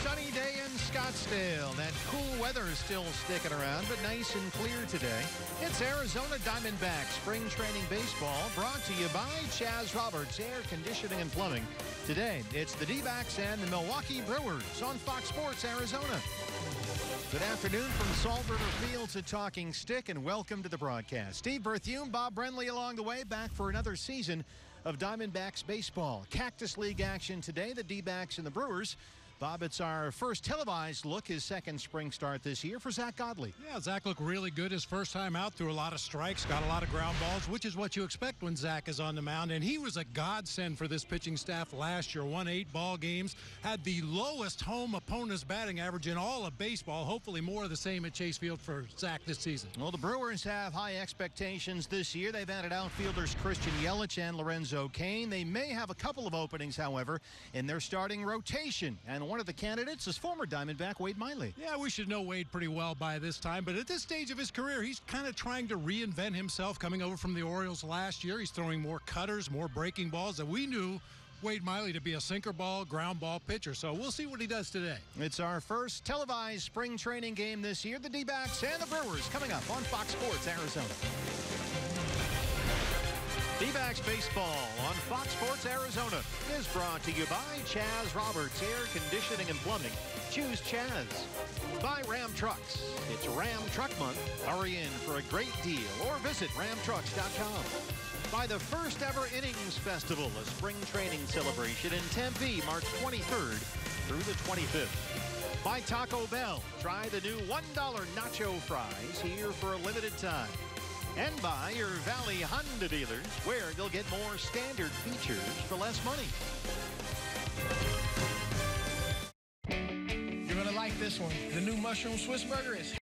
sunny day in Scottsdale. That cool weather is still sticking around, but nice and clear today. It's Arizona Diamondbacks spring training baseball, brought to you by Chaz Roberts Air Conditioning and Plumbing. Today, it's the D-backs and the Milwaukee Brewers on Fox Sports Arizona. Good afternoon from Salt River Field to Talking Stick, and welcome to the broadcast. Steve Berthume, Bob Brenly along the way, back for another season of Diamondbacks baseball. Cactus League action today, the D-backs and the Brewers. Bob, it's our first televised look, his second spring start this year for Zach Godley. Yeah, Zach looked really good his first time out, threw a lot of strikes, got a lot of ground balls, which is what you expect when Zach is on the mound. And he was a godsend for this pitching staff last year. Won 8 ball games, had the lowest home opponent's batting average in all of baseball. Hopefully more of the same at Chase Field for Zach this season. Well, the Brewers have high expectations this year. They've added outfielders Christian Yelich and Lorenzo Cain. They may have a couple of openings, however, in their starting rotation. And one of the candidates is former Diamondback Wade Miley. Yeah, we should know Wade pretty well by this time, but at this stage of his career, he's kind of trying to reinvent himself. Coming over from the Orioles last year, he's throwing more cutters, more breaking balls that we knew Wade Miley to be a sinker ball, ground ball pitcher. So we'll see what he does today. It's our first televised spring training game this year. The D-backs and the Brewers coming up on Fox Sports Arizona. D-backs baseball on Fox Sports Arizona is brought to you by Chaz Roberts Air Conditioning and Plumbing. Choose Chaz. By Ram Trucks. It's Ram Truck Month. Hurry in for a great deal or visit ramtrucks.com. By the first ever Innings Festival, a spring training celebration in Tempe, March 23rd through the 25th. By Taco Bell. Try the new $1 nacho fries here for a limited time. And by your Valley Honda dealers, where you'll get more standard features for less money. You're going to like this one. The new mushroom Swiss burger is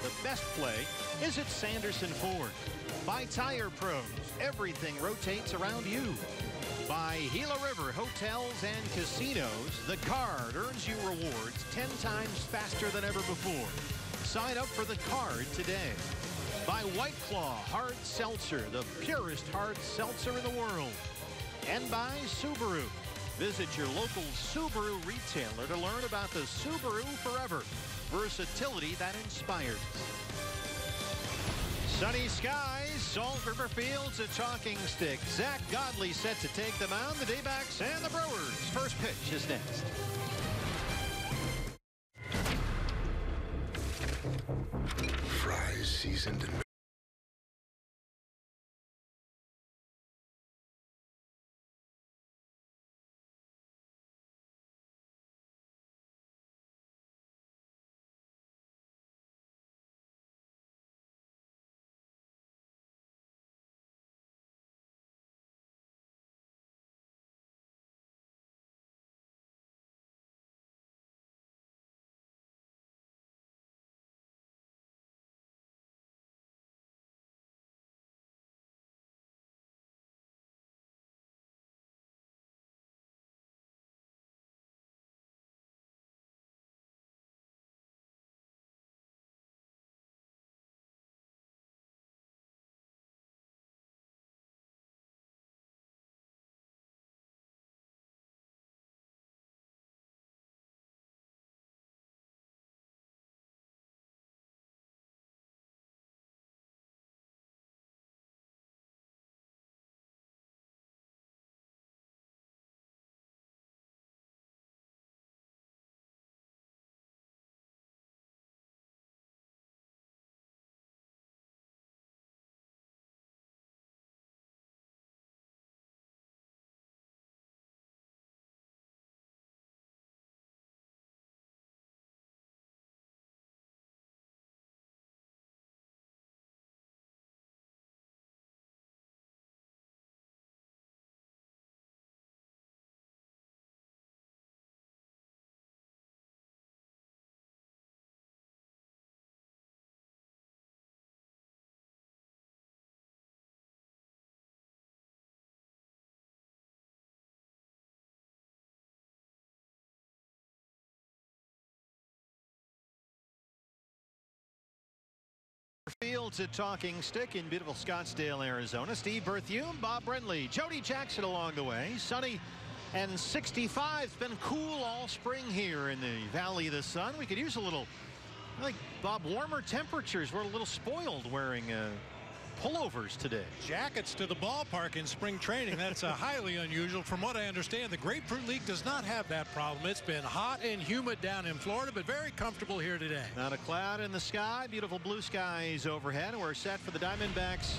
The best play is at Sanderson Ford. By Tire Pros, everything rotates around you. By Gila River Hotels and Casinos, the card earns you rewards 10 times faster than ever before. Sign up for the card today. By White Claw Hard Seltzer, the purest hard seltzer in the world. And by Subaru. Visit your local Subaru retailer to learn about the Subaru Forever. Versatility that inspires. Sunny skies, Salt River Field's a talking stick. Zach Godley set to take the mound. The D-backs and the Brewers. First pitch is next. Fries seasoned and Fields at Talking Stick in beautiful Scottsdale, Arizona. Steve Berthiaume, Bob Brentley, Jody Jackson along the way. Sunny and 65. It's been cool all spring here in the Valley of the Sun. We could use a little, like Bob, warmer temperatures. We're a little spoiled wearing pullovers today. Jackets to the ballpark in spring training. That's highly unusual. From what I understand, the Grapefruit League does not have that problem. It's been hot and humid down in Florida, but very comfortable here today. Not a cloud in the sky. Beautiful blue skies overhead. We're set for the Diamondbacks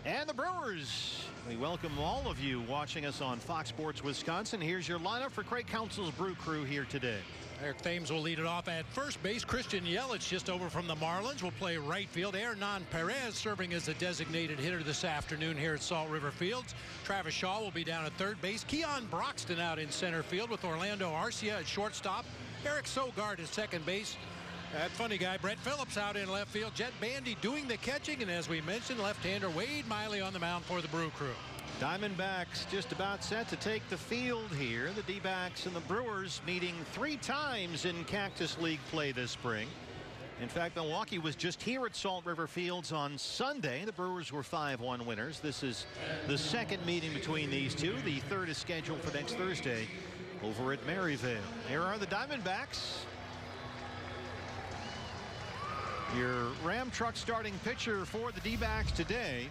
and the Brewers. We welcome all of you watching us on Fox Sports Wisconsin. Here's your lineup for Craig Counsell's Brew Crew here today. Eric Thames will lead it off at first base. Christian Yelich, just over from the Marlins, will play right field. Hernan Perez serving as a designated hitter this afternoon here at Salt River Fields. Travis Shaw will be down at third base. Keon Broxton out in center field with Orlando Arcia at shortstop. Eric Sogard at second base. That funny guy, Brett Phillips, out in left field. Jet Bandy doing the catching, and as we mentioned, left-hander Wade Miley on the mound for the Brew Crew. Diamondbacks just about set to take the field here. The D-backs and the Brewers meeting 3 times in Cactus League play this spring. In fact, Milwaukee was just here at Salt River Fields on Sunday. The Brewers were 5-1 winners. This is the second meeting between these two. The third is scheduled for next Thursday over at Maryvale. Here are the Diamondbacks. Your Ram truck starting pitcher for the D-backs today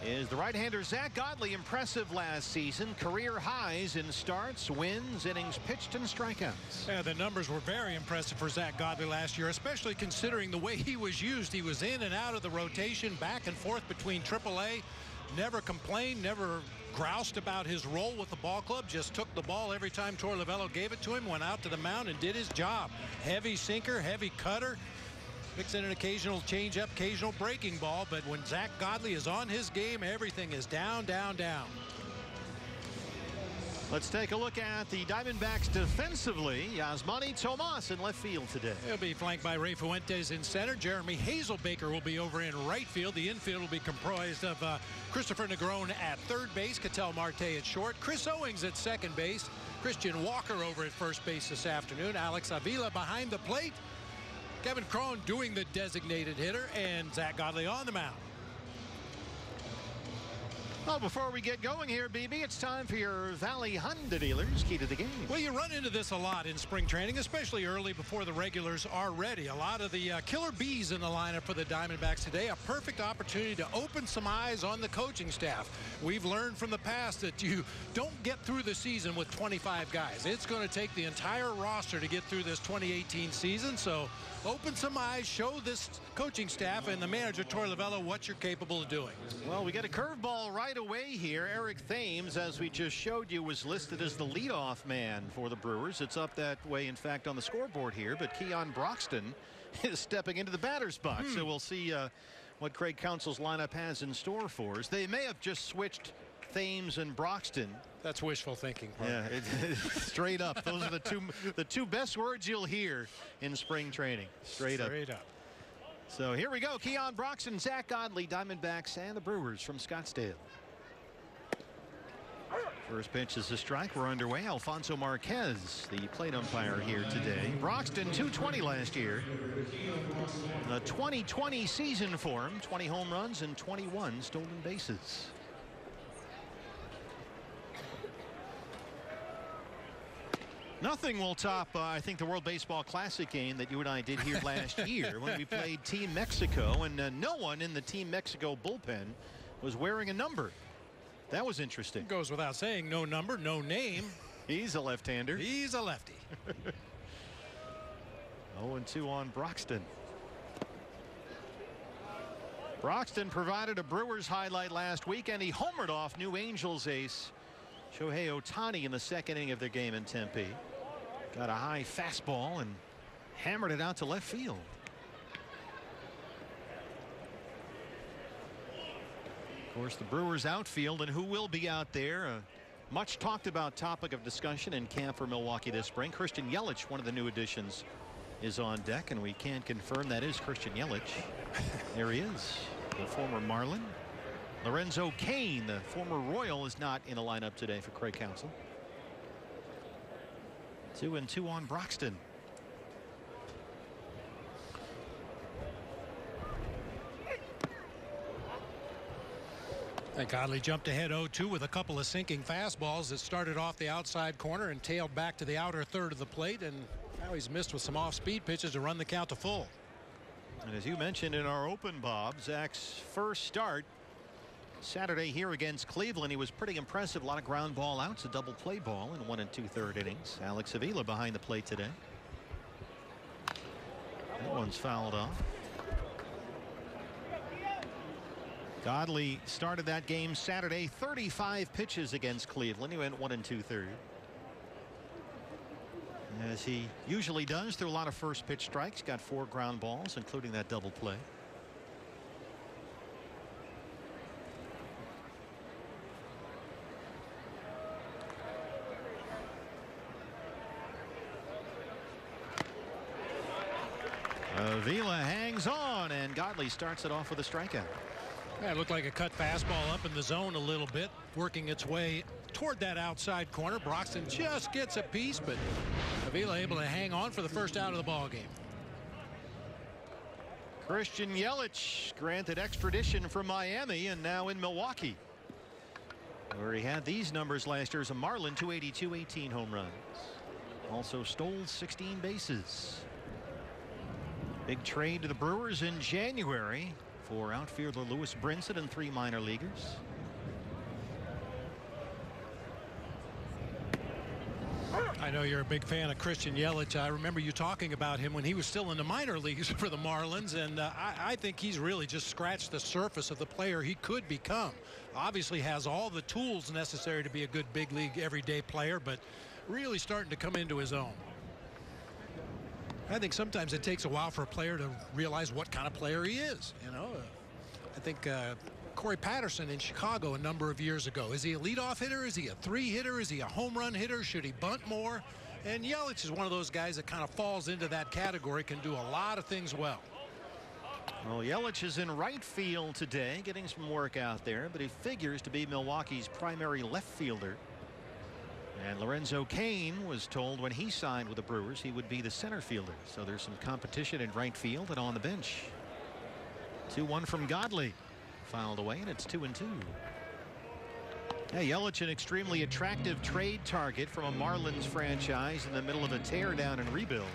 is the right-hander Zach Godley. Impressive last season. Career highs in starts, wins, innings pitched, and strikeouts. Yeah, the numbers were very impressive for Zach Godley last year, especially considering the way he was used. He was in and out of the rotation, back and forth between AAA. Never complained, never groused about his role with the ball club. Just took the ball every time Torlavello gave it to him, went out to the mound and did his job. Heavy sinker, heavy cutter. Mix in an occasional changeup, occasional breaking ball, but when Zach Godley is on his game, everything is down, down, down. Let's take a look at the Diamondbacks defensively. Yasmani Tomas in left field today. He'll be flanked by Ray Fuentes in center. Jeremy Hazelbaker will be over in right field. The infield will be comprised of Christopher Negron at third base, Ketel Marte at short, Chris Owings at second base, Christian Walker over at first base this afternoon, Alex Avila behind the plate, Kevin Cron doing the designated hitter, and Zach Godley on the mound. Well, before we get going here, BB, it's time for your Valley Honda dealers key to the game. Well, you run into this a lot in spring training, especially early before the regulars are ready. A lot of the killer bees in the lineup for the Diamondbacks today. A perfect opportunity to open some eyes on the coaching staff. We've learned from the past that you don't get through the season with 25 guys. It's going to take the entire roster to get through this 2018 season. So open some eyes, show this coaching staff and the manager Torlavello what you're capable of doing. Well, we get a curveball right away here. Eric Thames, as we just showed you, was listed as the leadoff man for the Brewers. It's up that way, in fact, on the scoreboard here, but Keon Broxton is stepping into the batter's box. So we'll see what Craig Counsell's lineup has in store for us. They may have just switched Thames and Broxton. That's wishful thinking. Yeah, straight up. Those are the two best words you'll hear in spring training. Straight up. So here we go. Keon Broxton, Zach Godley, Diamondbacks, and the Brewers from Scottsdale. First pitch is a strike. We're underway. Alfonso Marquez, the plate umpire here today. Broxton, 220 last year. The 2020 season for him. 20 home runs and 21 stolen bases. Nothing will top, I think, the World Baseball Classic game that you and I did here last year when we played Team Mexico, and no one in the Team Mexico bullpen was wearing a number. That was interesting. Goes without saying, no number, no name. He's a left-hander. He's a lefty. 0-2 on Broxton. Broxton provided a Brewers highlight last week, and he homered off New Angels ace Shohei Ohtani in the second inning of their game in Tempe. Got a high fastball and hammered it out to left field. Of course, the Brewers outfield, and who will be out there, a much talked about topic of discussion in camp for Milwaukee this spring. Christian Yelich, one of the new additions, is on deck, and we can confirm that is Christian Yelich. There he is, the former Marlin. Lorenzo Cain, the former Royal, is not in the lineup today for Craig Counsell. 2-2 on Broxton. And Godley jumped ahead 0-2 with a couple of sinking fastballs that started off the outside corner and tailed back to the outer third of the plate, and now he's missed with some off-speed pitches to run the count to full. And as you mentioned in our open, Bob, Zach's first start Saturday here against Cleveland, he was pretty impressive. A lot of ground ball outs, a double play ball in 1 2/3 innings. Alex Avila behind the plate today. That one's fouled off. Godley started that game Saturday, 35 pitches against Cleveland. He went 1 2/3. As he usually does through a lot of first pitch strikes. Got 4 ground balls, including that double play. Avila hangs on, and Godley starts it off with a strikeout. Yeah, it looked like a cut fastball up in the zone a little bit, working its way toward that outside corner. Broxton just gets a piece, but Avila able to hang on for the first out of the ball game. Christian Yelich granted extradition from Miami and now in Milwaukee, where he had these numbers last year as a Marlin. 282, 18 home runs. Also stole 16 bases. Big trade to the Brewers in January for outfielder Lewis Brinson and 3 minor leaguers. I know you're a big fan of Christian Yelich. I remember you talking about him when he was still in the minor leagues for the Marlins, and I think he's really just scratched the surface of the player he could become. Obviously has all the tools necessary to be a good big league everyday player, but really starting to come into his own. I think sometimes it takes a while for a player to realize what kind of player he is. You know, I think Corey Patterson in Chicago a number of years ago. Is he a leadoff hitter? Is he a 3 hitter? Is he a home run hitter? Should he bunt more? And Yelich is one of those guys that kind of falls into that category, can do a lot of things well. Well, Yelich is in right field today, getting some work out there, but he figures to be Milwaukee's primary left fielder. And Lorenzo Cain was told when he signed with the Brewers he would be the center fielder. So there's some competition in right field and on the bench. 2-1 from Godley. Fouled away, and it's 2-2. Yeah, Yelich, an extremely attractive trade target from a Marlins franchise in the middle of a tear down and rebuild.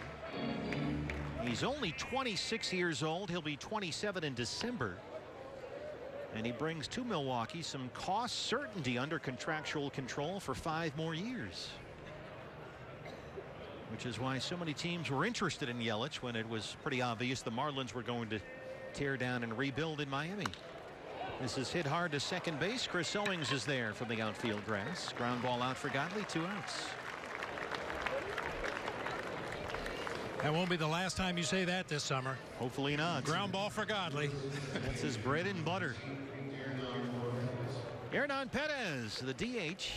He's only 26 years old. He'll be 27 in December. And he brings to Milwaukee some cost certainty under contractual control for 5 more years. Which is why so many teams were interested in Yelich when it was pretty obvious the Marlins were going to tear down and rebuild in Miami. This is hit hard to second base. Chris Owings is there from the outfield grass. Ground ball out for Godley, 2 outs. That won't be the last time you say that this summer. Hopefully not. Ground ball for Godley. That's his bread and butter. Hernan Perez, the DH.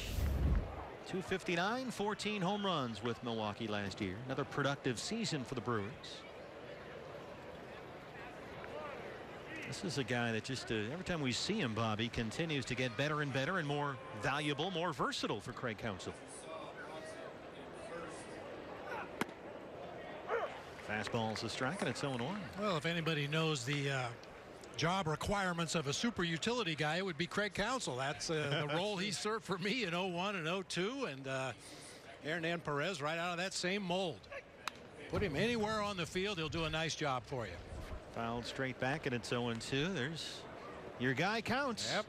259, 14 home runs with Milwaukee last year. Another productive season for the Brewers. This is a guy that just every time we see him, Bobby, continues to get better and better and more valuable, more versatile for Craig Counsell. Fastball's a strike, and it's 0-1. Well, if anybody knows the job requirements of a super utility guy, it would be Craig Counsell. That's the role he served for me in 01 and 02, and Hernan Perez right out of that same mold. Put him anywhere on the field, he'll do a nice job for you. Fouled straight back, and it's 0-2. There's your guy, Counts. Yep.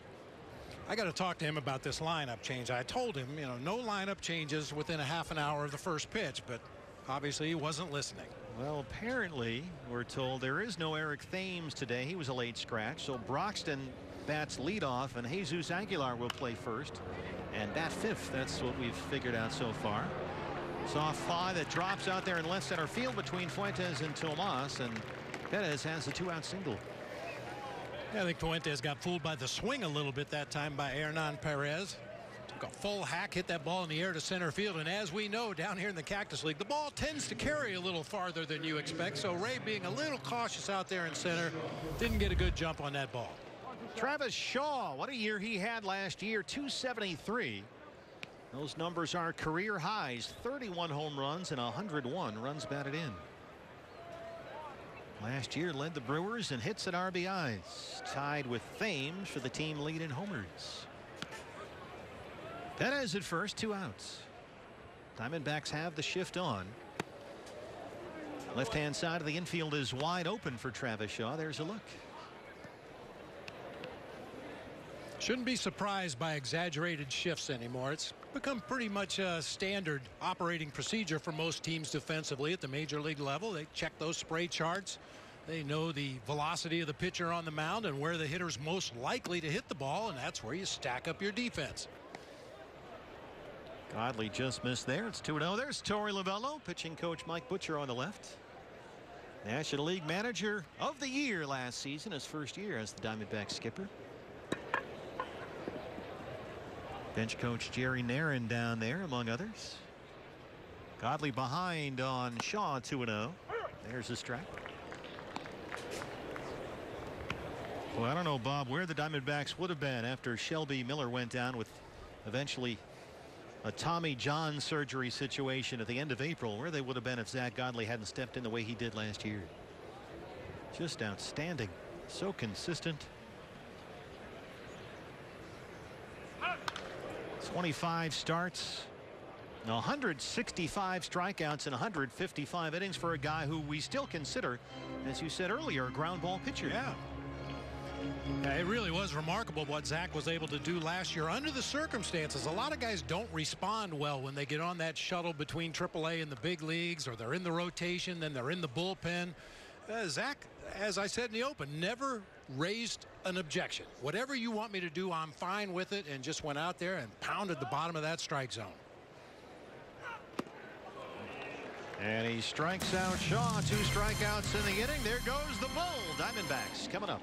I got to talk to him about this lineup change. I told him, you know, no lineup changes within a half an hour of the first pitch, but obviously he wasn't listening. Well, apparently we're told there is no Eric Thames today. He was a late scratch, so Broxton bats leadoff, and Jesus Aguilar will play first and bat fifth. That's what we've figured out so far. Soft fly that drops out there in left center field between Fuentes and Tomas, and Perez has a 2-out single. Yeah, I think Fuentes got fooled by the swing a little bit that time by Hernan Perez. Took a full hack, hit that ball in the air to center field, and as we know down here in the Cactus League, the ball tends to carry a little farther than you expect, so Ray, being a little cautious out there in center, didn't get a good jump on that ball. Travis Shaw, what a year he had last year. 273. Those numbers are career highs. 31 home runs and 101 runs batted in. Last year led the Brewers in hits and RBIs, tied with Thames for the team lead in homers. Perez at first, 2 outs. Diamondbacks have the shift on. Left-hand side of the infield is wide open for Travis Shaw. There's a look. Shouldn't be surprised by exaggerated shifts anymore. It's become pretty much a standard operating procedure for most teams defensively at the major league level. They check those spray charts. They know the velocity of the pitcher on the mound and where the hitter's most likely to hit the ball, and that's where you stack up your defense. Godley just missed there. It's 2-0. There's Torey Lovullo. Pitching coach Mike Butcher on the left. National League Manager of the Year last season, his first year as the Diamondbacks skipper. Bench coach Jerry Narron down there, among others. Godley behind on Shaw, 2-0. There's a strike. Well, I don't know, Bob, where the Diamondbacks would have been after Shelby Miller went down with eventually a Tommy John surgery situation at the end of April, where they would have been if Zach Godley hadn't stepped in the way he did last year. Just outstanding. So consistent. 25 starts, 165 strikeouts and 155 innings for a guy who we still consider, as you said earlier, a ground ball pitcher. Yeah, it really was remarkable what Zach was able to do last year under the circumstances. A lot of guys don't respond well when they get on that shuttle between AAA and the big leagues, or they're in the rotation, then they're in the bullpen. Zach, as I said in the open, never raised an objection. Whatever you want me to do, I'm fine with it, and just went out there and pounded the bottom of that strike zone. And he strikes out Shaw. 2 strikeouts in the inning. There goes the bull. Diamondbacks coming up.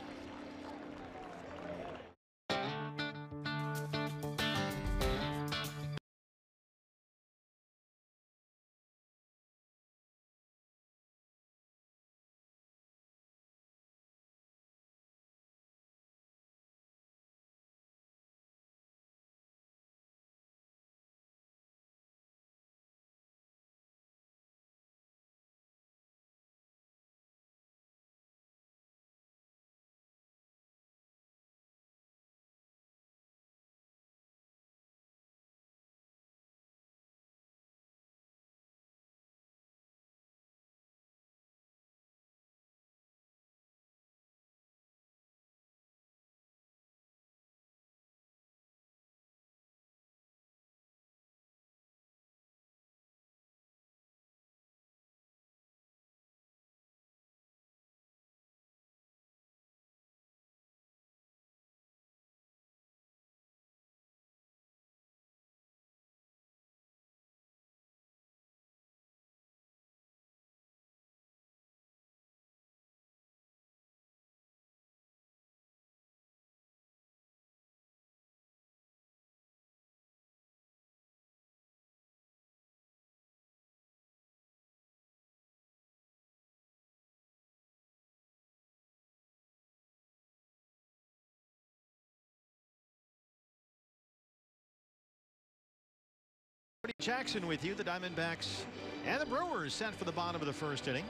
Jackson with you. The Diamondbacks and the Brewers set for the bottom of the first inning.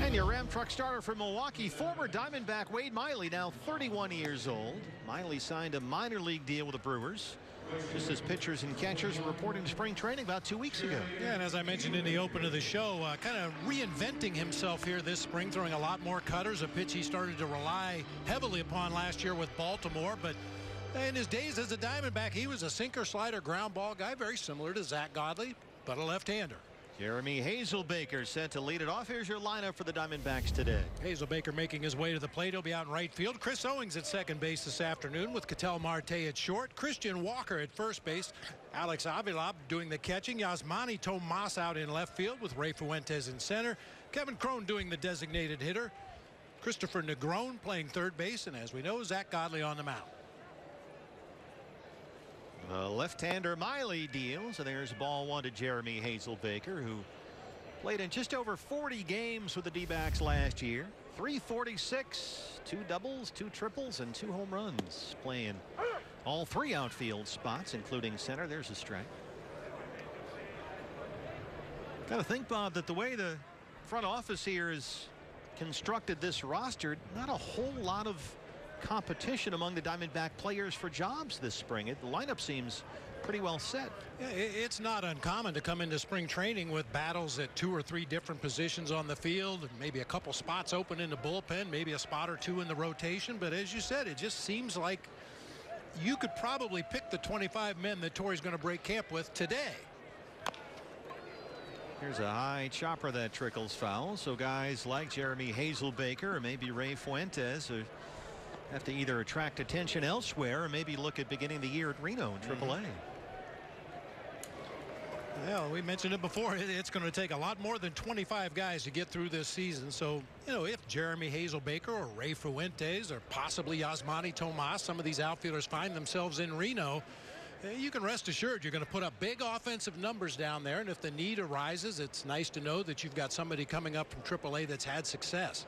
And your Ram truck starter from Milwaukee, former Diamondback Wade Miley, now 31 years old. Miley signed a minor league deal with the Brewers, just as pitchers and catchers were reporting to spring training about 2 weeks ago. Yeah, and as I mentioned in the open of the show, kind of reinventing himself here this spring, throwing a lot more cutters, a pitch he started to rely heavily upon last year with Baltimore. But in his days as a Diamondback, he was a sinker, slider, ground ball guy, very similar to Zach Godley, but a left-hander. Jeremy Hazelbaker set to lead it off. Here's your lineup for the Diamondbacks today. Hazelbaker making his way to the plate. He'll be out in right field. Chris Owings at second base this afternoon with Ketel Marte at short. Christian Walker at first base. Alex Avila doing the catching. Yasmani Tomas out in left field with Ray Fuentes in center. Kevin Cron doing the designated hitter. Christopher Negron playing third base. And as we know, Zach Godley on the mound. Left-hander Miley deals, and there's ball one to Jeremy Hazelbaker, who played in just over 40 games with the D-backs last year. 346, 2 doubles, 2 triples, and 2 home runs, playing all 3 outfield spots, including center. There's a strike. Got to think, Bob, that the way the front office here is constructed this roster, not a whole lot of competition among the Diamondback players for jobs this spring. The lineup seems pretty well set. Yeah, it's not uncommon to come into spring training with battles at 2 or 3 different positions on the field, maybe a couple spots open in the bullpen, maybe a spot or 2 in the rotation. But as you said, it just seems like you could probably pick the 25 men that Torrey's going to break camp with today. Here's a high chopper that trickles foul. So guys like Jeremy Hazelbaker or maybe Ray Fuentes have to either attract attention elsewhere or maybe look at beginning the year at Reno in AAA. Well, we mentioned it before. It's going to take a lot more than 25 guys to get through this season. So, you know, if Jeremy Hazelbaker or Ray Fuentes or possibly Yasmani Tomas, some of these outfielders find themselves in Reno, you can rest assured you're going to put up big offensive numbers down there. And if the need arises, it's nice to know that you've got somebody coming up from AAA that's had success.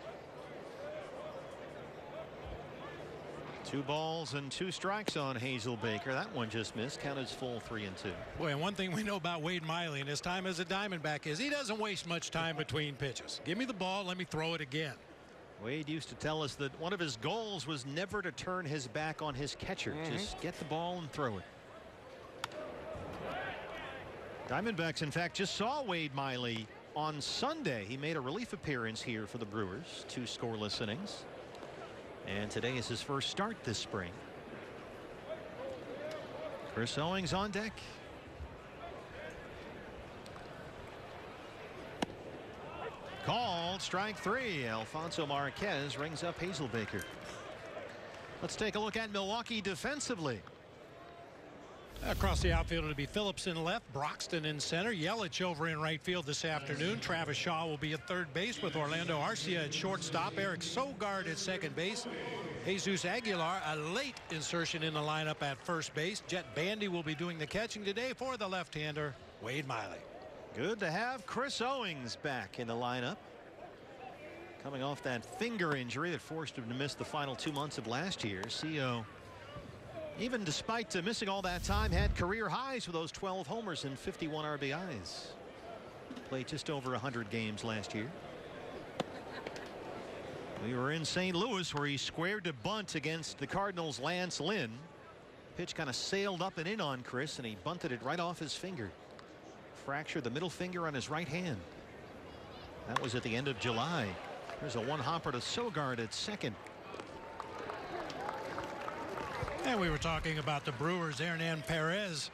2 balls and 2 strikes on Hazelbaker. That one just missed. Counted as full 3-2. Boy, and one thing we know about Wade Miley and his time as a Diamondback is he doesn't waste much time between pitches. Give me the ball, let me throw it again. Wade used to tell us that one of his goals was never to turn his back on his catcher. Just get the ball and throw it. Diamondbacks, in fact, just saw Wade Miley on Sunday. He made a relief appearance here for the Brewers. 2 scoreless innings. And today is his first start this spring. Chris Owings on deck. Called strike 3. Alfonso Marquez rings up Hazelbaker. Let's take a look at Milwaukee defensively. Across the outfield, it'll be Phillips in left, Broxton in center, Yelich over in right field this afternoon. Travis Shaw will be at third base with Orlando Arcia at shortstop. Eric Sogard at second base. Jesus Aguilar, a late insertion in the lineup at first base. Jet Bandy will be doing the catching today for the left-hander, Wade Miley. Good to have Chris Owings back in the lineup. Coming off that finger injury that forced him to miss the final 2 months of last year. CO, even despite missing all that time, had career highs with those 12 homers and 51 RBIs. Played just over 100 games last year. We were in St. Louis where he squared to bunt against the Cardinals' Lance Lynn. Pitch kind of sailed up and in on Chris, and he bunted it right off his finger. Fractured the middle finger on his right hand. That was at the end of July. There's a 1-hopper to Sogard at second. And we were talking about the Brewers, Hernan Perez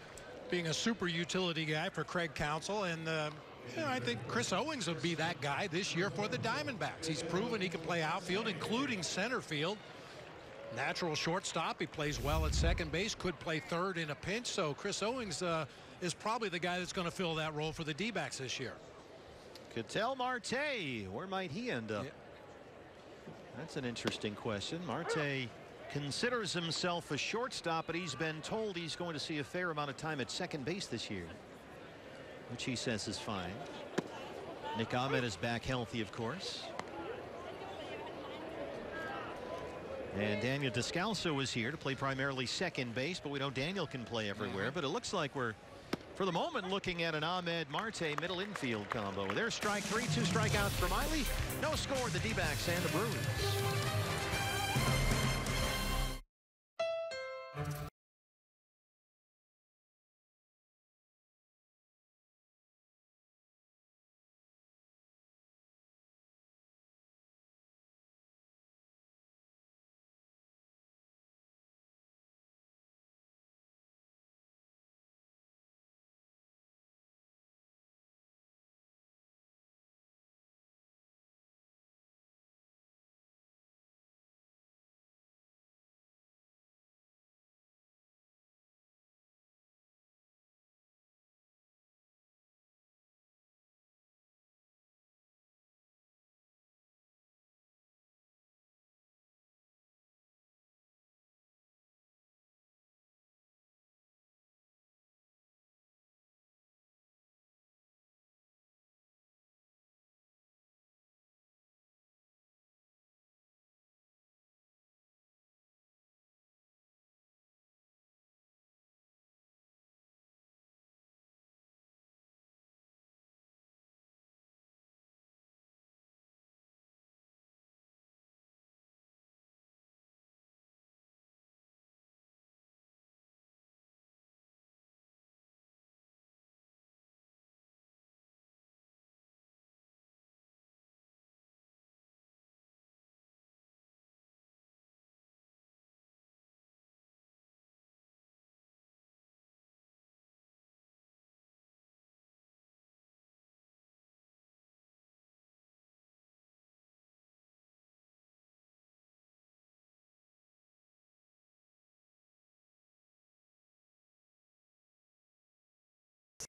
being a super utility guy for Craig Counsell, and you know, I think Chris Owings would be that guy this year for the Diamondbacks. He's proven he can play outfield, including center field. Natural shortstop. He plays well at second base, could play third in a pinch. So Chris Owings is probably the guy that's going to fill that role for the D-backs this year. Ketel Marte, where might he end up? Yeah. That's an interesting question. Marte considers himself a shortstop, but he's been told he's going to see a fair amount of time at second base this year, which he says is fine. Nick Ahmed is back healthy, of course. And Daniel Descalso is here to play primarily second base, but we know Daniel can play everywhere. But it looks like we're, for the moment, looking at an Ahmed Marte middle infield combo. There's strike 3, 2 strikeouts for Miley. No score, the D-backs and the Brewers.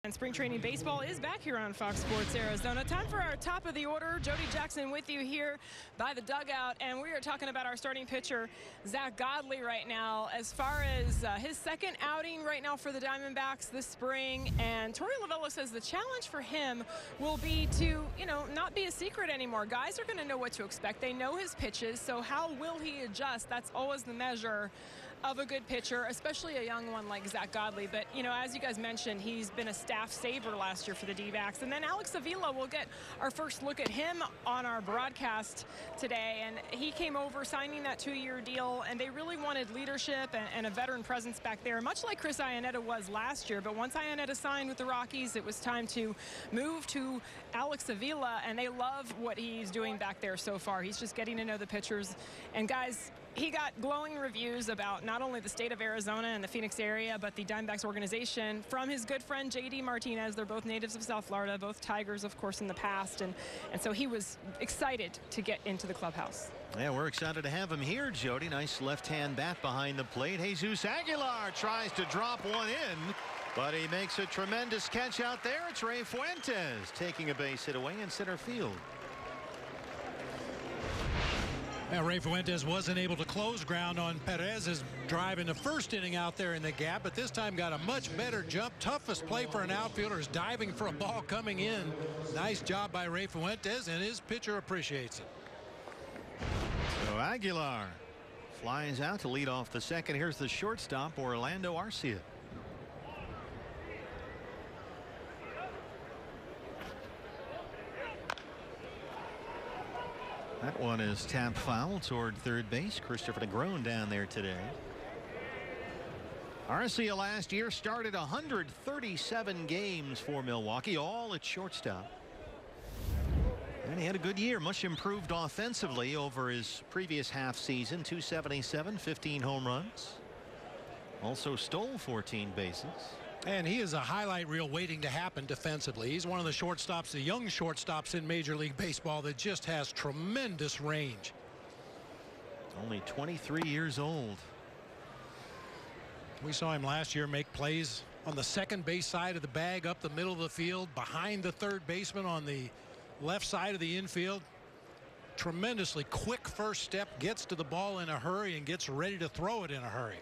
And spring training baseball is back here on Fox Sports Arizona. Time for our top of the order. Jody Jackson with you here by the dugout. And we are talking about our starting pitcher, Zach Godley, right now. As far as his second outing right now for the Diamondbacks this spring. And Torey Lovullo says the challenge for him will be to, not be a secret anymore. Guys are going to know what to expect. They know his pitches. So how will he adjust? That's always the measure of a good pitcher, especially a young one like Zach Godley. But, as you guys mentioned, he's been a staff saver last year for the D-backs. And then Alex Avila, we'll get our first look at him on our broadcast today. And he came over signing that 2-year deal, and they really wanted leadership and a veteran presence back there, much like Chris Iannetta was last year. But once Iannetta signed with the Rockies, it was time to move to Alex Avila, and they love what he's doing back there so far. He's just getting to know the pitchers. And guys, he got glowing reviews about not only the state of Arizona and the Phoenix area, but the Diamondbacks organization from his good friend J.D. Martinez. They're both natives of South Florida, both Tigers, of course, in the past. And so he was excited to get into the clubhouse. Yeah, we're excited to have him here, Jody. Nice left-hand bat behind the plate. Jesus Aguilar tries to drop one in, but he makes a tremendous catch out there. It's Ray Fuentes taking a base hit away in center field. Now, Ray Fuentes wasn't able to close ground on Perez's drive in the first inning out there in the gap, but this time got a much better jump. Toughest play for an outfielder is diving for a ball coming in. Nice job by Ray Fuentes, and his pitcher appreciates it. So Aguilar flies out to lead off the second. Here's the shortstop, Orlando Arcia. That one is tapped foul toward third base. Christopher Negron down there today. Arcia last year started 137 games for Milwaukee, all at shortstop. And he had a good year, much improved offensively over his previous half season. 277, 15 home runs. Also stole 14 bases. And he is a highlight reel waiting to happen defensively. He's one of the shortstops, the young shortstops in Major League Baseball that just has tremendous range. Only 23 years old. We saw him last year make plays on the second base side of the bag, up the middle of the field, behind the third baseman on the left side of the infield. Tremendously quick first step, gets to the ball in a hurry and gets ready to throw it in a hurry.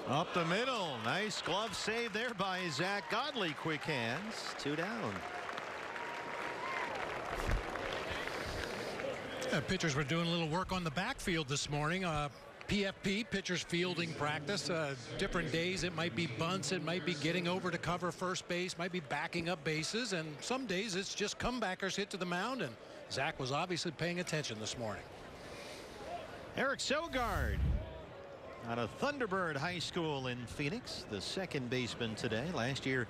Up the middle. Nice glove save there by Zach Godley. Quick hands. 2 down. Pitchers were doing a little work on the backfield this morning. PFP, pitchers fielding practice. Different days it might be bunts, it might be getting over to cover first base, might be backing up bases, and some days it's just comebackers hit to the mound, and Zach was obviously paying attention this morning. Eric Sogard out of Thunderbird High School in Phoenix, the second baseman today. Last year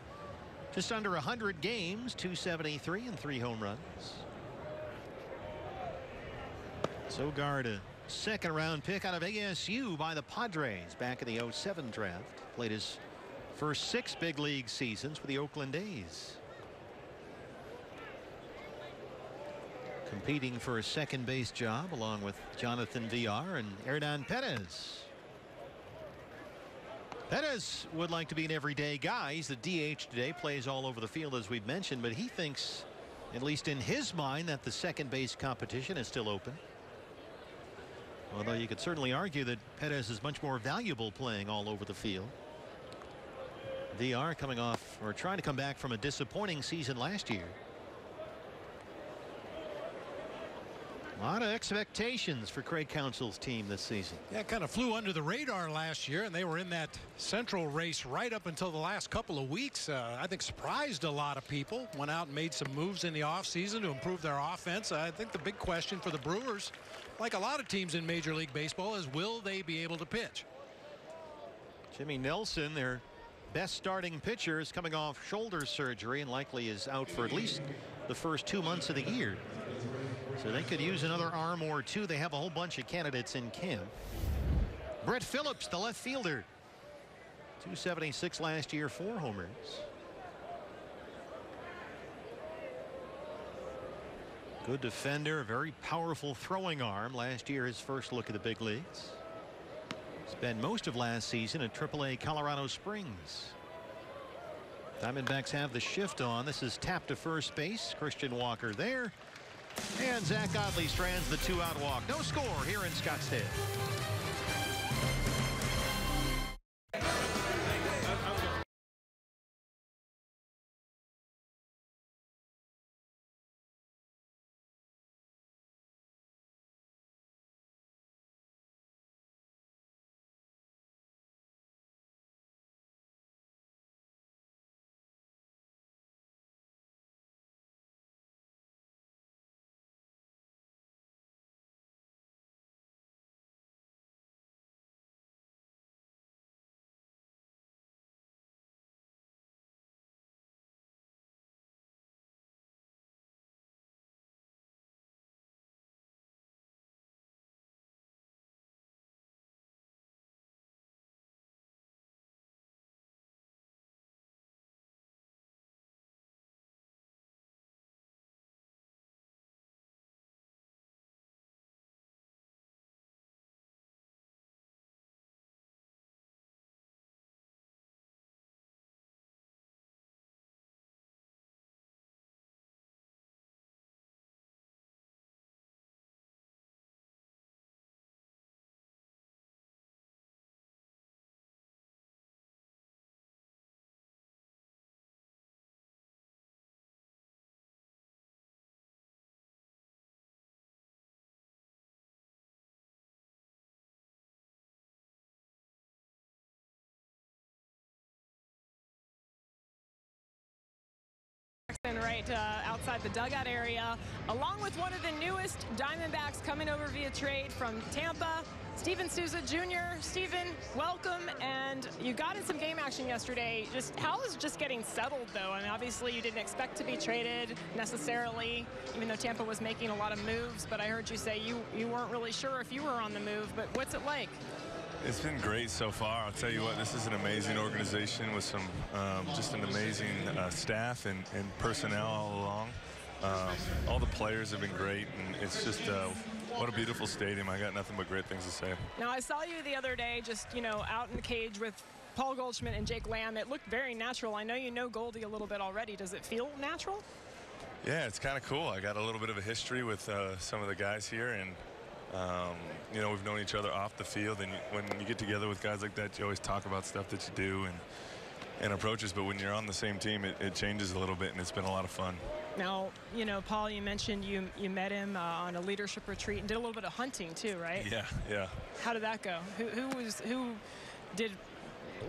just under 100 games, 273 and 3 home runs. Sogard, a second round pick out of ASU by the Padres back in the 07 draft. Played his first 6 big league seasons with the Oakland A's. Competing for a second base job along with Jonathan Villar and Hernan Perez. Perez would like to be an everyday guy. He's the DH today, plays all over the field as we've mentioned, but he thinks, at least in his mind, that the second base competition is still open. Although you could certainly argue that Perez is much more valuable playing all over the field. Villar coming off, or trying to come back from, a disappointing season last year. A lot of expectations for Craig Counsell's team this season. Yeah, kind of flew under the radar last year, and they were in that central race right up until the last couple of weeks. I think surprised a lot of people. Went out and made some moves in the offseason to improve their offense. I think the big question for the Brewers, like a lot of teams in Major League Baseball, is will they be able to pitch? Jimmy Nelson, their best starting pitcher, is coming off shoulder surgery and likely is out for at least the first 2 months of the year. So they could use another arm or two. They have a whole bunch of candidates in camp. Brett Phillips, the left fielder, 276 last year, 4 homers. Good defender, a very powerful throwing arm. Last year his first look at the big leagues. Spent most of last season at AAA Colorado Springs. Diamondbacks have the shift on. This is tap to first base. Christian Walker there. And Zach Godley strands the 2-out walk. No score here in Scottsdale. Right outside the dugout area, along with one of the newest Diamondbacks coming over via trade from Tampa, Steven Souza Jr. Steven, welcome. And you got in some game action yesterday. How is just getting settled, though? I mean, obviously you didn't expect to be traded necessarily, even though Tampa was making a lot of moves. But I heard you say you weren't really sure if you were on the move. But what's it like? It's been great so far. I'll tell you what, this is an amazing organization with some just an amazing staff and personnel all along. All the players have been great, and it's just what a beautiful stadium. I got nothing but great things to say. Now, I saw you the other day just, out in the cage with Paul Goldschmidt and Jake Lamb. It looked very natural. I know you know Goldie a little bit already. Does it feel natural? Yeah, it's kind of cool. I got a little bit of a history with some of the guys here, and we've known each other off the field, and when you get together with guys like that, you always talk about stuff that you do and approaches, but when you're on the same team, it changes a little bit, and it's been a lot of fun. Now, Paul, you mentioned you met him on a leadership retreat and did a little bit of hunting too, right? Yeah. How did that go? Who did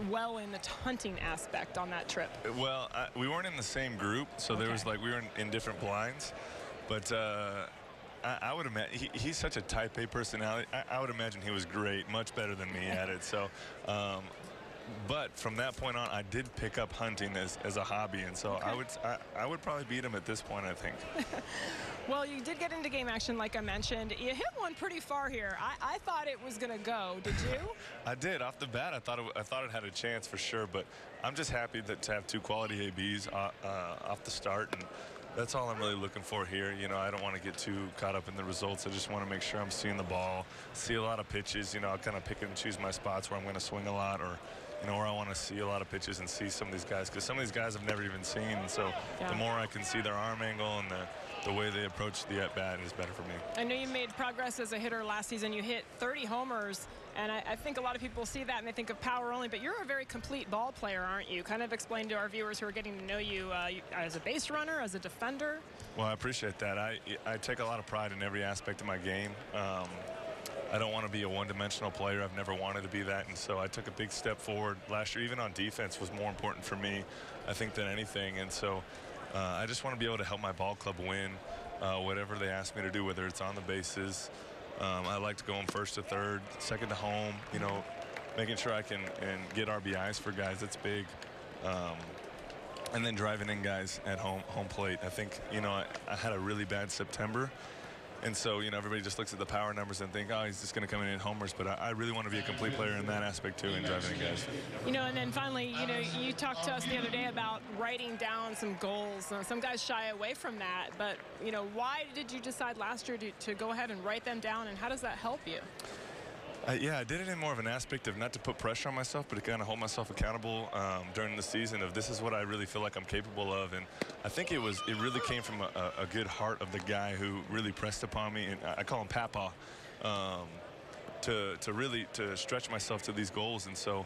well in the hunting aspect on that trip? Well, we weren't in the same group, so there was we were in different blinds, but I would imagine he's such a type A personality. I would imagine he was great, much better than me at it. So, but from that point on, I did pick up hunting as a hobby, and so I would probably beat him at this point, I think. Well, you did get into game action, like I mentioned. You hit one pretty far here. I thought it was going to go. Did you? I did. Off the bat, I thought it had a chance for sure. But I'm just happy to have two quality ABs off the start, and that's all I'm really looking for here. I don't want to get too caught up in the results. I just want to make sure I'm seeing the ball, see a lot of pitches. I'll kind of pick and choose my spots where I'm going to swing a lot, or where I want to see a lot of pitches and see some of these guys, because some of these guys I've never even seen. And so the more I can see their arm angle and the way they approach the at-bat is better for me. I know you made progress as a hitter last season. You hit 30 homers, and I think a lot of people see that and they think of power only, but you're a very complete ball player, aren't you? Kind of explain to our viewers who are getting to know you as a base runner, as a defender. Well, I appreciate that. I take a lot of pride in every aspect of my game. I don't want to be a one-dimensional player. I've never wanted to be that, and so I took a big step forward last year. Even on defense was more important for me, I think, than anything. And so I just want to be able to help my ball club win whatever they ask me to do, whether it's on the bases. I like to go in first to third, second to home, making sure I can get RBIs for guys. That's big. And then driving in guys at home plate. I think, I had a really bad September. And so, everybody just looks at the power numbers and think, oh, he's just going to come in and homers. But I really want to be a complete player in that aspect, too, and driving in guys. And then finally, you talked to us the other day about writing down some goals. Some guys shy away from that. But, why did you decide last year to go ahead and write them down, and how does that help you? Yeah, I did it in more of an aspect of not to put pressure on myself, but to kind of hold myself accountable during the season of this is what I really feel like I'm capable of. And I think it really came from a good heart of the guy who really pressed upon me, and I call him Papa, to really stretch myself to these goals. And so,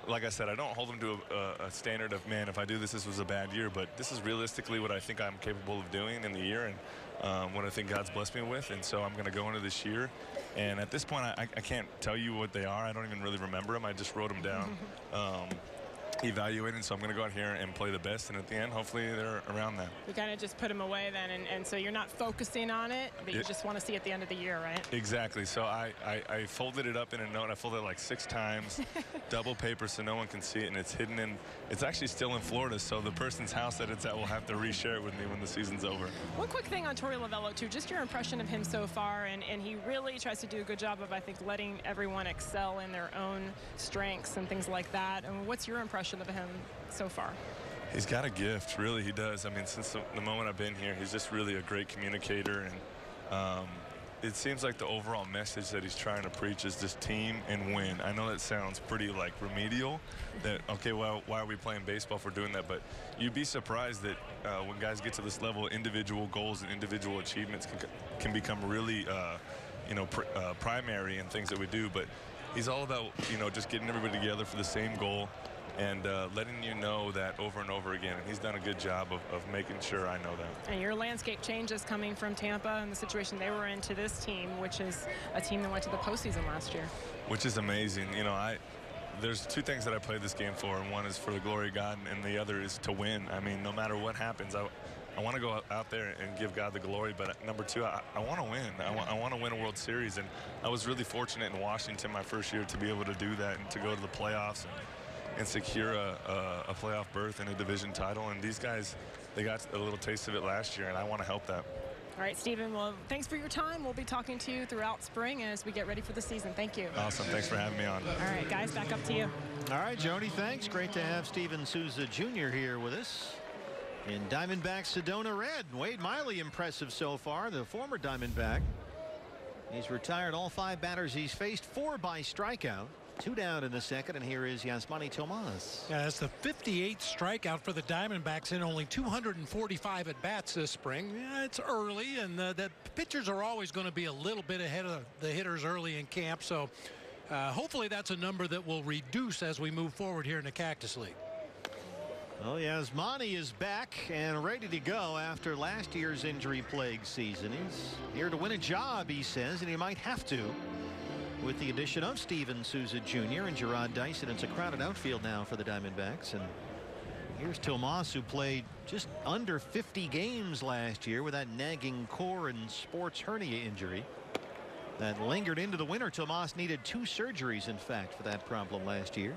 like I said, I don't hold them to a standard of, man, if I do this, this was a bad year. But this is realistically what I think I'm capable of doing in the year, and what I think God's blessed me with. And so I'm going to go into this year. And at this point, I can't tell you what they are. I don't even really remember them. I just wrote them down, evaluating. So I'm going to go out here and play the best. And at the end, hopefully they're around that. You kind of just put them away then. And so you're not focusing on it, but you just want to see at the end of the year, right? Exactly. So I folded it up in a note. I folded it like 6 times, double paper so no one can see it. And it's hidden in, it's actually still in Florida. So the person's house that it's at will have to reshare it with me when the season's over. One quick thing on Torey Lovello, too, just your impression of him so far. And he really tries to do a good job of, I think, letting everyone excel in their own strengths and things like that. And what's your impression of him so far? He's got a gift, really, he does. I mean, since the moment I've been here, he's just really a great communicator. And it seems like the overall message that he's trying to preach is just team and win. I know that sounds pretty, like, remedial, that, okay, well, why are we playing baseball for doing that? But you'd be surprised that when guys get to this level, individual goals and individual achievements can become really, primary in things that we do. But he's all about, just getting everybody together for the same goal, and letting you know that over and over again. And he's done a good job of making sure I know that. And your landscape changes coming from Tampa and the situation they were in to this team, which is a team that went to the postseason last year. Which is amazing. There's 2 things that I play this game for, and one is for the glory of God, and the other is to win. I mean, no matter what happens, I want to go out there and give God the glory, but number 2, I want to win. I want to win a World Series, and I was really fortunate in Washington my first year to be able to do that and to go to the playoffs and secure a playoff berth and a division title. And these guys, they got a little taste of it last year, and I want to help that. All right, Stephen, well, thanks for your time. We'll be talking to you throughout spring as we get ready for the season. Thank you. Awesome. Thanks for having me on. All right, guys, back up to you. All right, Jody, thanks. Great to have Steven Souza Jr. here with us. In Diamondbacks Sedona Red, Wade Miley impressive so far, the former Diamondback. He's retired all 5 batters he's faced, 4 by strikeout. 2 down in the second, and here is Yasmani Tomas. Yeah, that's the 58th strikeout for the Diamondbacks in only 245 at-bats this spring. Yeah, it's early, and the pitchers are always going to be a little bit ahead of the hitters early in camp, so hopefully that's a number that will reduce as we move forward here in the Cactus League. Well, Yasmani is back and ready to go after last year's injury-plagued season. He's here to win a job, he says, and he might have to. With the addition of Steven Souza Jr. and Gerard Dyson, it's a crowded outfield now for the Diamondbacks. And here's Tomas, who played just under 50 games last year with that nagging core and sports hernia injury that lingered into the winter. Tomas needed 2 surgeries, in fact, for that problem last year,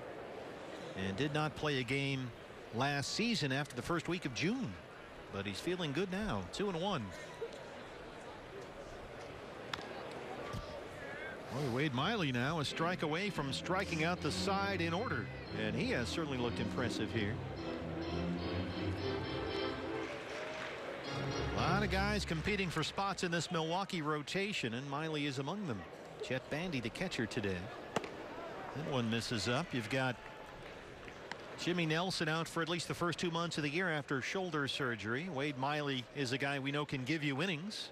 and did not play a game last season after the first week of June. But he's feeling good now. 2-1. Well, Wade Miley now a strike away from striking out the side in order, and he has certainly looked impressive here. A lot of guys competing for spots in this Milwaukee rotation, and Miley is among them. Chet Bandy, the catcher today. That one misses up. You've got Jimmy Nelson out for at least the first 2 months of the year after shoulder surgery. Wade Miley is a guy we know can give you innings.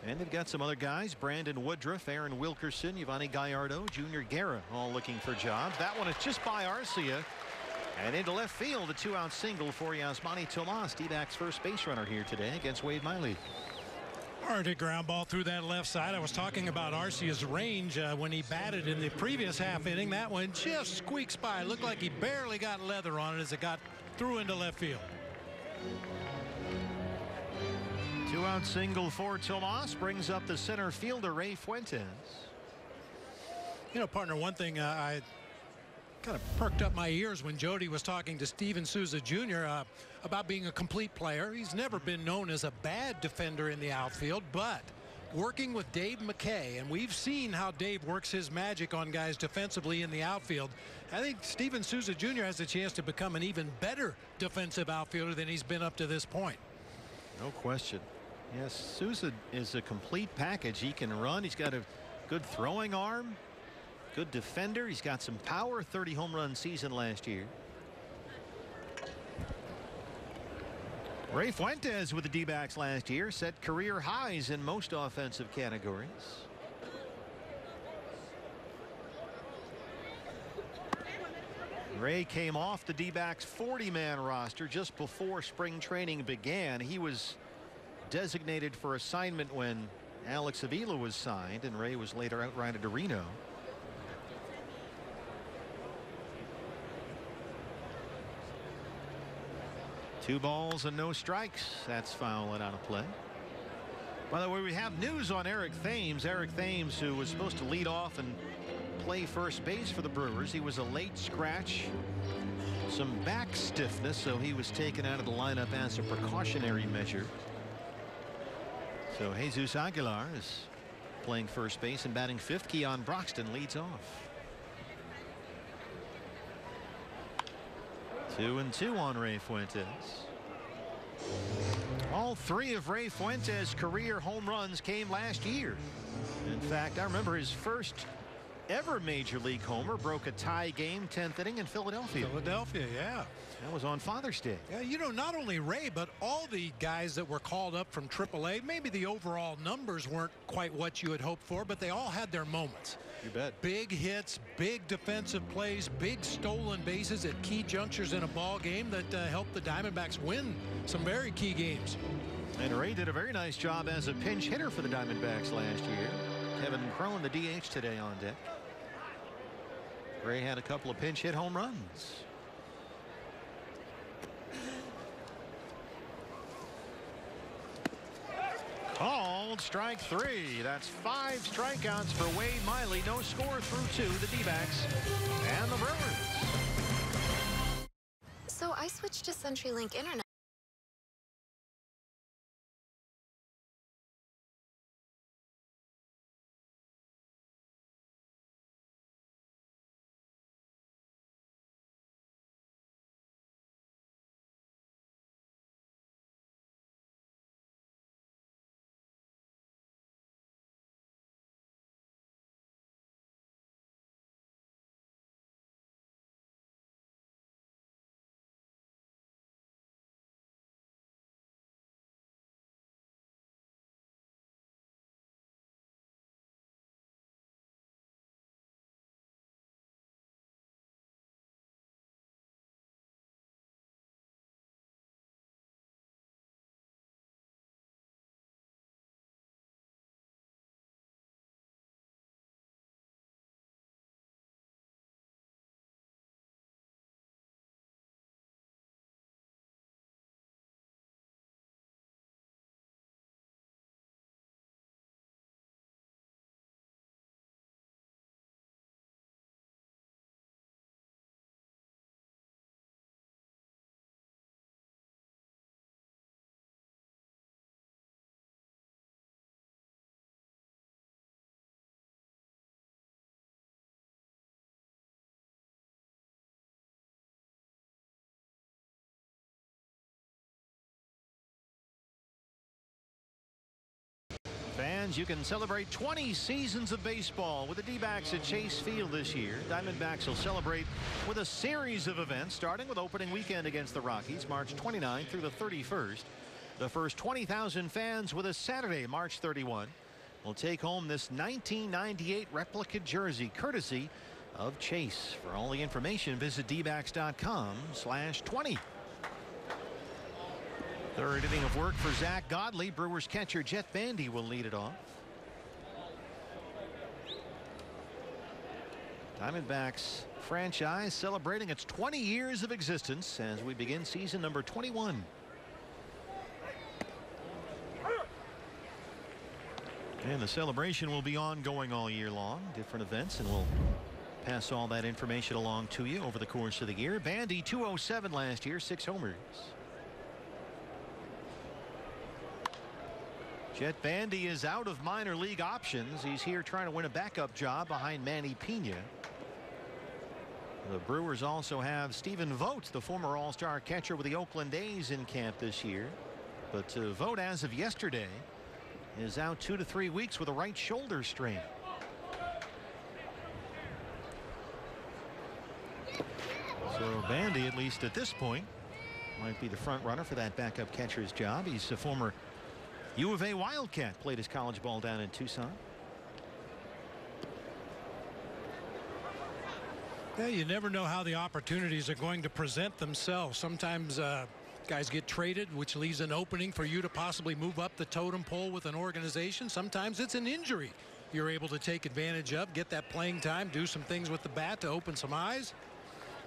And they've got some other guys, Brandon Woodruff, Aaron Wilkerson, Yvonne Gallardo, Junior Guerra, all looking for jobs. That one is just by Arcia. And into left field, a 2-out single for Yasmani Tomas, D-backs first base runner here today against Wade Miley. Hard hit ground ball through that left side. I was talking about Arcia's range when he batted in the previous half inning. That one just squeaks by. Looked like he barely got leather on it as it got through into left field. 2-out single for Tomas brings up the center fielder Ray Fuentes. You know, partner, one thing I kind of perked up my ears when Jody was talking to Steven Souza Jr. About being a complete player. He's never been known as a bad defender in the outfield, but working with Dave McKay, and we've seen how Dave works his magic on guys defensively in the outfield. I think Steven Souza Jr. has a chance to become an even better defensive outfielder than he's been up to this point. No question. Yes, Souza is a complete package. He can run. He's got a good throwing arm. Good defender. He's got some power. 30 home run season last year. Ray Fuentes with the D-backs last year set career highs in most offensive categories. Ray came off the D-backs 40-man roster just before spring training began. He was designated for assignment when Alex Avila was signed, and Ray was later outrighted to Reno. Two balls and no strikes. That's fouling out of play. By the way, we have news on Eric Thames. Eric Thames, who was supposed to lead off and play first base for the Brewers. He was a late scratch. Some back stiffness, so he was taken out of the lineup as a precautionary measure. So Jesus Aguilar is playing first base and batting fifth. Keon Broxton leads off. 2-2 on Ray Fuentes. All three of Ray Fuentes' career home runs came last year. In fact, I remember his first ever major league homer broke a tie game, 10th inning in Philadelphia. Yeah. That was on Father's Day. Yeah, you know, not only Ray, but all the guys that were called up from AAA, maybe the overall numbers weren't quite what you had hoped for, but they all had their moments. You bet. Big hits, big defensive plays, big stolen bases at key junctures in a ball game that helped the Diamondbacks win some very key games. And Ray did a very nice job as a pinch hitter for the Diamondbacks last year. Kevin Cron, the DH, today on deck. Ray had a couple of pinch hit home runs. Called strike three. That's 5 strikeouts for Wade Miley. No score through 2. The D-backs and the Brewers. So I switched to CenturyLink Internet. Fans, you can celebrate 20 seasons of baseball with the D-backs at Chase Field this year. Diamondbacks will celebrate with a series of events, starting with opening weekend against the Rockies, March 29th through the 31st. The first 20,000 fans with a Saturday, March 31, will take home this 1998 replica jersey, courtesy of Chase. For all the information, visit dbacks.com/20. Third inning of work for Zach Godley. Brewers catcher Jet Bandy will lead it off. Diamondbacks franchise celebrating its 20 years of existence as we begin season number 21. And the celebration will be ongoing all year long. Different events, and we'll pass all that information along to you over the course of the year. Bandy 207 last year, 6 homers. Jet Bandy is out of minor league options. He's here trying to win a backup job behind Manny Pena. The Brewers also have Stephen Vogt, the former All-Star catcher with the Oakland A's, in camp this year. But Vogt, as of yesterday, is out 2 to 3 weeks with a right shoulder strain. So Bandy, at least at this point, might be the front runner for that backup catcher's job. He's a former U of A Wildcat, played his college ball down in Tucson. Yeah, you never know how the opportunities are going to present themselves. Sometimes guys get traded, which leaves an opening for you to possibly move up the totem pole with an organization. Sometimes it's an injury you're able to take advantage of, get that playing time, do some things with the bat to open some eyes.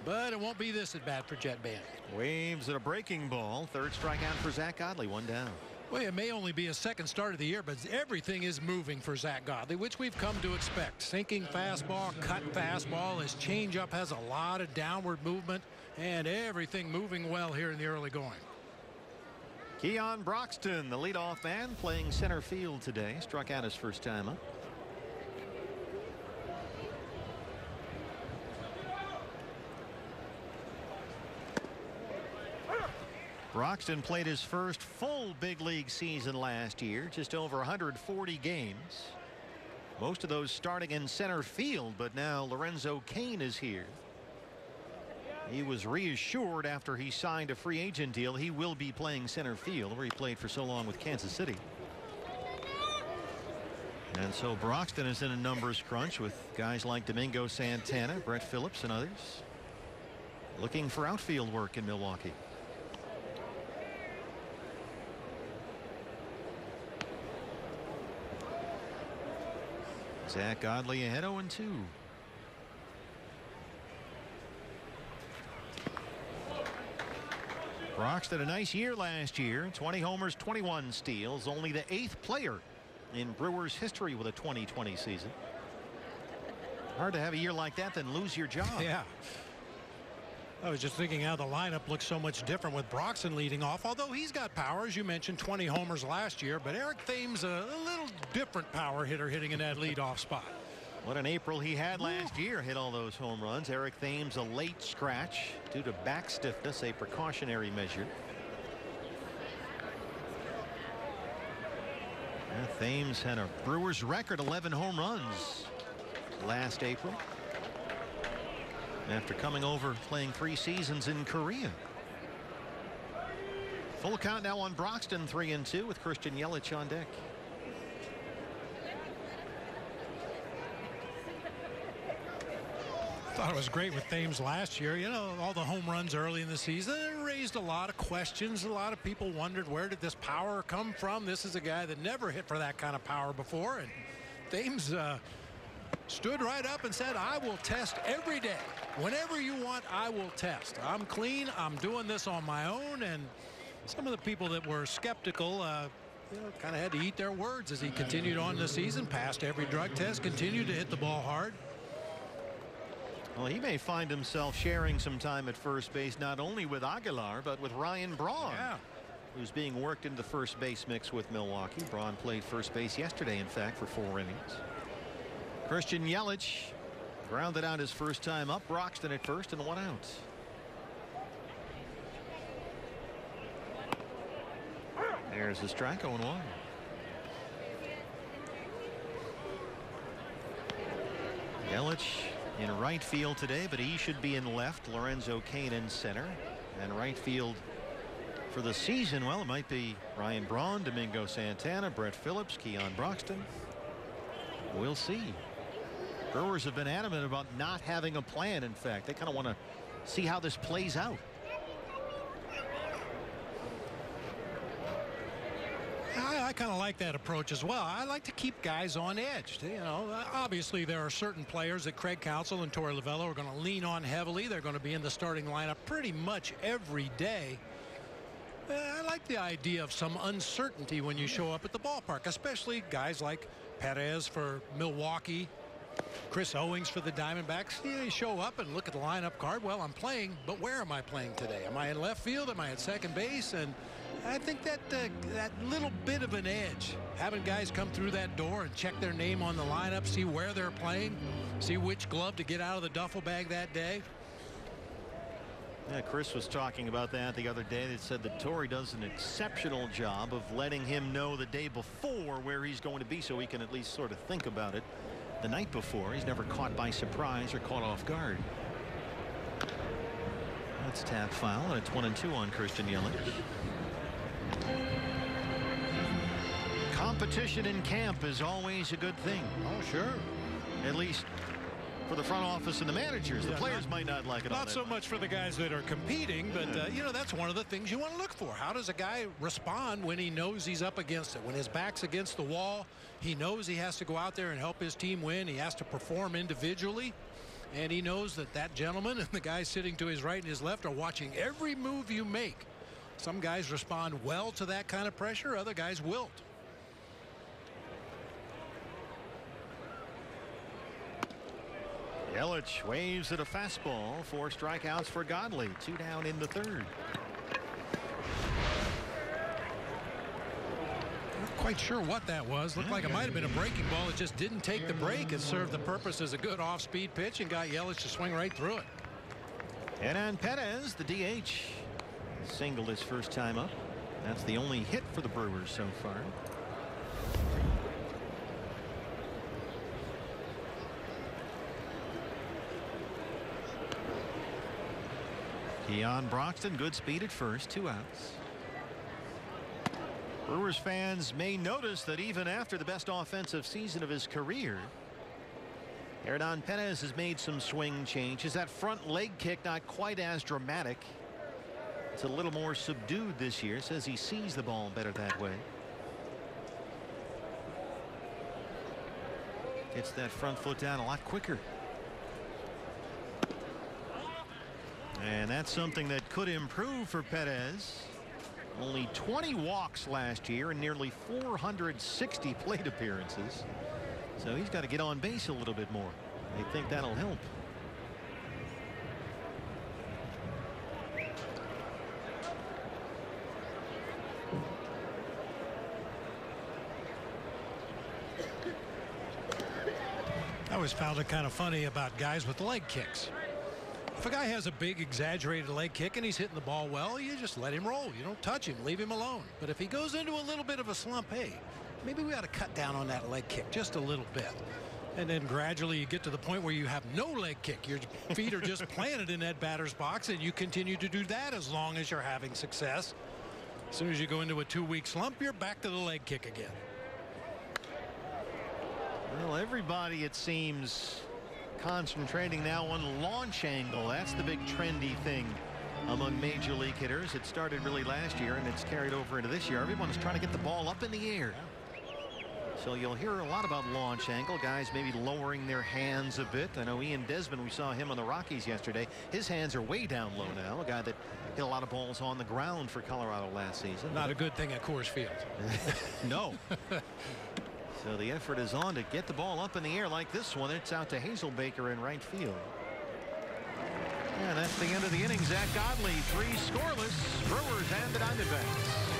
But it won't be this at bat for Jet Bandy. Waves at a breaking ball. Third strikeout for Zach Godley. One down. Well, it may only be a second start of the year, but everything is moving for Zach Godley, which we've come to expect. Sinking fastball, cut fastball. His changeup has a lot of downward movement, and everything moving well here in the early going. Keon Broxton, the leadoff man, playing center field today. Struck out his first time up. Broxton played his first full big league season last year, just over 140 games. Most of those starting in center field, but now Lorenzo Cain is here. He was reassured after he signed a free agent deal he will be playing center field, where he played for so long with Kansas City. And so Broxton is in a numbers crunch with guys like Domingo Santana, Brett Phillips, and others looking for outfield work in Milwaukee. Zach Godley ahead 0-2. Broxton, a nice year last year. 20 homers, 21 steals. Only the 8th player in Brewers history with a 2020 season. Hard to have a year like that, then lose your job. Yeah. I was just thinking how the lineup looks so much different with Broxton leading off, although he's got power, as you mentioned, 20 homers last year. But Eric Thames, a little different power hitter hitting in that leadoff spot. What an April he had last year. Hit all those home runs. Eric Thames, a late scratch due to back stiffness, a precautionary measure. Thames had a Brewers record 11 home runs last April, after coming over playing 3 seasons in Korea. Full count now on Broxton, 3-2 with Christian Yelich on deck. Thought it was great with Thames last year. You know, all the home runs early in the season, it raised a lot of questions. A lot of people wondered, where did this power come from? This is a guy that never hit for that kind of power before, and Thames stood right up and said, I will test every day. Whenever you want, I will test. I'm clean. I'm doing this on my own. And some of the people that were skeptical kind of had to eat their words as he continued on the season, passed every drug test, continued to hit the ball hard. Well, he may find himself sharing some time at first base, not only with Aguilar, but with Ryan Braun, who's being worked into the first base mix with Milwaukee. Braun played first base yesterday, in fact, for 4 innings. Christian Yelich grounded out his first time up. Broxton at first and 1 out. There's the strike, 0-1. Yelich in right field today, but he should be in left. Lorenzo Cain in center. And right field for the season, well, it might be Ryan Braun, Domingo Santana, Brett Phillips, Keon Broxton. We'll see. Brewers have been adamant about not having a plan. In fact, they kind of want to see how this plays out. I kind of like that approach as well. I like to keep guys on edge. You know, obviously there are certain players that Craig Counsell and Torey Lovullo are going to lean on heavily. They're going to be in the starting lineup pretty much every day. I like the idea of some uncertainty when you show up at the ballpark, especially guys like Perez for Milwaukee, Chris Owings for the Diamondbacks. Yeah, you show up and look at the lineup card. Well, I'm playing, but where am I playing today? Am I in left field? Am I at second base? And I think that that little bit of an edge, having guys come through that door and check their name on the lineup, see where they're playing, see which glove to get out of the duffel bag that day. Yeah, Chris was talking about that the other day. That said that Torey does an exceptional job of letting him know the day before where he's going to be, so he can at least sort of think about it the night before. He's never caught by surprise or caught off guard. That's tap foul, and it's 1-2 on Christian Yelich. Competition in camp is always a good thing. Oh, sure. At least for the front office and the managers. The players might not like it. Not so much for the guys that are competing, but you know, that's one of the things you want to look for. How does a guy respond when he knows he's up against it? When his back's against the wall, he knows he has to go out there and help his team win. He has to perform individually, and he knows that that gentleman and the guys sitting to his right and his left are watching every move you make. Some guys respond well to that kind of pressure. Other guys wilt. Yelich waves at a fastball. 4 strikeouts for Godley. 2 down in the 3rd. Not quite sure what that was. Looked like it might have been a breaking ball. It just didn't take the break. It served the purpose as a good off-speed pitch and got Yelich to swing right through it. And on Perez, the DH, singled his first time up. That's the only hit for the Brewers so far. Keon Broxton, good speed at first, 2 outs. Brewers fans may notice that even after the best offensive season of his career, Hernan Perez has made some swing changes. That front leg kick not quite as dramatic. It's a little more subdued this year. Says he sees the ball better that way. Gets that front foot down a lot quicker. And that's something that could improve for Perez. Only 20 walks last year and nearly 460 plate appearances. So he's got to get on base a little bit more. They think that'll help. I always found it kind of funny about guys with leg kicks. If a guy has a big exaggerated leg kick and he's hitting the ball well, you just let him roll. You don't touch him, leave him alone. But if he goes into a little bit of a slump, hey, maybe we ought to cut down on that leg kick just a little bit. And then gradually you get to the point where you have no leg kick. Your feet are just planted in that batter's box, and you continue to do that as long as you're having success. As soon as you go into a 2-week slump, you're back to the leg kick again. Well, everybody, it seems, concentrating now on launch angle. That's the big trendy thing among major league hitters. It started really last year and it's carried over into this year. Everyone's trying to get the ball up in the air. So you'll hear a lot about launch angle. Guys maybe lowering their hands a bit. I know Ian Desmond, we saw him on the Rockies yesterday. His hands are way down low now. A guy that hit a lot of balls on the ground for Colorado last season. Not a good thing at Coors Field. No. So the effort is on to get the ball up in the air like this one. It's out to Hazelbaker in right field. And that's the end of the inning. Zach Godley, 3 scoreless. Brewers and the Diamondbacks.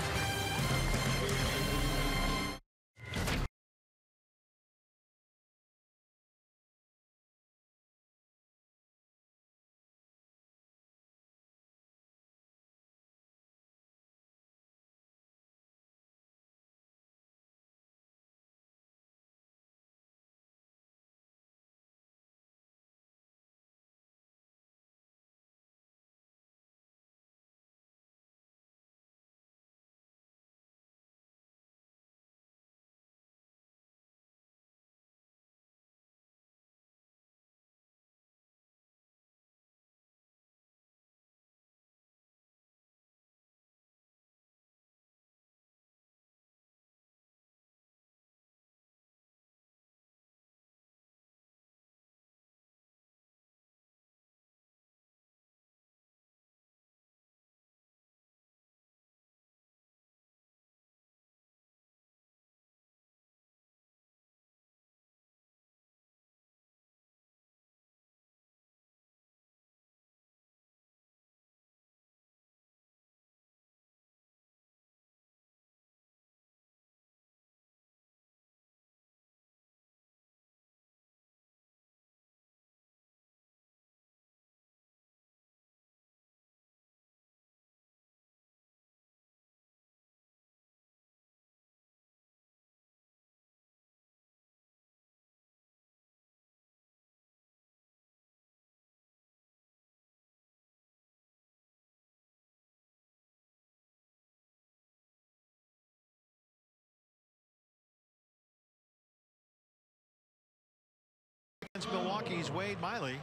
Against Milwaukee's Wade Miley.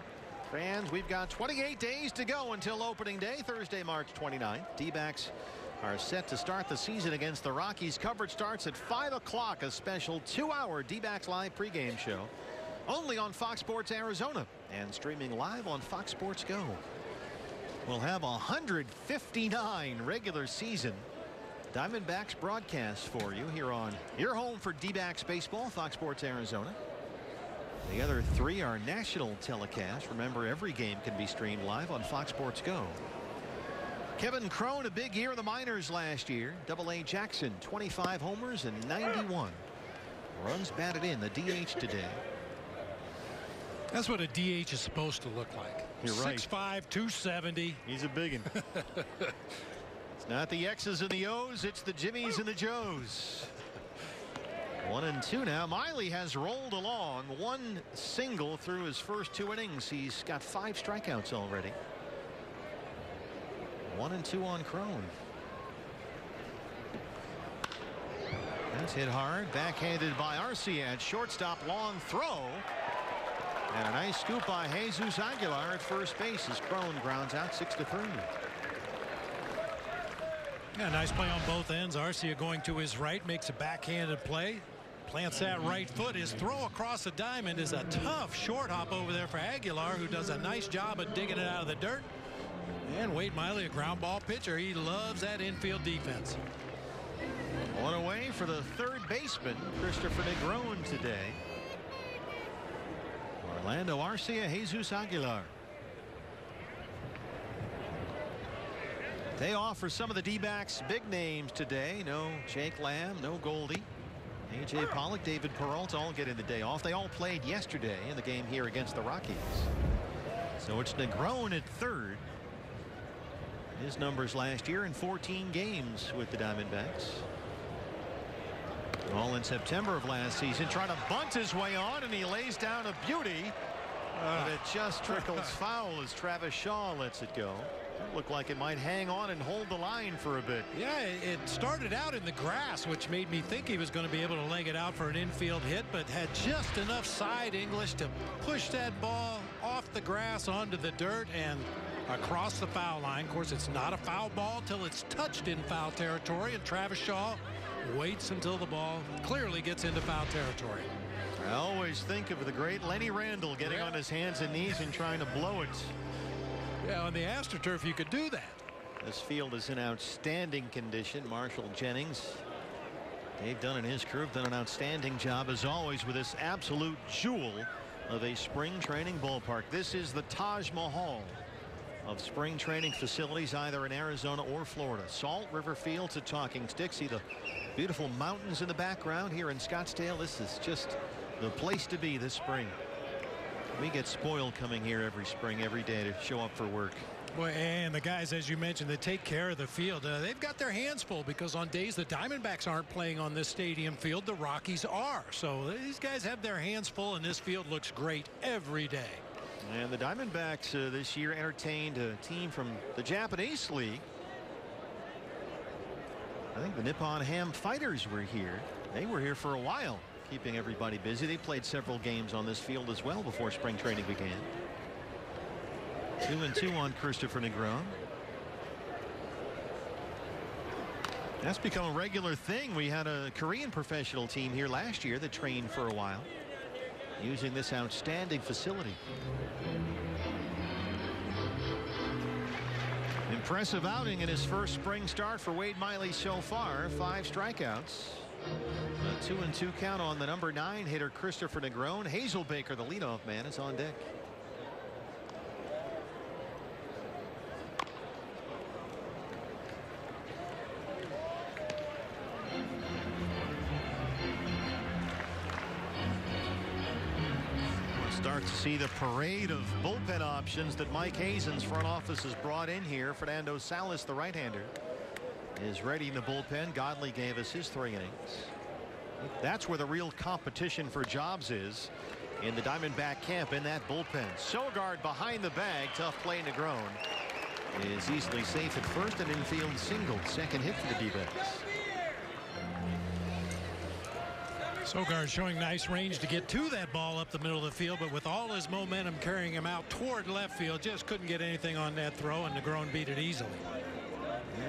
Fans, we've got 28 days to go until opening day, Thursday, March 29th. D-backs are set to start the season against the Rockies. Coverage starts at 5 o'clock, a special 2-hour D-backs live pregame show. Only on Fox Sports Arizona and streaming live on Fox Sports Go. We'll have 159 regular season Diamondbacks broadcasts for you here on your home for D-backs baseball, Fox Sports Arizona. The other 3 are national telecasts. Remember, every game can be streamed live on Fox Sports Go. Kevin Crone, a big year in the minors last year. AA Jackson, 25 homers and 91 runs batted in. The DH today. That's what a DH is supposed to look like. You're right. 6'5", 270. He's a big one. It's not the X's and the O's, it's the Jimmies and the Joes. 1-2 now. Miley has rolled along. 1 single through his first 2 innings. He's got 5 strikeouts already. 1-2 on Crone. That's hit hard. Backhanded by Arcia at shortstop. Long throw. And a nice scoop by Jesus Aguilar at first base as Crone grounds out 6-3. Yeah, nice play on both ends. Arcia going to his right, makes a backhanded play. Plants that right foot. His throw across the diamond is a tough short hop over there for Aguilar, who does a nice job of digging it out of the dirt. And Wade Miley, a ground ball pitcher. He loves that infield defense. One away for the third baseman, Christopher Negron today. Orlando Arcia, Jesus Aguilar. Day off for some of the D-backs big names today. No Jake Lamb, no Goldie. A.J. Pollock, David Peralta all getting the day off. They all played yesterday in the game here against the Rockies. So it's Negron at third. His numbers last year in 14 games with the Diamondbacks. All in September of last season, trying to bunt his way on, and he lays down a beauty. But it just trickles foul as Travis Shaw lets it go. It looked like it might hang on and hold the line for a bit. Yeah, it started out in the grass, which made me think he was going to be able to leg it out for an infield hit, but had just enough side English to push that ball off the grass onto the dirt and across the foul line. Of course, it's not a foul ball till it's touched in foul territory, and Travis Shaw waits until the ball clearly gets into foul territory. I always think of the great Lenny Randle getting on his hands and knees and trying to blow it. Yeah, on the AstroTurf you could do that. This field is in outstanding condition. Marshall Jennings, Dave Dunn and his crew have done an outstanding job as always with this absolute jewel of a spring training ballpark. This is the Taj Mahal of spring training facilities either in Arizona or Florida. Salt River Field to Talking Stick. See the beautiful mountains in the background here in Scottsdale. This is just the place to be this spring. We get spoiled coming here every spring, every day to show up for work. Well, and the guys, as you mentioned, that take care of the field, they've got their hands full because on days the Diamondbacks aren't playing on this stadium field, the Rockies are. So these guys have their hands full, and this field looks great every day. And the Diamondbacks this year entertained a team from the Japanese League. I think the Nippon Ham Fighters were here. They were here for a while, keeping everybody busy. They played several games on this field as well before spring training began. 2-2 on Christopher Negron. That's become a regular thing. We had a Korean professional team here last year that trained for a while using this outstanding facility. Impressive outing in his first spring start for Wade Miley so far. 5 strikeouts. A 2-2 count on the number 9 hitter Christopher Negron. Hazelbaker, the leadoff man, is on deck. Start to see the parade of bullpen options that Mike Hazen's front office has brought in here. Fernando Salas, the right-hander, is ready in the bullpen. Godley gave us his 3 innings. That's where the real competition for jobs is, in the Diamondback camp, in that bullpen. Sogard behind the bag. Tough play. Negron is easily safe at first. An infield single. Second hit for the D-backs. Sogard showing nice range to get to that ball up the middle of the field, but with all his momentum carrying him out toward left field, just couldn't get anything on that throw, and Negron beat it easily.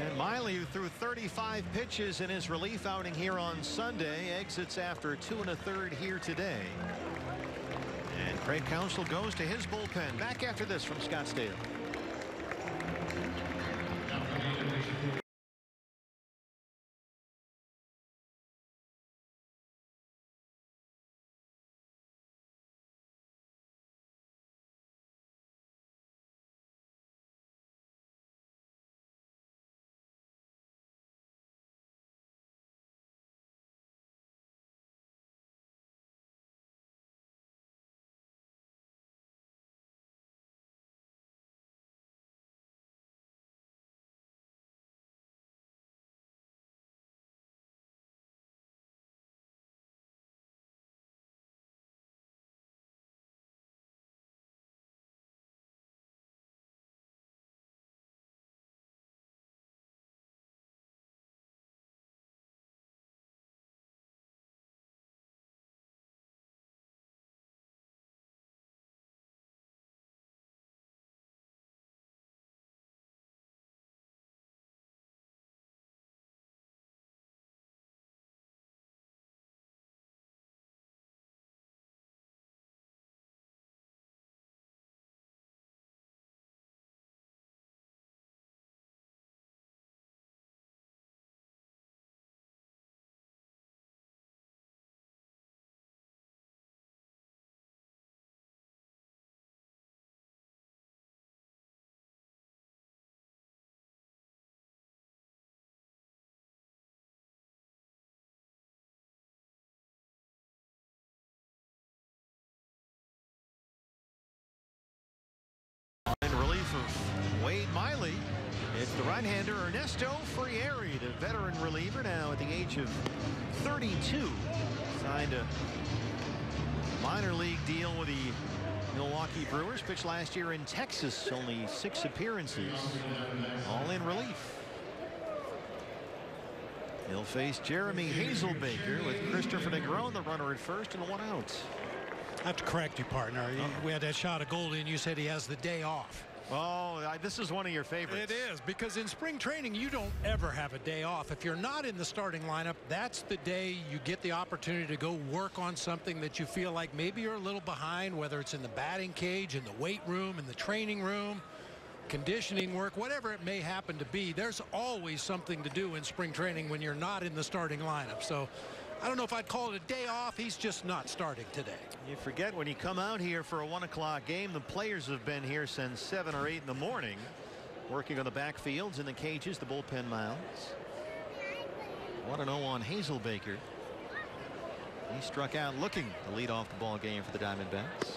And Miley, who threw 35 pitches in his relief outing here on Sunday, exits after 2 1/3 here today. And Craig Counsell goes to his bullpen. Back after this from Scottsdale. In relief of Wade Miley, it's the right-hander Ernesto Frieri, the veteran reliever, now at the age of 32. Signed a minor league deal with the Milwaukee Brewers. Pitched last year in Texas, only 6 appearances, all in relief. He'll face Jeremy Hazelbaker with Christopher Negron, the runner at first, and 1 out. I have to correct you, partner. We had that shot of Goldie, and you said he has the day off. Oh, this is one of your favorites. It is, because in spring training, you don't ever have a day off. If you're not in the starting lineup, that's the day you get the opportunity to go work on something that you feel like maybe you're a little behind, whether it's in the batting cage, in the weight room, in the training room, conditioning work, whatever it may happen to be. There's always something to do in spring training when you're not in the starting lineup. So I don't know if I'd call it a day off. He's just not starting today. You forget when you come out here for a 1 o'clock game, the players have been here since 7 or 8 in the morning, working on the backfields, in the cages, the bullpen mounds. 1-0 on Hazelbaker. He struck out looking to lead off the ball game for the Diamondbacks.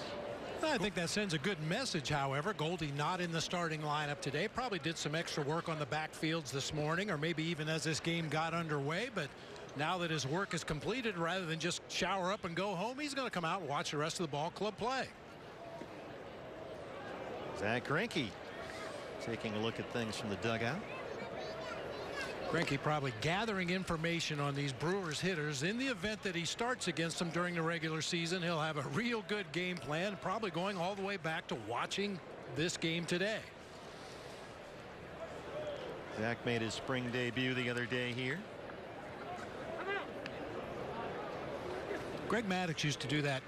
I think that sends a good message, however. Goldie not in the starting lineup today. Probably did some extra work on the backfields this morning, or maybe even as this game got underway. But now that his work is completed, rather than just shower up and go home, he's going to come out and watch the rest of the ball club play. Zach Greinke taking a look at things from the dugout. Greinke probably gathering information on these Brewers hitters. In the event that he starts against them during the regular season, he'll have a real good game plan, probably going all the way back to watching this game today. Zach made his spring debut the other day here. Greg Maddux used to do that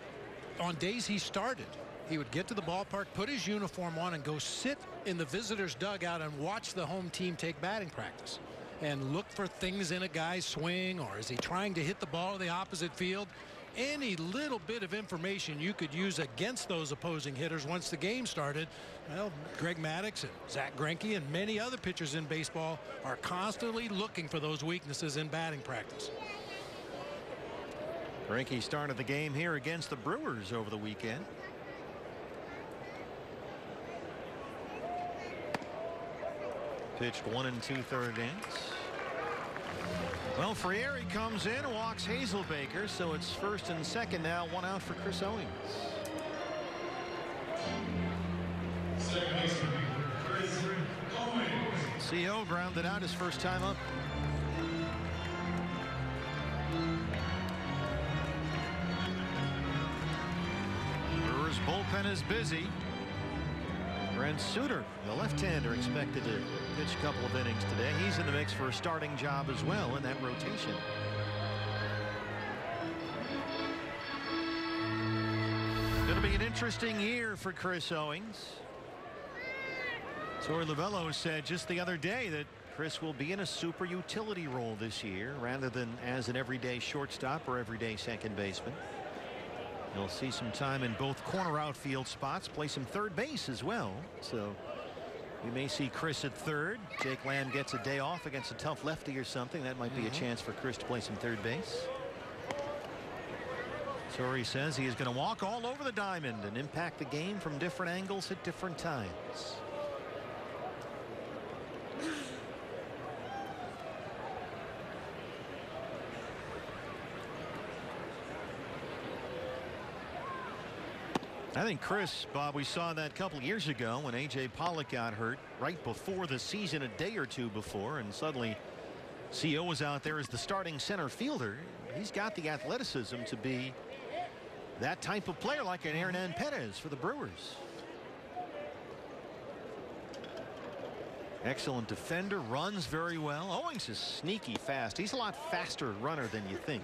on days he started. He would get to the ballpark, put his uniform on, and go sit in the visitors' dugout and watch the home team take batting practice and look for things in a guy's swing, or is he trying to hit the ball to the opposite field. Any little bit of information you could use against those opposing hitters once the game started. Well, Greg Maddux and Zach Greinke and many other pitchers in baseball are constantly looking for those weaknesses in batting practice. Greinke started the game here against the Brewers over the weekend. Pitched 1 2/3 innings. Well, Frieri comes in, walks Hazelbaker, so it's first and second now, 1 out for Chris Owings. CO grounded out his first time up. is busy. Brent Suter, the left-hander, expected to pitch a couple of innings today. He's in the mix for a starting job as well in that rotation. Going to be an interesting year for Chris Owings. Torey Lovullo said just the other day that Chris will be in a super utility role this year rather than as an everyday shortstop or everyday second baseman. He'll see some time in both corner outfield spots, play some third base as well. So we may see Chris at third. Jake Lamb gets a day off against a tough lefty or something. That might be a chance for Chris to play some third base. Torey says he is going to walk all over the diamond and impact the game from different angles at different times. I think Chris, Bob, we saw that a couple of years ago when A.J. Pollock got hurt right before the season, a day or two before, and suddenly CO was out there as the starting center fielder. He's got the athleticism to be that type of player like an Hernan Perez for the Brewers. Excellent defender, runs very well. Owings is sneaky fast. He's a lot faster runner than you think.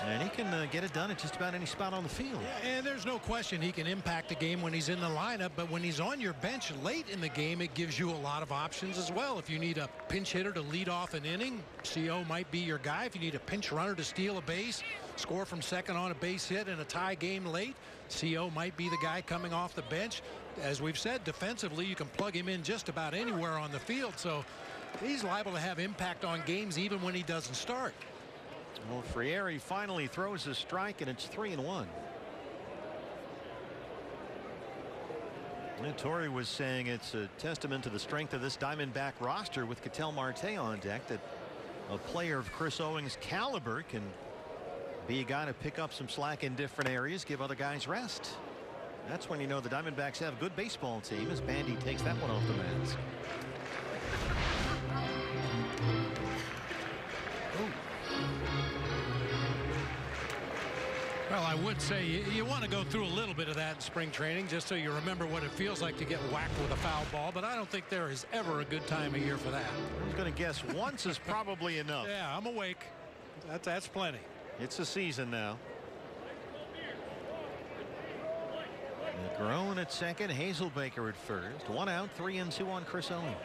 And he can get it done at just about any spot on the field. Yeah, and there's no question he can impact the game when he's in the lineup, but when he's on your bench late in the game, it gives you a lot of options as well. If you need a pinch hitter to lead off an inning, CO might be your guy. If you need a pinch runner to steal a base, score from second on a base hit in a tie game late, CO might be the guy coming off the bench. As we've said, defensively, you can plug him in just about anywhere on the field, so he's liable to have impact on games even when he doesn't start. Well, Frieri finally throws a strike, and it's 3-1. Torey was saying it's a testament to the strength of this Diamondback roster with Ketel Marte on deck that a player of Chris Owings' caliber can be a guy to pick up some slack in different areas, give other guys rest. That's when you know the Diamondbacks have a good baseball team as Bandy takes that one off the mask. Well, I would say you want to go through a little bit of that in spring training just so you remember what it feels like to get whacked with a foul ball, but I don't think there is ever a good time of year for that. I was going to guess once is probably enough. Yeah, I'm awake. That's plenty. It's a season now. Negron at second, Hazelbaker at first. 1 out, 3-2 on Chris Owings.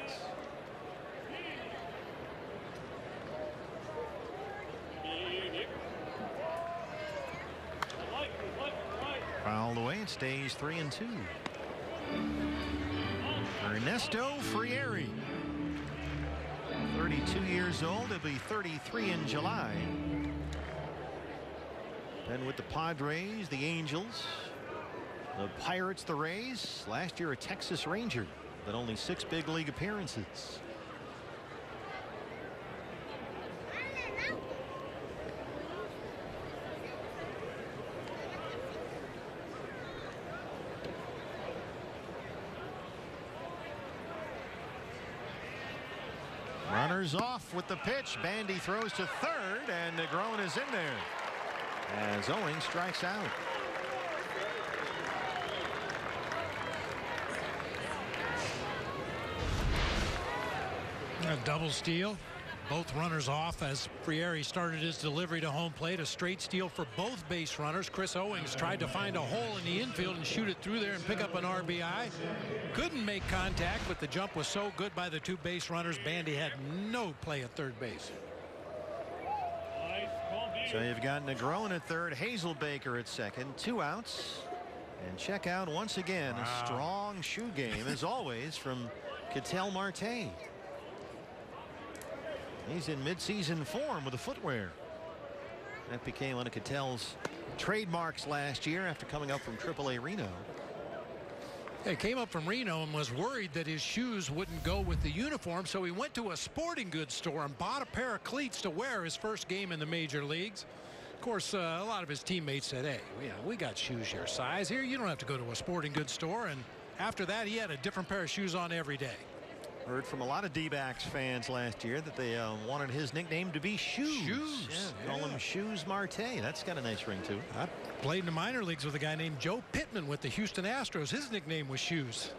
Fouled away, it stays 3-2. Ernesto Frieri, 32 years old. He'll be 33 in July. Then with the Padres, the Angels, the Pirates, the Rays. Last year a Texas Ranger, but only 6 big league appearances. Runners off with the pitch. Bandy throws to third, and Negron is in there as Owings strikes out. A double steal. Both runners off as Frieri started his delivery to home plate. A straight steal for both base runners. Chris Owings tried to find a hole in the infield and shoot it through there and pick up an RBI. Couldn't make contact, but the jump was so good by the 2 base runners. Bandy had no play at third base. So you've got Negron at third, Hazelbaker at second, 2 outs. And check out once again a strong shoe game as always from Ketel Marte. He's in midseason form with the footwear. That became one of Ketel's trademarks last year after coming up from AAA Reno. He came up from Reno and was worried that his shoes wouldn't go with the uniform, so he went to a sporting goods store and bought a pair of cleats to wear his first game in the major leagues. Of course, a lot of his teammates said, hey, we got shoes your size here. You don't have to go to a sporting goods store. And after that, he had a different pair of shoes on every day. Heard from a lot of D-backs fans last year that they wanted his nickname to be Shoes. Shoes. Yeah, call him Shoes Marte. That's got a nice ring to it. I played in the minor leagues with a guy named Joe Pittman with the Houston Astros. His nickname was Shoes.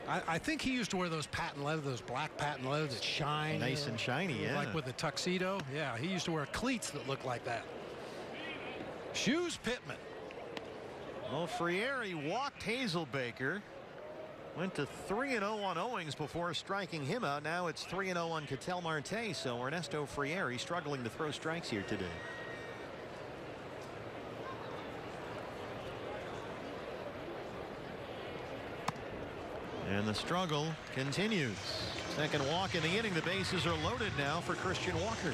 I think he used to wear those patent leather, those black patent leather that shine. Nice and shiny, yeah. Like with the tuxedo. Yeah, he used to wear cleats that looked like that. Shoes Pittman. Well, Frieri walked Hazelbaker. Went to 3-0 on Owings before striking him out. Now it's 3-0 on Ketel Marte. So Ernesto Frieri struggling to throw strikes here today. And the struggle continues. Second walk in the inning. The bases are loaded now for Christian Walker.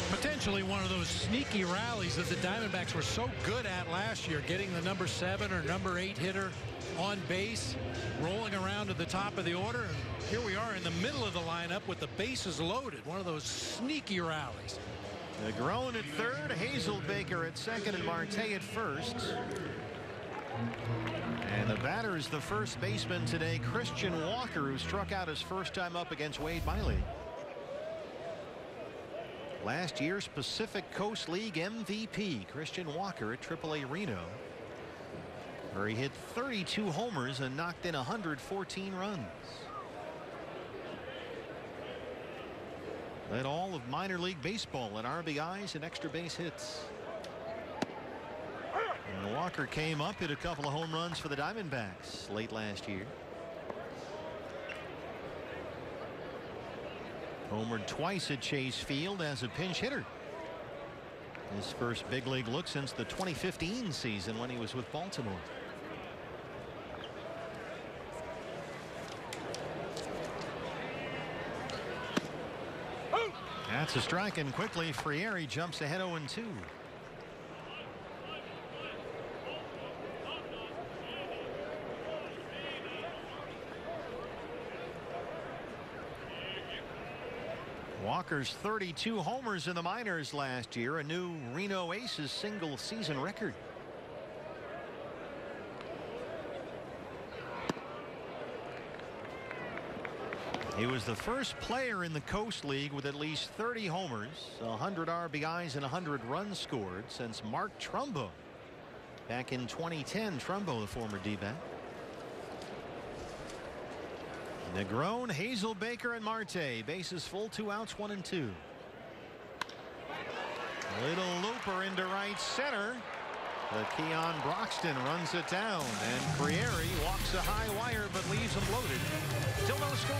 Potentially one of those sneaky rallies that the Diamondbacks were so good at last year, getting the number 7 or number 8 hitter on base, rolling around to the top of the order, and here we are in the middle of the lineup with the bases loaded. One of those sneaky rallies. Negron at third, Hazelbaker at second, and Marte at first. And the batter is the first baseman today, Christian Walker, who struck out his first time up against Wade Miley. Last year's Pacific Coast League MVP, Christian Walker at AAA Reno, where he hit 32 homers and knocked in 114 runs. Led all of minor league baseball in RBIs and extra base hits. And Walker came up, hit a couple of home runs for the Diamondbacks late last year. Homered twice at Chase Field as a pinch hitter. His first big league look since the 2015 season when he was with Baltimore. That's a strike, and quickly Frieri jumps ahead 0-2. Walker's 32 homers in the minors last year, a new Reno Aces single season record. He was the first player in the Coast League with at least 30 homers, 100 RBIs, and 100 runs scored since Mark Trumbo back in 2010. Trumbo, the former D-back. Negron, Hazelbaker, and Marte. Bases full, 2 outs, 1 and 2. Little looper into right center. But Keon Broxton runs it down, and Frieri walks a high wire but leaves him loaded. Still no score.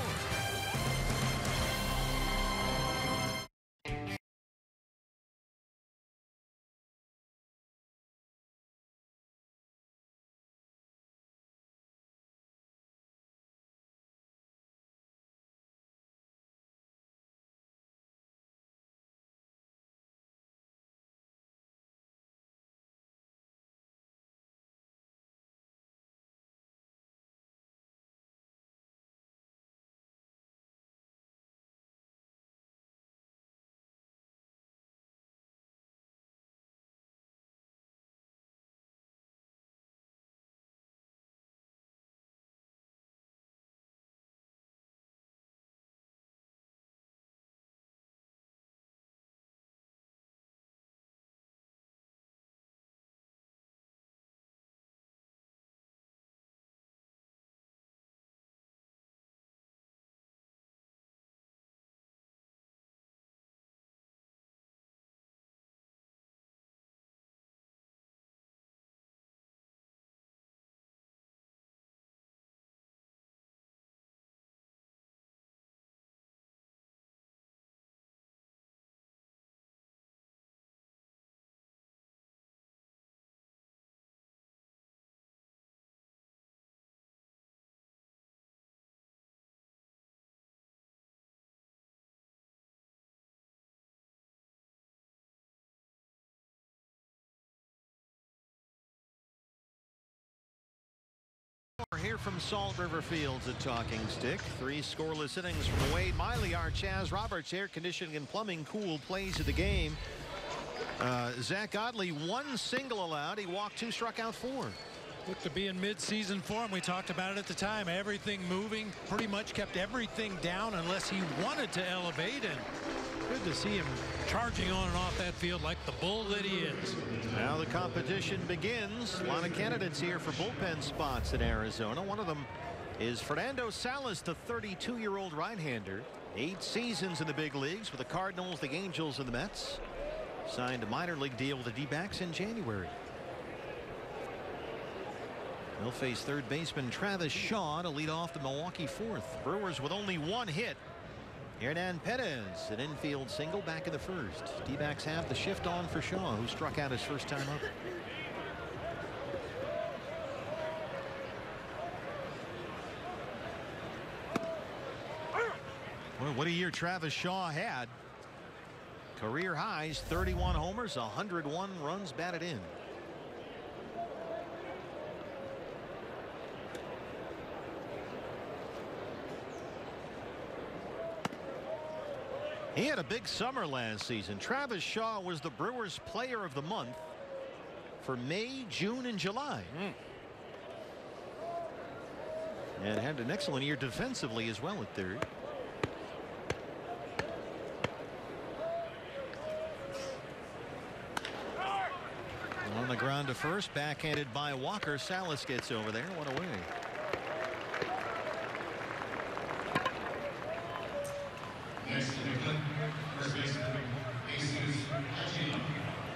Here from Salt River Fields at Talking Stick. 3 scoreless innings from Wade Miley. Our Chaz Roberts air conditioning and plumbing cool plays of the game. Zach Godley, 1 single allowed. He walked 2, struck out 4. Looked to be in mid-season form. We talked about it at the time. Everything moving, pretty much kept everything down unless he wanted to elevate. And good to see him charging on and off that field like the bull that he is. Now the competition begins. A lot of candidates here for bullpen spots in Arizona. One of them is Fernando Salas, the 32-year-old right-hander. 8 seasons in the big leagues with the Cardinals, the Angels, and the Mets. Signed a minor league deal with the D-backs in January. He'll face third baseman Travis Shaw to lead off the Milwaukee fourth. Brewers with only 1 hit. Hernan Perez, an infield single back in the first. D-backs have the shift on for Shaw, who struck out his first time up. Well, what a year Travis Shaw had. Career highs, 31 homers, 101 runs batted in. He had a big summer last season. Travis Shaw was the Brewers Player of the Month for May, June, and July. And had an excellent year defensively as well at third. On the ground to first, backhanded by Walker. Salas gets over there. What a way.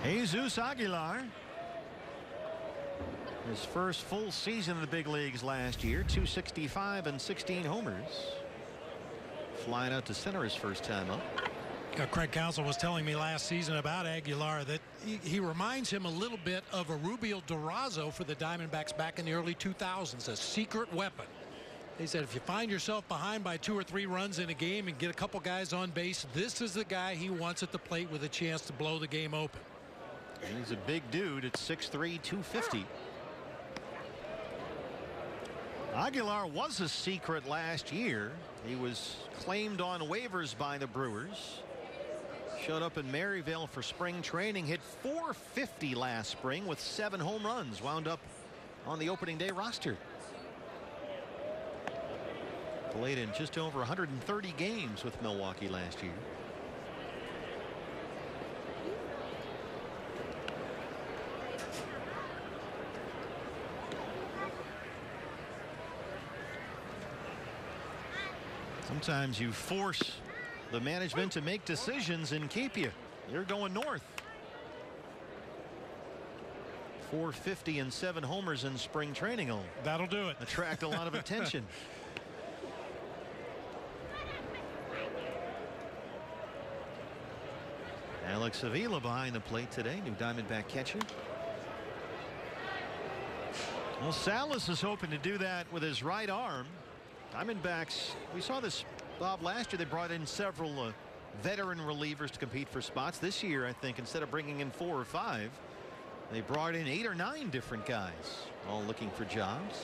Jesus Aguilar. His first full season in the big leagues last year. 265 and 16 homers. Flying out to center his first time up. Craig Counsell was telling me last season about Aguilar that he reminds him a little bit of a Rubio Durazo for the Diamondbacks back in the early 2000s. A secret weapon. They said if you find yourself behind by 2 or 3 runs in a game and get a couple guys on base, this is the guy he wants at the plate with a chance to blow the game open. He's a big dude at 6'3", 250. Aguilar was a secret last year. He was claimed on waivers by the Brewers. Showed up in Maryville for spring training. Hit .450 last spring with 7 home runs. Wound up on the opening day roster. Played in just over 130 games with Milwaukee last year. Sometimes you force the management to make decisions and keep you. You're going north. .450 and 7 homers in spring training will That'll do it. attract a lot of attention. Alex Avila behind the plate today, new Diamondback catcher. Well, Salas is hoping to do that with his right arm. Diamondbacks, we saw this, Bob, last year. They brought in several veteran relievers to compete for spots. This year, I think, instead of bringing in 4 or 5, they brought in 8 or 9 different guys, all looking for jobs.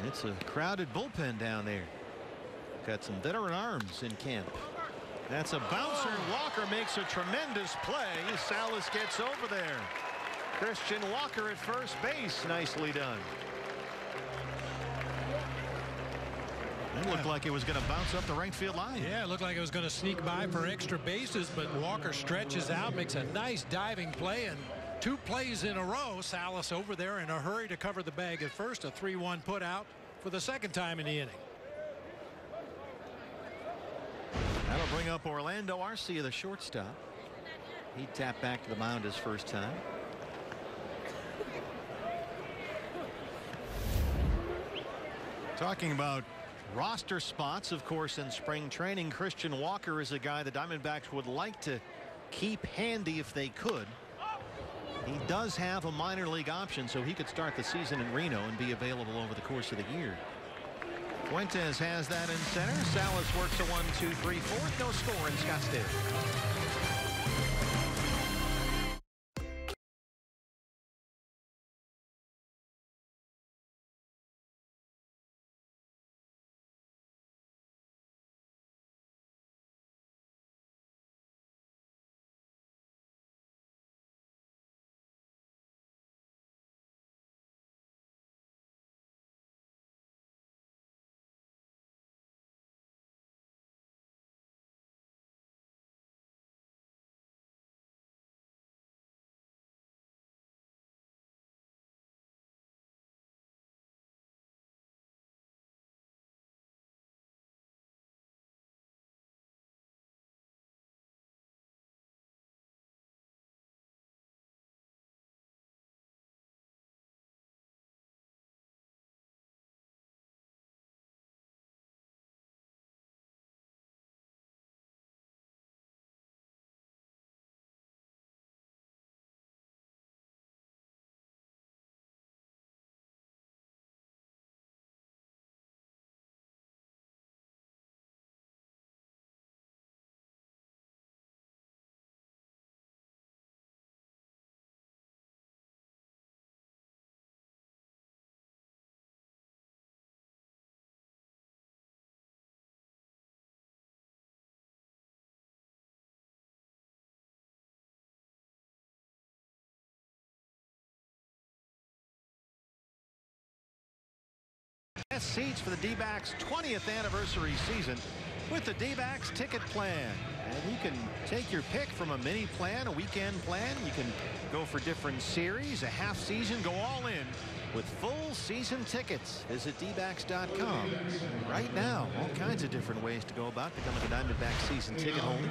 It's a crowded bullpen down there. Got some veteran arms in camp. That's a bouncer. Walker makes a tremendous play. Salas gets over there. Christian Walker at first base. Nicely done. It looked like it was going to bounce up the right field line. Yeah, it looked like it was going to sneak by for extra bases, but Walker stretches out, makes a nice diving play, and 2 plays in a row. Salas over there in a hurry to cover the bag at first. A 3-1 put out for the second time in the inning. That'll bring up Orlando Arcia, the shortstop. He tapped back to the mound his first time. Talking about roster spots, of course, in spring training, Christian Walker is a guy the Diamondbacks would like to keep handy if they could. He does have a minor league option, so he could start the season in Reno and be available over the course of the year. Fuentes has that in center. Salas works a 1-2-3 fourth. No score in Scottsdale. Best seats for the D-backs 20th anniversary season with the D-backs ticket plan. And you can take your pick from a mini plan, a weekend plan. You can go for different series, a half season, go all in with full season tickets. Visit dbacks.com right now. All kinds of different ways to go about becoming a Diamondbacks season ticket holder.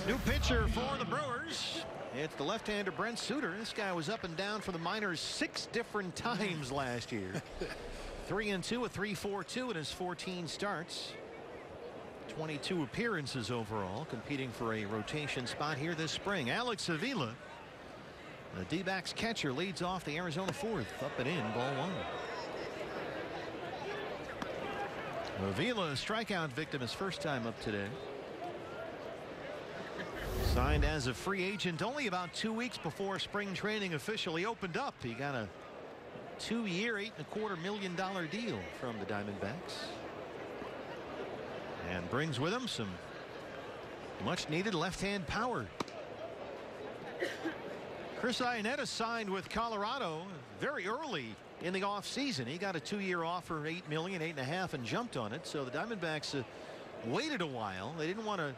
New pitcher for the Brewers. It's the left-hander Brent Suter. This guy was up and down for the minors 6 different times last year. 3-2, a 3.42 in his 14 starts. 22 appearances overall, competing for a rotation spot here this spring. Alex Avila, the D-backs catcher, leads off the Arizona 4th. Up and in, ball 1. Avila, a strikeout victim, his first time up today. Signed as a free agent only about 2 weeks before spring training officially opened up. He got a 2-year, $8.25 million deal from the Diamondbacks. And brings with him some much needed left-hand power. Chris Iannetta signed with Colorado very early in the offseason. He got a 2-year offer, $8 million, $8.5, and jumped on it. So the Diamondbacks waited a while. They didn't want to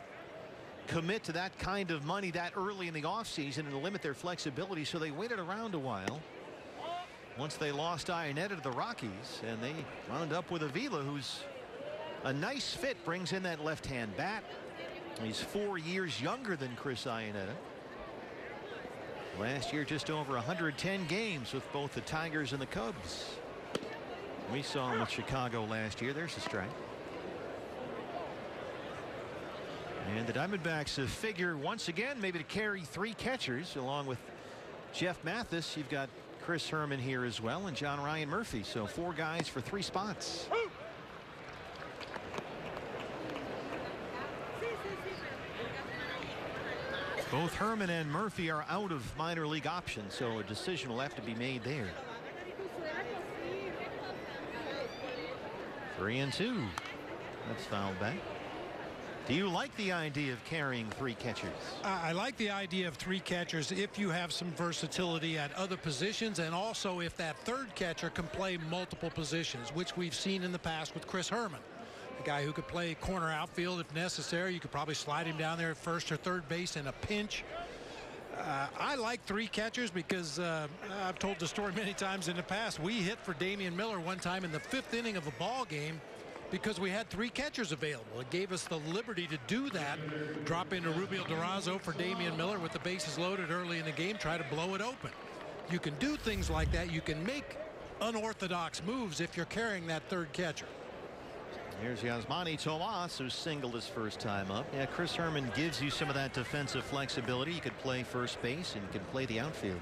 commit to that kind of money that early in the offseason and limit their flexibility. So they waited around a while. Once they lost Iannetta to the Rockies, and they wound up with Avila, who's a nice fit, brings in that left-hand bat. He's 4 years younger than Chris Iannetta. Last year, just over 110 games with both the Tigers and the Cubs. We saw him with Chicago last year. There's a strike. And the Diamondbacks figure once again maybe to carry 3 catchers along with Jeff Mathis. You've got Chris Herman here as well, and John Ryan Murphy. So 4 guys for 3 spots. Both Herman and Murphy are out of minor league options, so a decision will have to be made there. 3-2. That's fouled back. Do you like the idea of carrying 3 catchers? I like the idea of 3 catchers if you have some versatility at other positions, and also if that 3rd catcher can play multiple positions, which we've seen in the past with Chris Herman. A guy who could play corner outfield if necessary. You could probably slide him down there at first or third base in a pinch. I like 3 catchers because I've told the story many times in the past. We hit for Damian Miller one time in the 5th inning of a ball game because we had 3 catchers available. It gave us the liberty to do that. Drop into Rubio Durazo for Damian Miller with the bases loaded early in the game. Try to blow it open. You can do things like that. You can make unorthodox moves if you're carrying that 3rd catcher. Here's Yasmani Tomas, who singled his first time up. Yeah, Chris Herman gives you some of that defensive flexibility. You could play first base and you can play the outfield.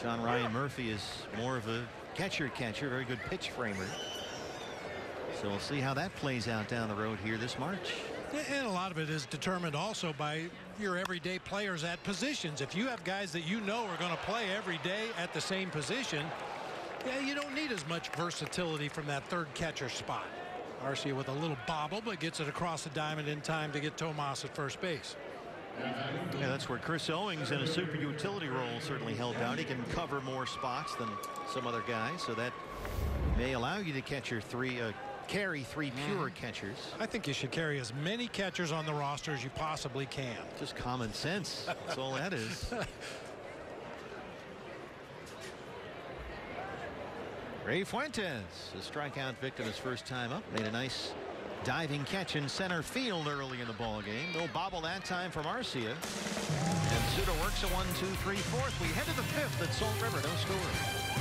John Ryan Murphy is more of a catcher, very good pitch framer. So we'll see how that plays out down the road here this March. And a lot of it is determined also by your everyday players at positions. If you have guys that you know are going to play every day at the same position, yeah, you don't need as much versatility from that 3rd catcher spot. Arcia with a little bobble, but gets it across the diamond in time to get Tomas at first base. Yeah, that's where Chris Owings in a super utility role certainly helped out. He can cover more spots than some other guys, so that may allow you to carry 3 pure catchers. I think you should carry as many catchers on the roster as you possibly can. Just common sense. That's all that is. Ray Fuentes, a strikeout victim his first time up, made a nice diving catch in center field early in the ball game. No bobble that time from Arcia. And Suter works a 1-2-3 fourth. We head to the 5th at Salt River. No score.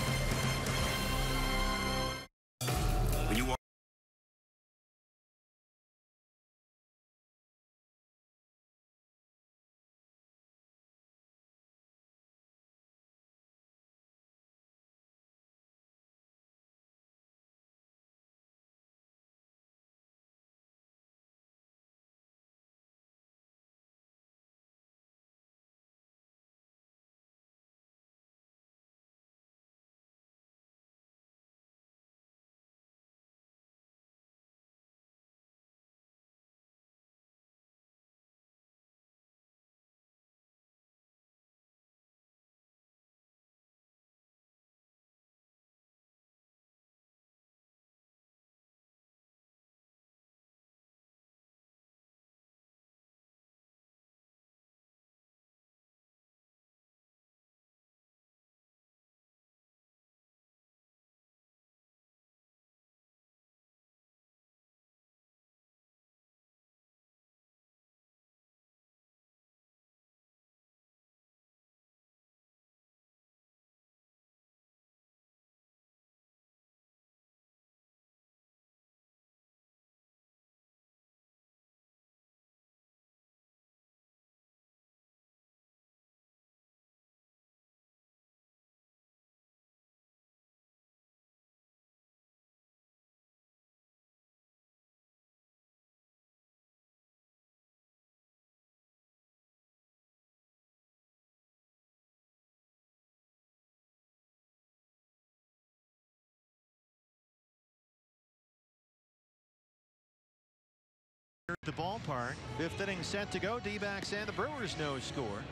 The ballpark. 5th inning set to go. D-backs and the Brewers no score.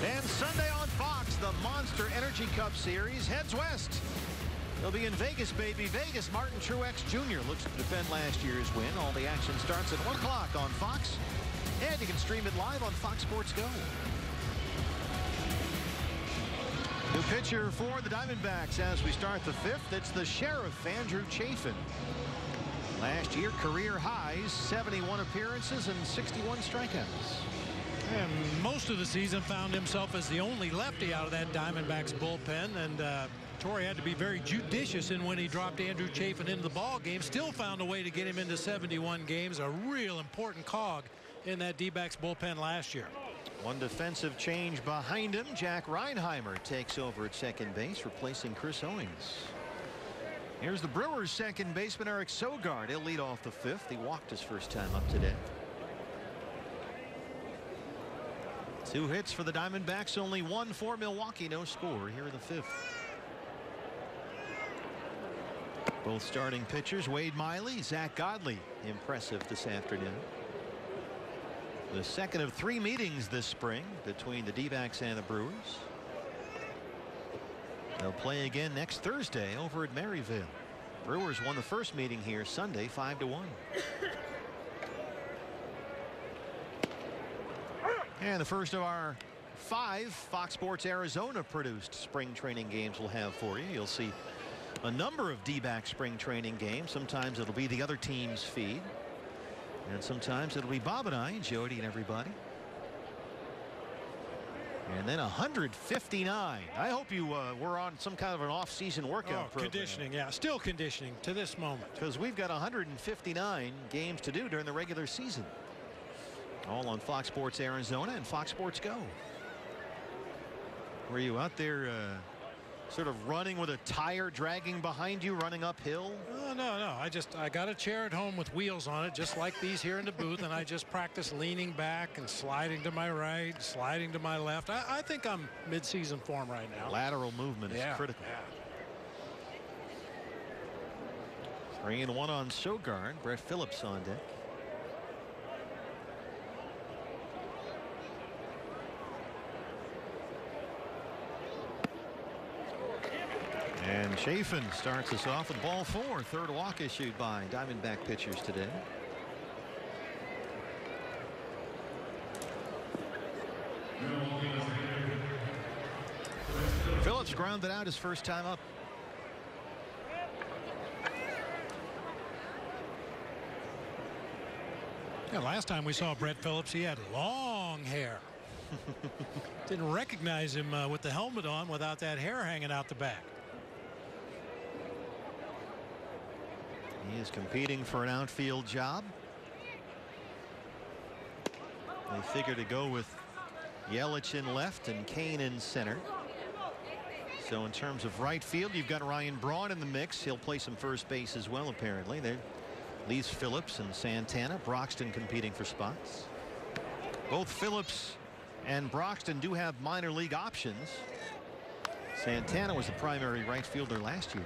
And Sunday on Fox, the Monster Energy Cup Series heads west. They'll be in Vegas, baby. Vegas. Martin Truex Jr. looks to defend last year's win. All the action starts at 1 o'clock on Fox. And you can stream it live on Fox Sports Go. New pitcher for the Diamondbacks as we start the 5th. It's the Sheriff, Andrew Chafin. Last year, career highs, 71 appearances and 61 strikeouts. And most of the season found himself as the only lefty out of that Diamondbacks bullpen. And Torrey had to be very judicious in when he dropped Andrew Chafin into the ball game. Still found a way to get him into 71 games. A real important cog in that D-backs bullpen last year. One defensive change behind him. Jack Reinheimer takes over at second base, replacing Chris Owings. Here's the Brewers' second baseman, Eric Sogard. He'll lead off the 5th. He walked his first time up today. 2 hits for the Diamondbacks, only 1 for Milwaukee. No score here in the 5th. Both starting pitchers, Wade Miley, Zach Godley, impressive this afternoon. The second of 3 meetings this spring between the D-backs and the Brewers. They'll play again next Thursday over at Maryville. Brewers won the first meeting here Sunday 5-1. And the first of our 5 Fox Sports Arizona produced spring training games we'll have for you. You'll see a number of D-back spring training games. Sometimes it'll be the other team's feed. And sometimes it'll be Bob and I, Jody and everybody. And then 159. I hope you were on some kind of an off-season workout program. Conditioning, yeah. Still conditioning to this moment. Because we've got 159 games to do during the regular season. All on Fox Sports Arizona and Fox Sports Go. Were you out there sort of running with a tire dragging behind you, running uphill? Oh, no. I got a chair at home with wheels on it, just like these here in the booth, and I just practice leaning back and sliding to my right, sliding to my left. I think I'm mid-season form right now. Lateral movement is critical. Yeah. 3-1 on Sogard. Brett Phillips on deck. And Chafin starts us off with ball 4. Third walk issued by Diamondback pitchers today. Phillips grounded out his first time up. Yeah, last time we saw Brett Phillips, he had long hair. Didn't recognize him with the helmet on without that hair hanging out the back. He is competing for an outfield job. They figure to go with Yelich in left and Kane in center. So in terms of right field, you've got Ryan Braun in the mix. He'll play some first base as well, apparently. There leaves Phillips and Santana. Broxton competing for spots. Both Phillips and Broxton do have minor league options. Santana was the primary right fielder last year.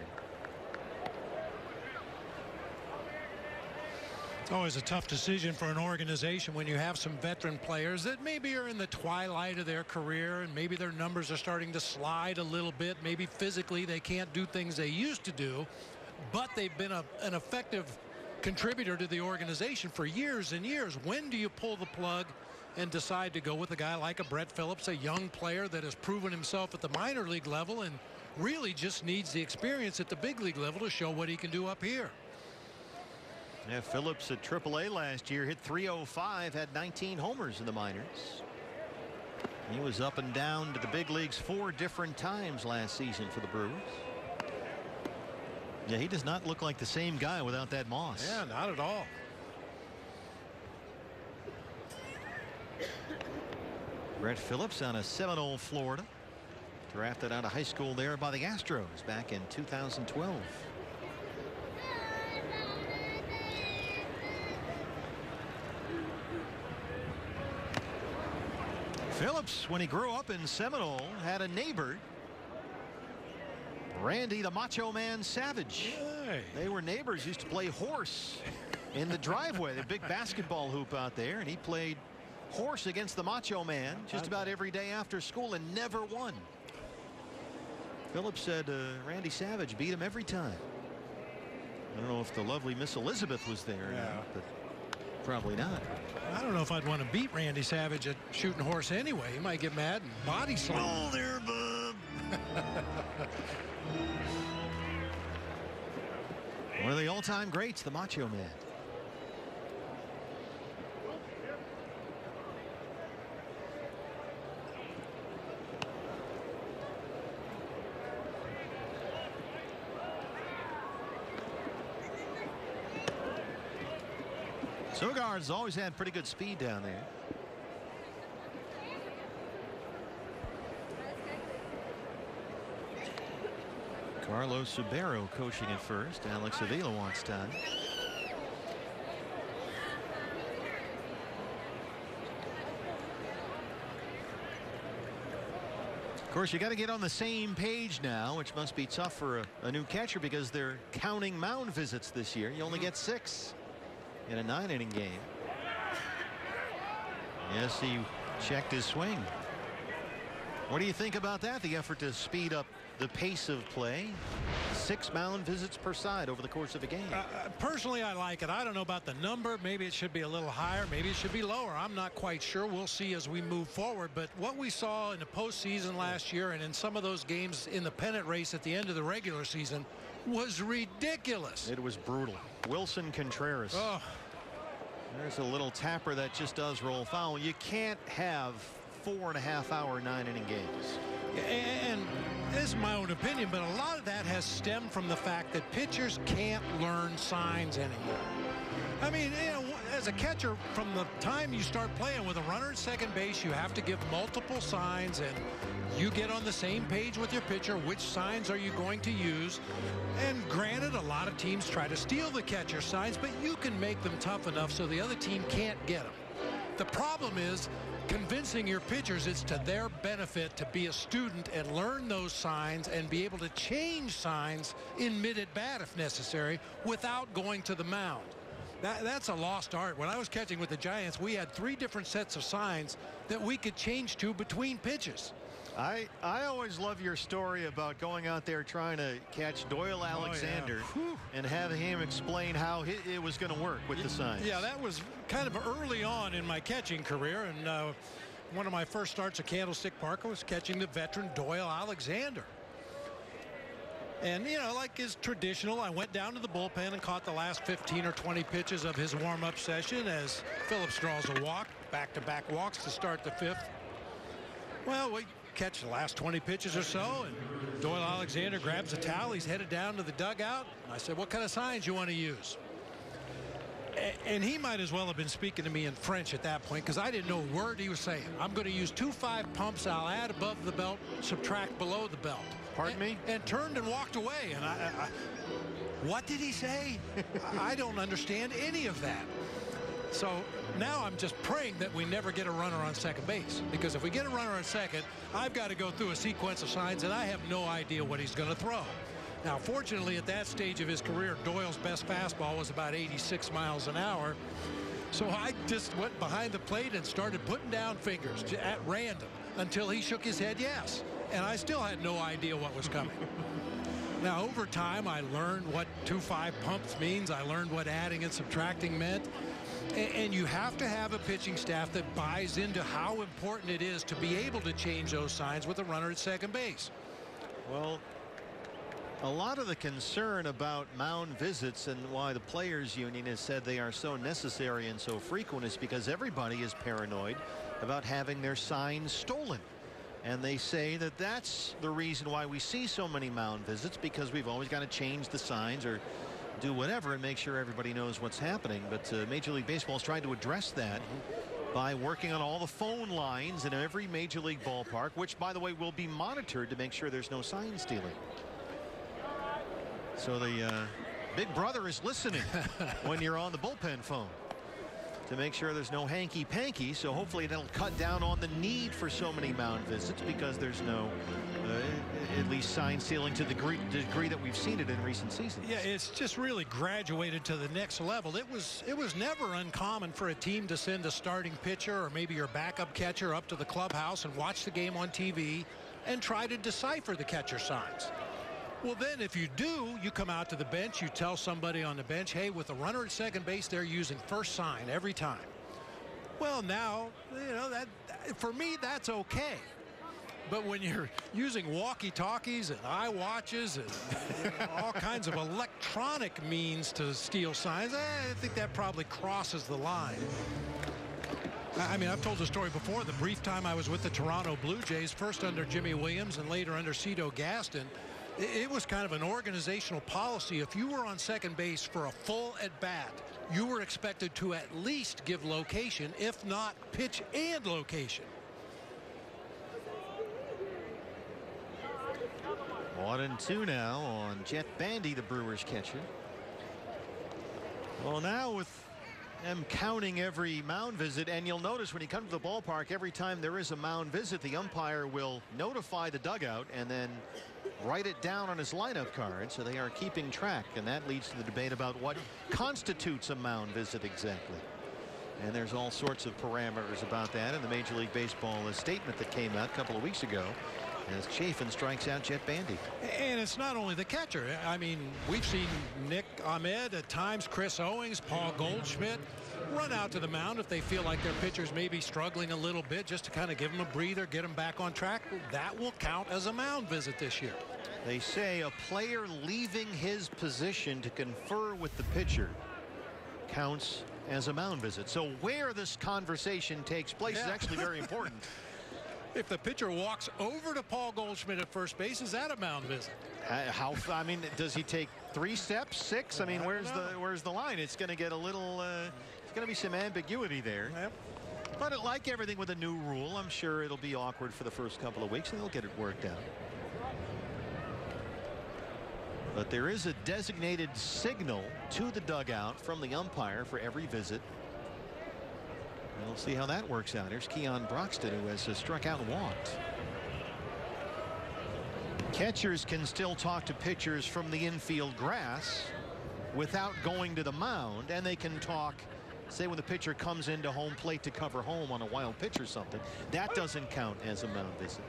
It's always a tough decision for an organization when you have some veteran players that maybe are in the twilight of their career and maybe their numbers are starting to slide a little bit. Maybe physically they can't do things they used to do, but they've been an effective contributor to the organization for years and years. When do you pull the plug and decide to go with a guy like a Brett Phillips, a young player that has proven himself at the minor league level and really just needs the experience at the big league level to show what he can do up here? Yeah, Phillips at AAA last year hit .305, had 19 homers in the minors. He was up and down to the big leagues 4 different times last season for the Brewers. Yeah, he does not look like the same guy without that moss. Yeah, not at all. Brett Phillips out of Seminole, Florida. Drafted out of high school there by the Astros back in 2012. Phillips, when he grew up in Seminole, had a neighbor, Randy the Macho Man Savage. Hey. They were neighbors, used to play horse in the driveway, the big basketball hoop out there, and he played horse against the Macho Man just about every day after school and never won. Phillips said Randy Savage beat him every time. I don't know if the lovely Miss Elizabeth was there, but probably not. I don't know if I'd want to beat Randy Savage at shooting horse anyway. He might get mad and body slam. Oh, there, bub. One of the all-time greats, the Macho Man. Sogard's always had pretty good speed down there. Carlos Subero coaching at first. Alex Avila wants time. Of course, you got to get on the same page now, which must be tough for a new catcher because they're counting mound visits this year. You only get 6 in a 9-inning game. Yes, he checked his swing. What do you think about that? The effort to speed up the pace of play. 6 mound visits per side over the course of a game. Personally, I like it. I don't know about the number. Maybe it should be a little higher. Maybe it should be lower. I'm not quite sure. We'll see as we move forward. But what we saw in the postseason last year and in some of those games in the pennant race at the end of the regular season was ridiculous. It was brutal. Wilson Contreras. Oh. There's a little tapper that just does roll foul. You can't have 4.5-hour 9-inning games. And this is my own opinion, but a lot of that has stemmed from the fact that pitchers can't learn signs anymore. I mean, you know, as a catcher, from the time you start playing with a runner at second base, you have to give multiple signs, and you get on the same page with your pitcher. Which signs are you going to use? And granted, a lot of teams try to steal the catcher's signs, but you can make them tough enough so the other team can't get them. The problem is convincing your pitchers it's to their benefit to be a student and learn those signs and be able to change signs in mid-at-bat if necessary without going to the mound. That's a lost art. When I was catching with the Giants, we had 3 different sets of signs that we could change to between pitches. I always love your story about going out there trying to catch Doyle Alexander and having him explain how it was going to work with the signs. Yeah, that was kind of early on in my catching career, and one of my first starts at Candlestick Park was catching the veteran Doyle Alexander. And, you know, like is traditional, I went down to the bullpen and caught the last 15 or 20 pitches of his warm-up session as Phillips draws a walk, back-to-back walks to start the 5th. Well, we catch the last 20 pitches or so, and Doyle Alexander grabs a towel. He's headed down to the dugout. And I said, what kind of signs you want to use? And he might as well have been speaking to me in French at that point because I didn't know a word he was saying. I'm going to use 2-5 pumps. I'll add above the belt, subtract below the belt. Pardon me? And turned and walked away. And what did he say? I don't understand any of that. So now I'm just praying that we never get a runner on second base, because if we get a runner on second, I've got to go through a sequence of signs and I have no idea what he's going to throw. Now, fortunately, at that stage of his career, Doyle's best fastball was about 86 miles an hour. So I just went behind the plate and started putting down fingers at random until he shook his head yes. And I still had no idea what was coming. Now, over time, I learned what 2-5 pumps means. I learned what adding and subtracting meant. And you have to have a pitching staff that buys into how important it is to be able to change those signs with a runner at second base. Well, a lot of the concern about mound visits and why the players union has said they are so necessary and so frequent is because everybody is paranoid about having their signs stolen. And they say that that's the reason why we see so many mound visits, because we've always got to change the signs or do whatever and make sure everybody knows what's happening. But Major League Baseball is trying to address that by working on all the phone lines in every Major League ballpark, which, by the way, will be monitored to make sure there's no sign stealing. So the big brother is listening when you're on the bullpen phone to make sure there's no hanky-panky. So hopefully that'll cut down on the need for so many mound visits, because there's no at least sign stealing to the degree that we've seen it in recent seasons. Yeah, it's just really graduated to the next level. It was never uncommon for a team to send a starting pitcher or maybe your backup catcher up to the clubhouse and watch the game on TV and try to decipher the catcher signs. Well, then if you do, you come out to the bench, you tell somebody on the bench, hey, with a runner at second base, they're using first sign every time. Well, now, you know, that for me, that's okay. But when you're using walkie-talkies and iWatches and all kinds of electronic means to steal signs, I think that probably crosses the line. I mean, I've told the story before. The brief time I was with the Toronto Blue Jays, first under Jimmy Williams and later under Cito Gaston, it was kind of an organizational policy. If you were on second base for a full at-bat, you were expected to at least give location, if not pitch and location. 1-2 now on Jet Bandy, the Brewers catcher. Well, now with them counting every mound visit, and you'll notice when you come to the ballpark, every time there is a mound visit, the umpire will notify the dugout and then write it down on his lineup card, so they are keeping track, and that leads to the debate about what constitutes a mound visit exactly. And there's all sorts of parameters about that in the Major League Baseball statement that came out a couple of weeks ago, as Chafin strikes out Jet Bandy. And it's not only the catcher. I mean, we've seen Nick Ahmed at times, Chris Owings, Paul Goldschmidt run out to the mound if they feel like their pitchers may be struggling a little bit, just to kind of give them a breather, get them back on track. That will count as a mound visit this year. They say a player leaving his position to confer with the pitcher counts as a mound visit. So where this conversation takes place is actually very important. If the pitcher walks over to Paul Goldschmidt at first base, is that a mound visit? I mean, does he take 3 steps, 6? I mean, where's the line? It's going to get a little. There's going to be some ambiguity there. Yep. But like everything with a new rule, I'm sure it'll be awkward for the first couple of weeks, and they'll get it worked out. But there is a designated signal to the dugout from the umpire for every visit. And we'll see how that works out. Here's Keon Broxton, who has struck out and walked. Catchers can still talk to pitchers from the infield grass without going to the mound, and they can talk, say, when the pitcher comes into home plate to cover home on a wild pitch or something. That doesn't count as a mound visit.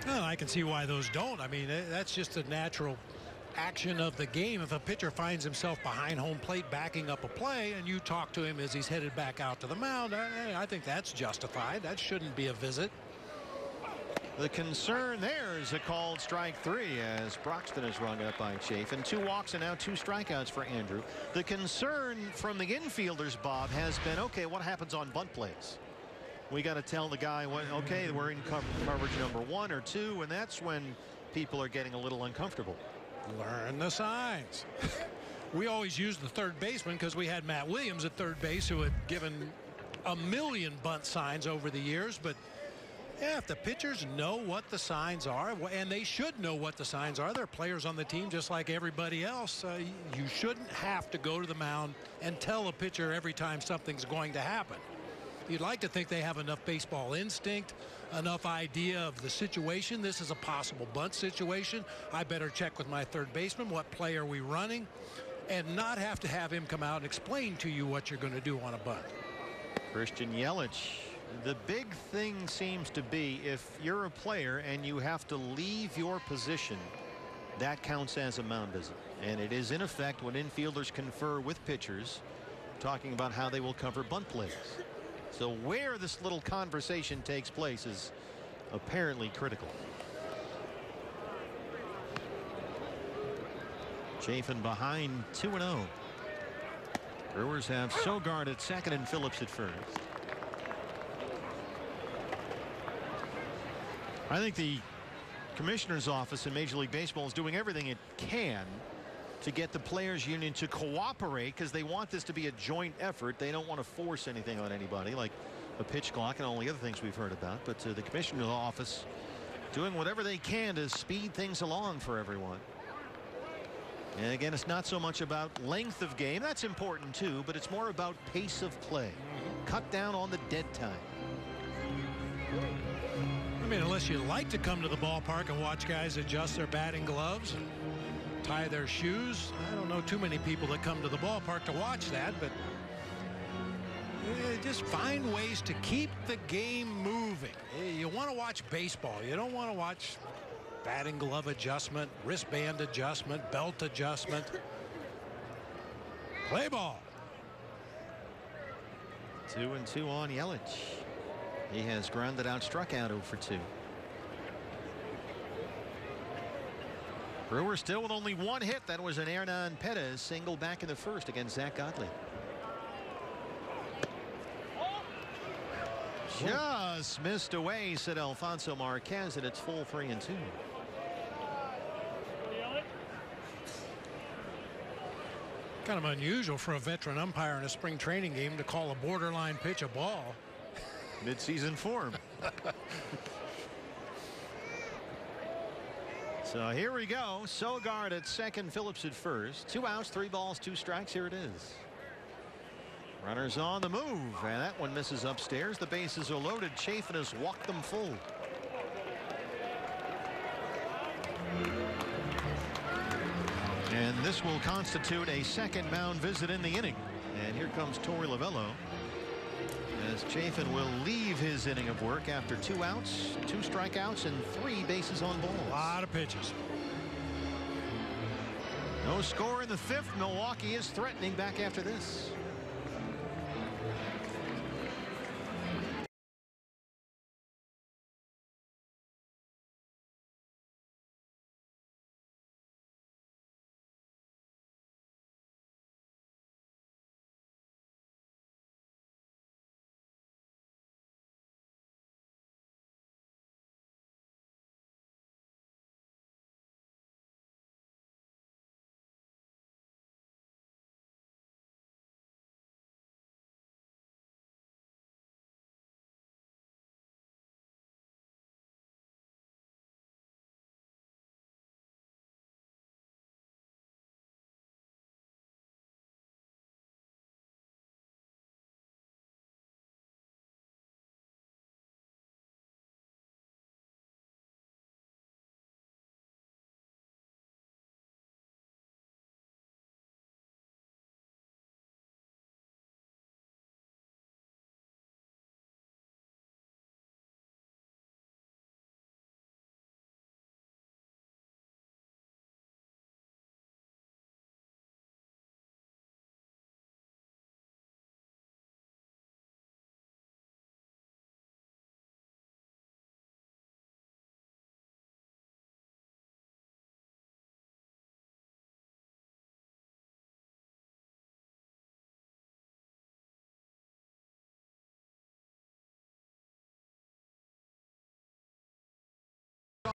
Well, I can see why those don't. I mean, that's just a natural action of the game. If a pitcher finds himself behind home plate backing up a play and you talk to him as he's headed back out to the mound, I think that's justified. That shouldn't be a visit. The concern there is a called strike 3 as Broxton is rung up by Chafin. 2 walks and now 2 strikeouts for Andrew. The concern from the infielders, Bob, has been, okay, what happens on bunt plays? We got to tell the guy, okay, we're in coverage number 1 or 2, and that's when people are getting a little uncomfortable. Learn the signs. We always used the third baseman because we had Matt Williams at third base, who had given a million bunt signs over the years. But yeah, if the pitchers know what the signs are, and they should know what the signs are, they're players on the team just like everybody else. You shouldn't have to go to the mound and tell a pitcher every time something's going to happen. You'd like to think they have enough baseball instinct, enough idea of the situation. This is a possible bunt situation. I better check with my third baseman. What play are we running? And not have to have him come out and explain to you what you're going to do on a bunt. Christian Yelich. The big thing seems to be if you're a player and you have to leave your position, that counts as a mound visit. And it is in effect when infielders confer with pitchers, talking about how they will cover bunt plays. So where this little conversation takes place is apparently critical. Chafin behind 2-0. Brewers have Sogard at second and Phillips at first. I think the commissioner's office in Major League Baseball is doing everything it can to get the players union to cooperate, because they want this to be a joint effort. They don't want to force anything on anybody, like a pitch clock and all the other things we've heard about. But the commissioner's office doing whatever they can to speed things along for everyone. And again, it's not so much about length of game. That's important too, but it's more about pace of play. Cut down on the dead time. I mean, unless you like to come to the ballpark and watch guys adjust their batting gloves and tie their shoes, I don't know too many people that come to the ballpark to watch that, but just find ways to keep the game moving. You want to watch baseball. You don't want to watch batting glove adjustment, wristband adjustment, belt adjustment. Play ball. 2-2 on Yelich. He has grounded out, struck out 0 for 2. Brewers still with only 1 hit. That was an Hernan Perez single back in the first against Zach Godley. Just missed away, said Alfonso Marquez, and it's full 3-2. Kind of unusual for a veteran umpire in a spring training game to call a borderline pitch a ball. Mid-season form. So here we go. Sogard at second, Phillips at first. 2 outs, 3 balls, 2 strikes. Here it is. Runners on the move, and that one misses upstairs. The bases are loaded. Chafin has walked them full. And this will constitute a second mound visit in the inning. And here comes Torey Lovullo, as Chafin will leave his inning of work after 2 outs, 2 strikeouts, and 3 bases on balls. A lot of pitches. No score in the 5th. Milwaukee is threatening back after this.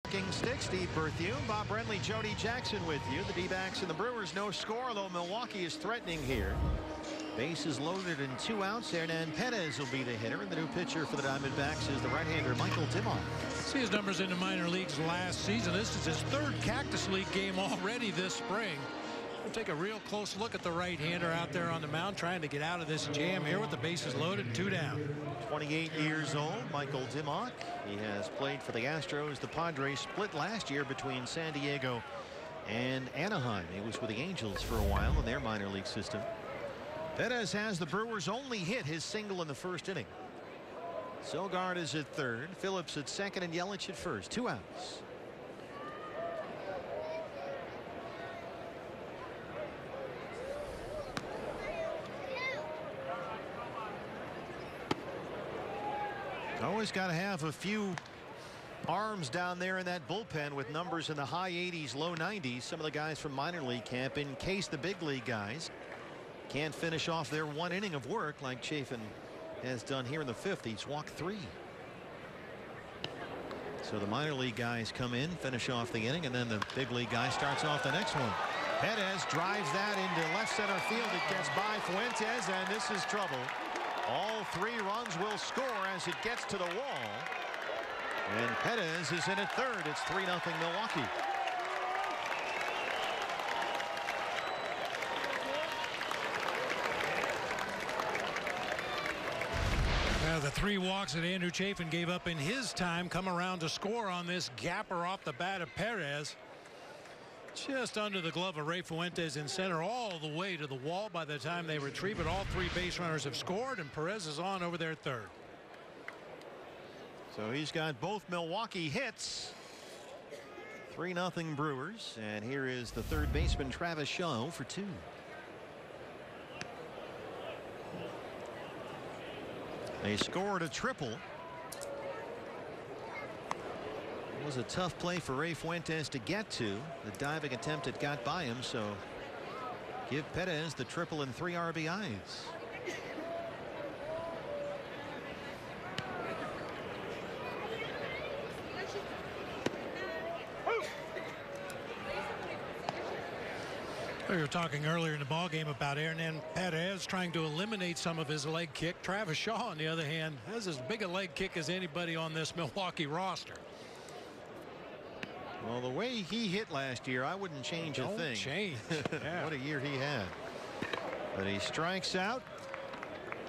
Talking Stick, Steve Berthew, Bob Brenly, Jody Jackson with you. The D-backs and the Brewers no score, although Milwaukee is threatening here. Bases loaded and 2 outs. Hernan Perez will be the hitter, and the new pitcher for the Diamondbacks is the right-hander Michael Dimmock. See his numbers in the minor leagues last season. This is his 3rd Cactus League game already this spring. We'll take a real close look at the right-hander out there on the mound, trying to get out of this jam here with the bases loaded and 2 down. 28 years old, Michael Dimmock. He has played for the Astros. The Padres split last year between San Diego and Anaheim. He was with the Angels for a while in their minor league system. Perez has the Brewers' only hit, his single in the 1st inning. Sogard is at 3rd, Phillips at 2nd, and Yelich at 1st. 2 outs. Always got to have a few arms down there in that bullpen with numbers in the high 80s, low 90s. Some of the guys from minor league camp, in case the big league guys can't finish off their 1 inning of work like Chafin has done here in the 5th. He's walked 3. So the minor league guys come in, finish off the inning, and then the big league guy starts off the next one. Perez drives that into left center field. It gets by Fuentes, and this is trouble. All 3 runs will score as it gets to the wall. And Perez is in at 3rd. It's 3-0 Milwaukee. The 3 walks that Andrew Chafin gave up in his time come around to score on this gapper off the bat of Perez. Just under the glove of Ray Fuentes in center, all the way to the wall by the time they retrieve it. All 3 base runners have scored, and Perez is on over their third. So he's got both Milwaukee hits. 3-0 Brewers, and here is the third baseman Travis Shaw for 2. They scored a triple. It was a tough play for Ray Fuentes to get to. The diving attempt that got by him, so give Perez the triple and 3 RBIs. We were talking earlier in the ballgame about Hernan Perez trying to eliminate some of his leg kick. Travis Shaw, on the other hand, has as big a leg kick as anybody on this Milwaukee roster. Well, the way he hit last year, I wouldn't change a thing. Don't change. Yeah. What a year he had. But he strikes out.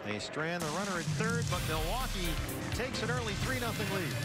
They strand the runner at third, but Milwaukee takes an early 3-0 lead.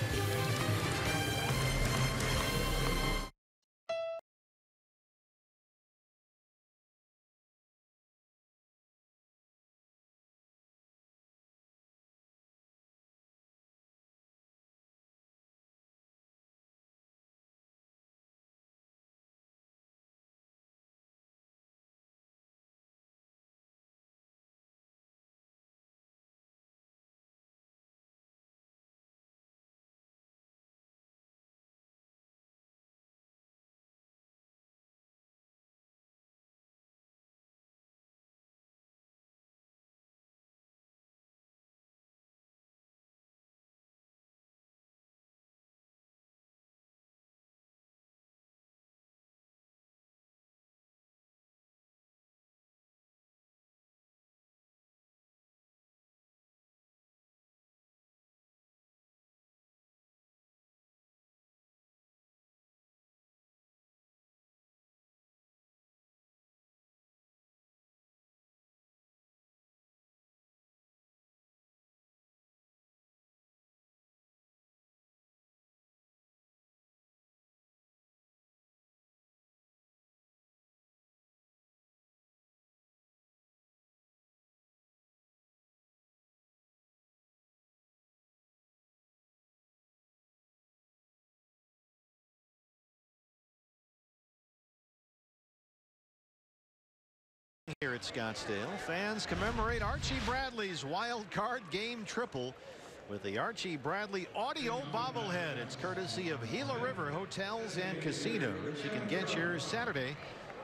Here at Scottsdale, fans commemorate Archie Bradley's wild card game triple with the Archie Bradley audio bobblehead. It's courtesy of Gila River Hotels and Casinos. You can get yours Saturday,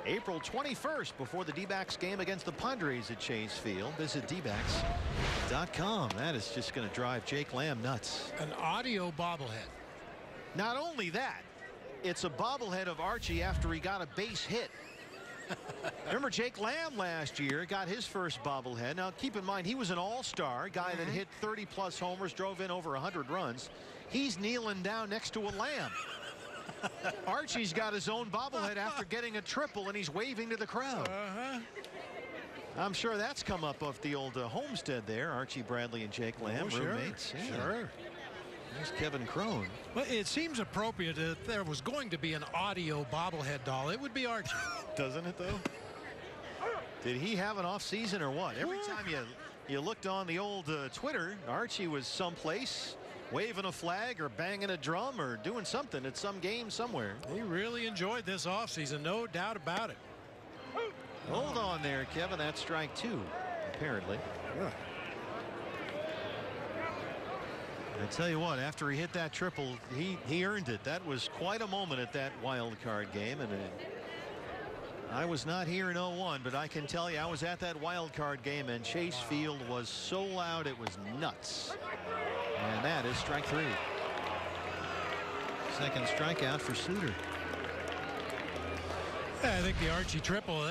April 21st, before the D-backs game against the Padres at Chase Field. Visit dbacks.com. That is just going to drive Jake Lamb nuts. An audio bobblehead. Not only that, it's a bobblehead of Archie after he got a base hit. Remember Jake Lamb last year got his first bobblehead. Now keep in mind he was an all-star guy that hit 30+ homers, drove in over 100 runs. He's kneeling down next to a lamb. Archie's got his own bobblehead after getting a triple, and he's waving to the crowd. I'm sure that's come up off the old homestead there. Archie Bradley and Jake Lamb, roommates. Yeah. Sure. There's Kevin Crone. Well, it seems appropriate that if there was going to be an audio bobblehead doll, it would be Archie. Doesn't it, though? Did he have an off season or what? Every time you looked on the old Twitter, Archie was someplace waving a flag or banging a drum or doing something at some game somewhere. He really enjoyed this offseason, no doubt about it. Hold on there, Kevin. That's strike 2, apparently. Yeah. I tell you what, after he hit that triple, he earned it. That was quite a moment at that wild card game, and I was not here in 01, but I can tell you I was at that wild card game, and Chase Field was so loud it was nuts. And that is strike 3. Second strikeout for Suter. Yeah, I think the Archie triple,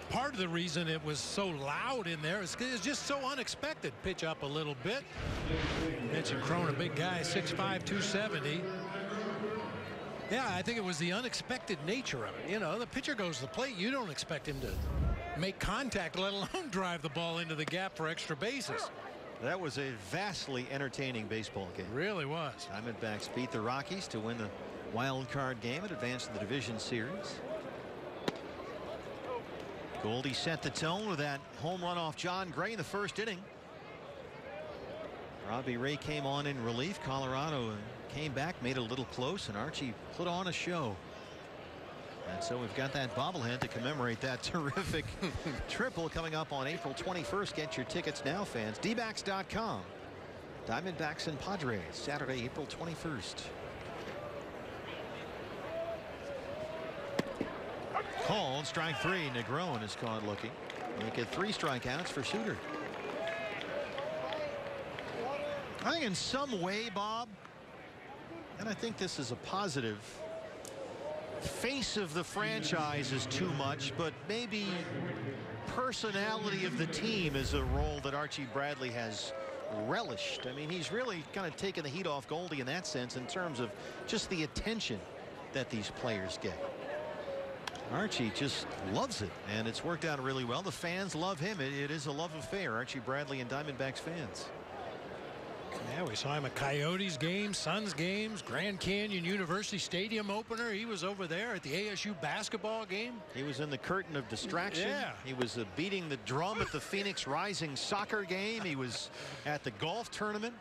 part of the reason it was so loud in there is because it's just so unexpected. Pitch up a little bit. You mentioned Crone, a big guy, 6'5", 270. Yeah, I think it was the unexpected nature of it. You know, the pitcher goes to the plate. You don't expect him to make contact, let alone drive the ball into the gap for extra bases. That was a vastly entertaining baseball game. Really was. Diamondbacks beat the Rockies to win the wild card game and advance to the division series. Goldie set the tone with that home run off John Gray in the first inning. Robbie Ray came on in relief. Colorado came back, made it a little close, and Archie put on a show. And so we've got that bobblehead to commemorate that terrific triple coming up on April 21st. Get your tickets now, fans. dbacks.com. Diamondbacks and Padres, Saturday, April 21st. Called strike 3. Negron is caught looking. Make it 3 strikeouts for Suter. I think in some way, Bob, and I think this is a positive, face of the franchise is too much, but maybe personality of the team is a role that Archie Bradley has relished. I mean, he's really kind of taken the heat off Goldie in that sense in terms of just the attention that these players get. Archie just loves it, and it's worked out really well. The fans love him. It is a love affair, Archie Bradley and Diamondbacks fans. Yeah, we saw him at Coyotes games, Suns games, Grand Canyon University Stadium opener. He was over there at the ASU basketball game. He was in the curtain of distraction. Yeah. He was beating the drum at the Phoenix Rising soccer game. He was at the golf tournament.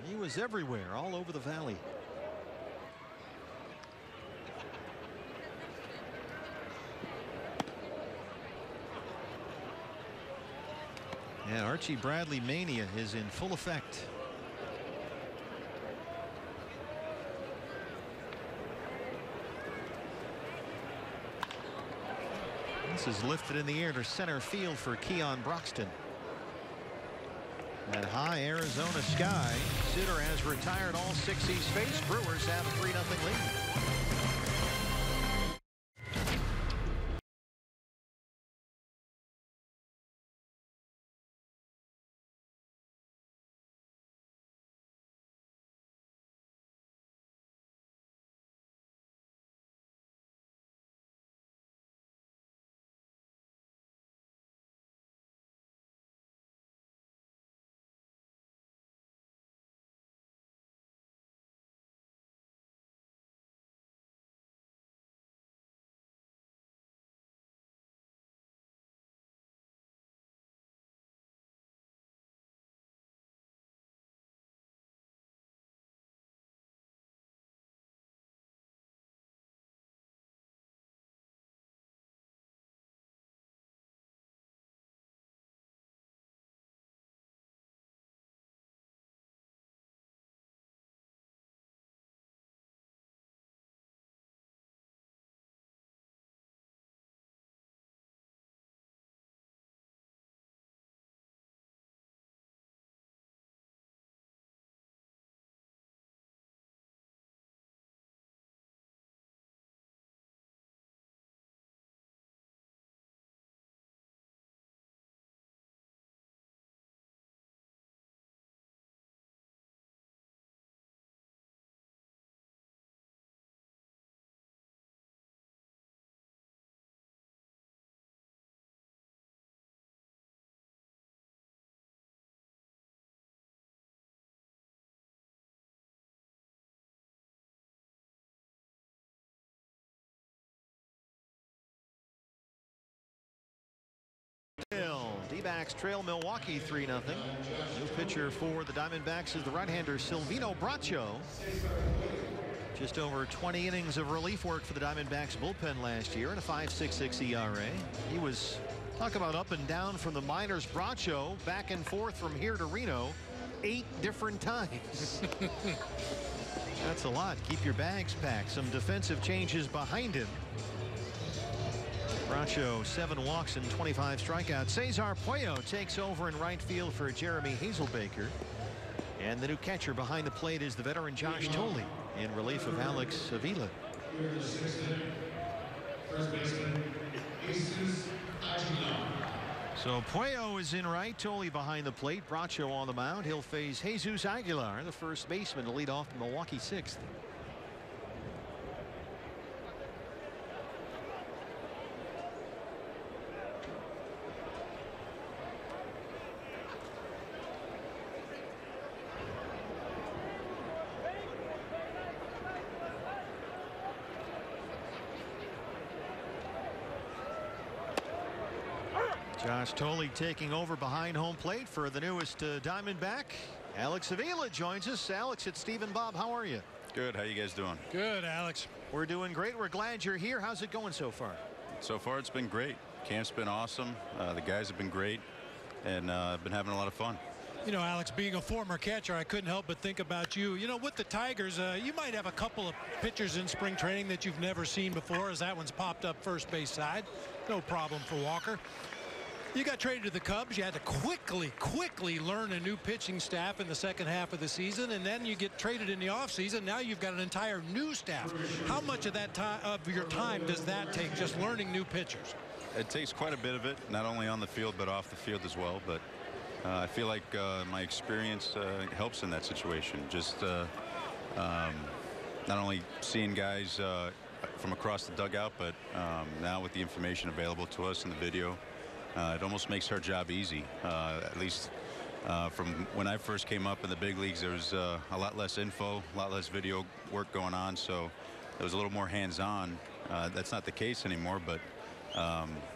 He was everywhere, all over the valley. And Archie Bradley mania is in full effect. This is lifted in the air to center field for Keon Broxton. That high Arizona sky. Suter has retired all 6 he's faced. Brewers have a 3-0 lead. D-backs trail Milwaukee 3-0. New pitcher for the Diamondbacks is the right-hander Silvino Braccio. Just over 20 innings of relief work for the Diamondbacks bullpen last year and a 5.66 ERA. He was, talk about up and down from the minors. Braccio back and forth from here to Reno 8 different times. That's a lot. Keep your bags packed. Some defensive changes behind him. Braccio 7 walks and 25 strikeouts. Cesar Puello takes over in right field for Jeremy Hazelbaker. And the new catcher behind the plate is the veteran Josh Thole in relief of Alex Avila. So Puello is in right, Thole behind the plate, Braccio on the mound. He'll face Jesus Aguilar, the first baseman, to lead off the Milwaukee 6th. Josh Tolley taking over behind home plate for the newest Diamondback. Alex Avila joins us. Alex, it's Steve and Bob. How are you? Good. How you guys doing? Good, Alex. We're doing great. We're glad you're here. How's it going so far? So far, it's been great. Camp's been awesome. The guys have been great, and I've been having a lot of fun. You know, Alex, being a former catcher, I couldn't help but think about you. You know, with the Tigers, you might have a couple of pitchers in spring training that you've never seen before, as that one's popped up first base side. No problem for Walker. You got traded to the Cubs. You had to quickly learn a new pitching staff in the second half of the season, and then you get traded in the offseason. Now you've got an entire new staff. How much of that time of your time does that take, just learning new pitchers? It takes quite a bit of it, not only on the field but off the field as well. But I feel like my experience helps in that situation. Just not only seeing guys from across the dugout, but now with the information available to us in the video, it almost makes our job easy. At least from when I first came up in the big leagues, there was a lot less info, a lot less video work going on, so it was a little more hands-on. That's not the case anymore, but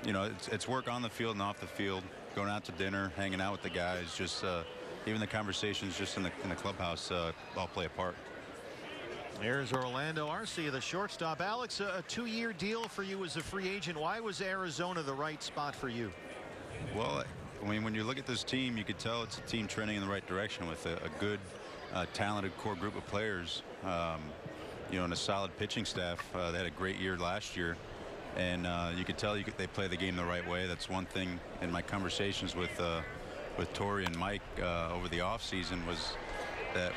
you know, it's work on the field and off the field, going out to dinner, hanging out with the guys, just even the conversations just in the clubhouse all play a part. There's Orlando Arcia, the shortstop. Alex, a 2-year deal for you as a free agent. Why was Arizona the right spot for you? Well, I mean, when you look at this team, you could tell it's a team trending in the right direction with a good, talented core group of players. You know, and a solid pitching staff. They had a great year last year, and you could tell they play the game the right way. That's one thing in my conversations with Torrey and Mike over the offseason was that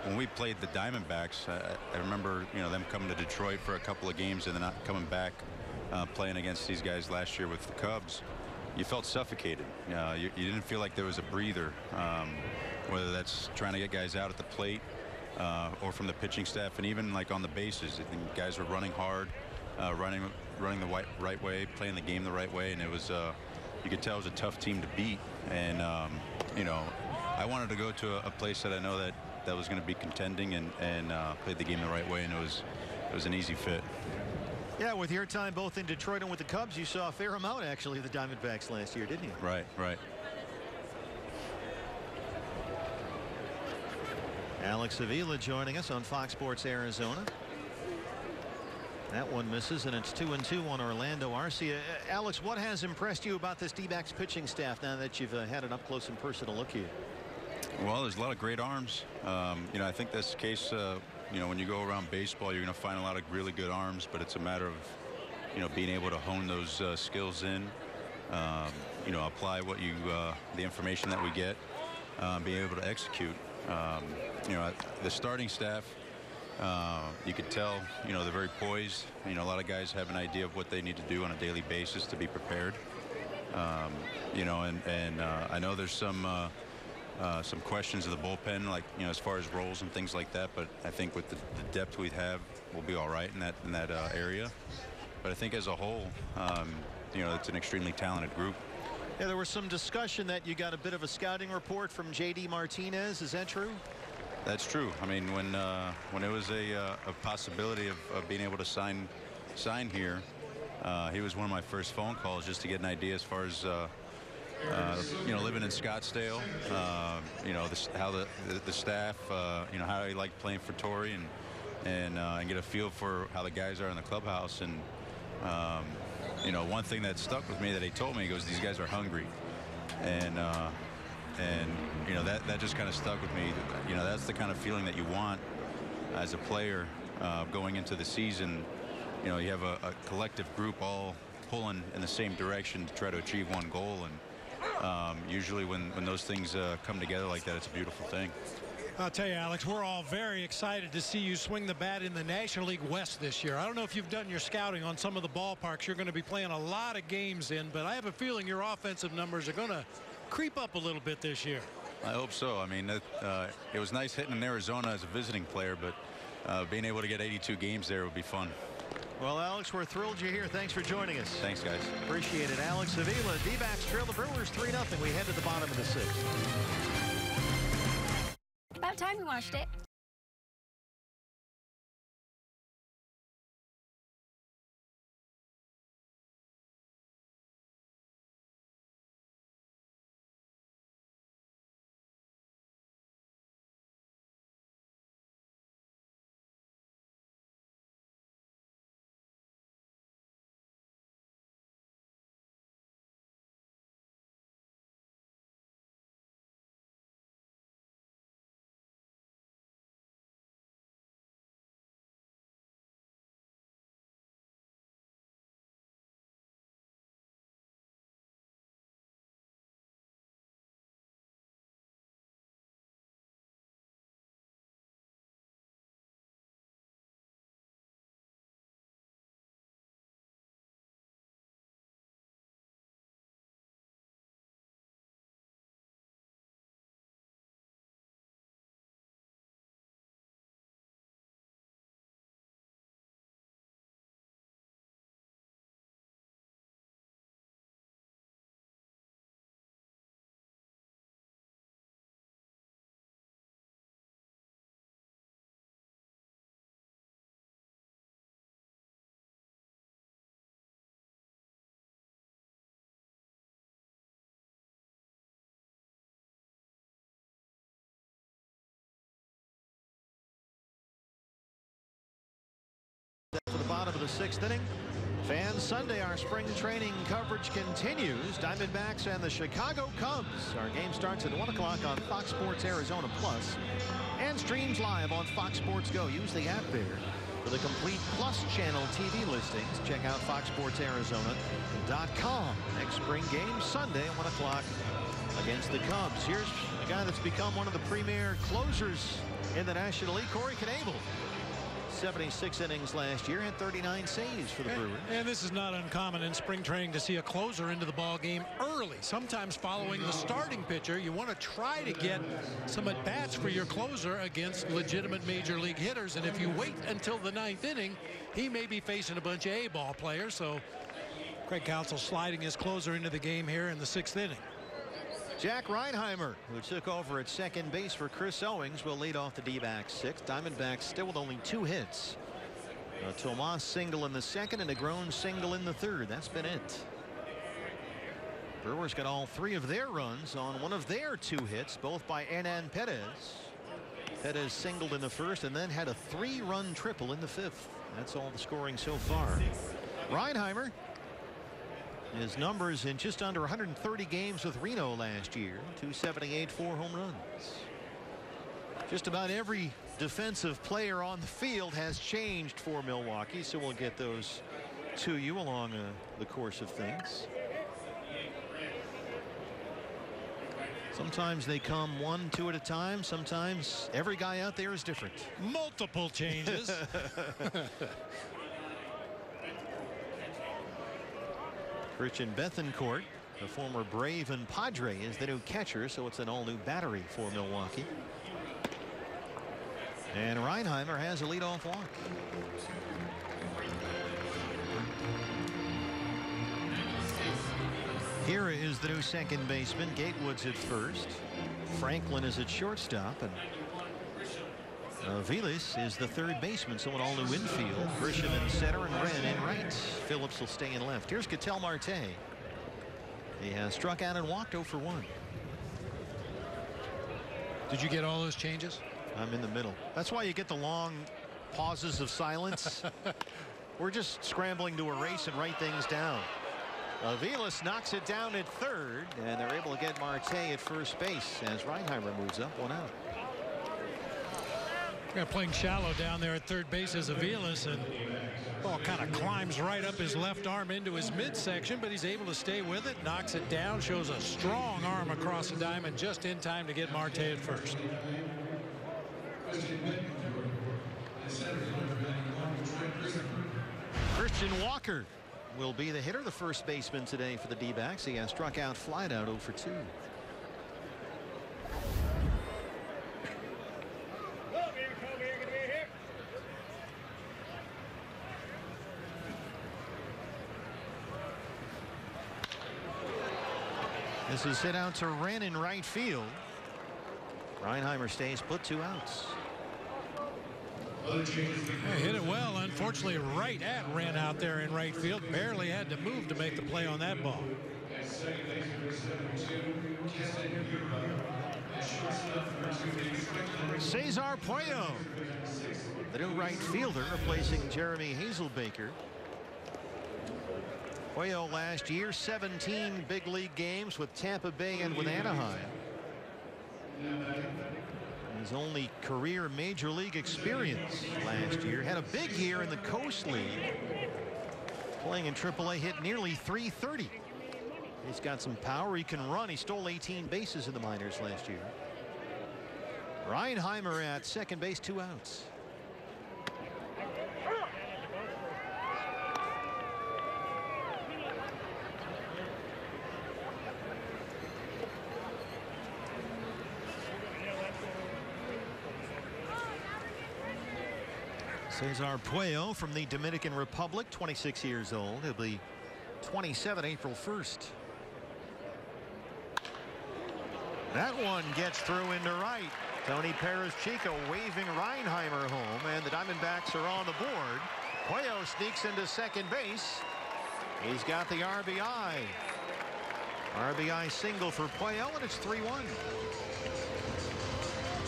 when we played the Diamondbacks, I remember, you know, them coming to Detroit for a couple of games and then not coming back, playing against these guys last year with the Cubs. You felt suffocated. You didn't feel like there was a breather, whether that's trying to get guys out at the plate or from the pitching staff, and even like on the bases. I think guys were running hard, running the right way, playing the game the right way, and it was you could tell it was a tough team to beat. And you know, I wanted to go to a place that I know that was going to be contending and played the game the right way, and it was an easy fit. Yeah, with your time both in Detroit and with the Cubs, you saw a fair amount actually of the Diamondbacks last year, didn't you? Right. Alex Avila joining us on Fox Sports Arizona. That one misses, and it's 2-2 on Orlando Arcia. Alex, what has impressed you about this D-backs pitching staff now that you've had an up-close and personal look here? Well, there's a lot of great arms. You know, I think that's the case. You know, when you go around baseball, you're going to find a lot of really good arms, but it's a matter of, you know, being able to hone those skills in. You know, apply what the information that we get, being able to execute. You know, the starting staff, you could tell, you know, they're very poised. You know, a lot of guys have an idea of what they need to do on a daily basis to be prepared. You know, and I know there's some questions of the bullpen, like, you know, as far as roles and things like that, but I think with the depth we have, we'll be all right in that area. But I think as a whole, you know, it's an extremely talented group. Yeah, there was some discussion that you got a bit of a scouting report from J.D. Martinez. Is that true? That's true. I mean, when it was a possibility of being able to sign here, he was one of my first phone calls just to get an idea as far as you know, living in Scottsdale, you know, how the staff, you know, how he liked playing for Torrey, and get a feel for how the guys are in the clubhouse. And you know, one thing that stuck with me that he told me, he goes, these guys are hungry, and you know, that just kind of stuck with me. You know, that's the kind of feeling that you want as a player going into the season. You know, you have a collective group all pulling in the same direction to try to achieve one goal, and usually when those things come together like that, it's a beautiful thing. I'll tell you, Alex, we're all very excited to see you swing the bat in the National League West this year. I don't know if you've done your scouting on some of the ballparks you're going to be playing a lot of games in, but I have a feeling your offensive numbers are going to creep up a little bit this year. I hope so. I mean, it was nice hitting in Arizona as a visiting player, but being able to get 82 games there would be fun. Well, Alex, we're thrilled you're here. Thanks for joining us. Thanks, guys. Appreciate it. Alex Avila. D-backs trail the Brewers 3-0. We head to the bottom of the 6th. About time we watched it. the 6th inning. Fans, Sunday, our spring training coverage continues. Diamondbacks and the Chicago Cubs. Our game starts at 1 o'clock on Fox Sports Arizona Plus and streams live on Fox Sports Go. Use the app there for the complete Plus channel TV listings. Check out foxsportsarizona.com. Next spring game Sunday at 1 o'clock against the Cubs. Here's a guy that's become one of the premier closers in the National League, Corey Knebel. 76 innings last year, had 39 saves for the Brewers. And this is not uncommon in spring training to see a closer into the ball game early. Sometimes following the starting pitcher, you want to try to get some at bats for your closer against legitimate major league hitters. And if you wait until the 9th inning, he may be facing a bunch of A-ball players. So Craig Counsell sliding his closer into the game here in the 6th inning. Jack Reinheimer, who took over at second base for Chris Owings, will lead off the D-backs 6th. Diamondbacks still with only 2 hits. A Tomas single in the 2nd and a Grown single in the 3rd. That's been it. Brewers got all 3 of their runs on one of their 2 hits, both by Hernan Perez. Perez singled in the 1st and then had a 3-run triple in the 5th. That's all the scoring so far. Reinheimer, his numbers in just under 130 games with Reno last year. 278, 4 home runs. Just about every defensive player on the field has changed for Milwaukee, so we'll get those to you along the course of things. Sometimes they come 1, 2 at a time. Sometimes every guy out there is different. Multiple changes. Christian Bethancourt, the former Brave and Padre, is the new catcher, so it's an all-new battery for Milwaukee. And Reinheimer has a leadoff walk. Here is the new second baseman. Gatewood's at first. Franklin is at shortstop, and Vilas is the 3rd baseman, so an all-new infield. Grisham in center and Wren in right. Phillips will stay in left. Here's Ketel Marte. He has struck out and walked 0 for 1. Did you get all those changes? I'm in the middle. That's why you get the long pauses of silence. We're just scrambling to erase and write things down. Vilas knocks it down at 3rd, and they're able to get Marte at first base as Reinheimer moves up 1 out. Playing shallow down there at 3rd base as Aviles, and ball kind of climbs right up his left arm into his midsection, but he's able to stay with it, knocks it down, shows a strong arm across the diamond just in time to get Marte at first. Christian Walker will be the hitter, the first baseman today for the D-backs. He has struck out, flied out 0 for 2. This is hit out to Wren in right field. Reinheimer stays put, 2 outs. Hit it well. Unfortunately, right at Wren out there in right field. Barely had to move to make the play on that ball. Cesar Puello, the new right fielder, replacing Jeremy Hazelbaker. Puello last year, 17 big league games with Tampa Bay and with Anaheim. His only career major league experience last year. Had a big year in the Coast League. Playing in AAA, hit nearly .330. He's got some power. He can run. He stole 18 bases in the minors last year. Reinheimer at second base, 2 outs. Cesar Puello from the Dominican Republic, 26 years old. He'll be 27 April 1st. That one gets through into right. Tony Perez Chico waving Reinheimer home, and the Diamondbacks are on the board. Puello sneaks into second base. He's got the RBI. RBI single for Puello, and it's 3-1.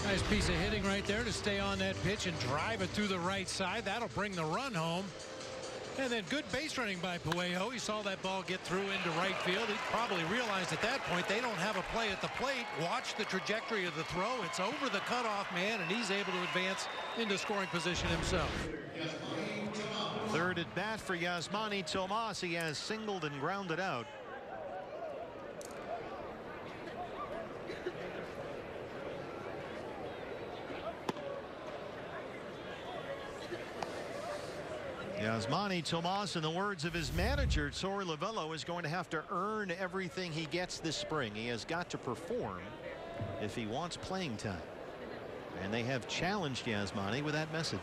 Nice piece of hitting right there to stay on that pitch and drive it through the right side. That'll bring the run home. And then good base running by Puello. He saw that ball get through into right field. He probably realized at that point they don't have a play at the plate. Watch the trajectory of the throw. It's over the cutoff man, and he's able to advance into scoring position himself. Third at bat for Yasmani Tomas. He has singled and grounded out. Yasmani Tomas, in the words of his manager, Torey Lovullo, is going to have to earn everything he gets this spring. He has got to perform if he wants playing time. And they have challenged Yasmani with that message.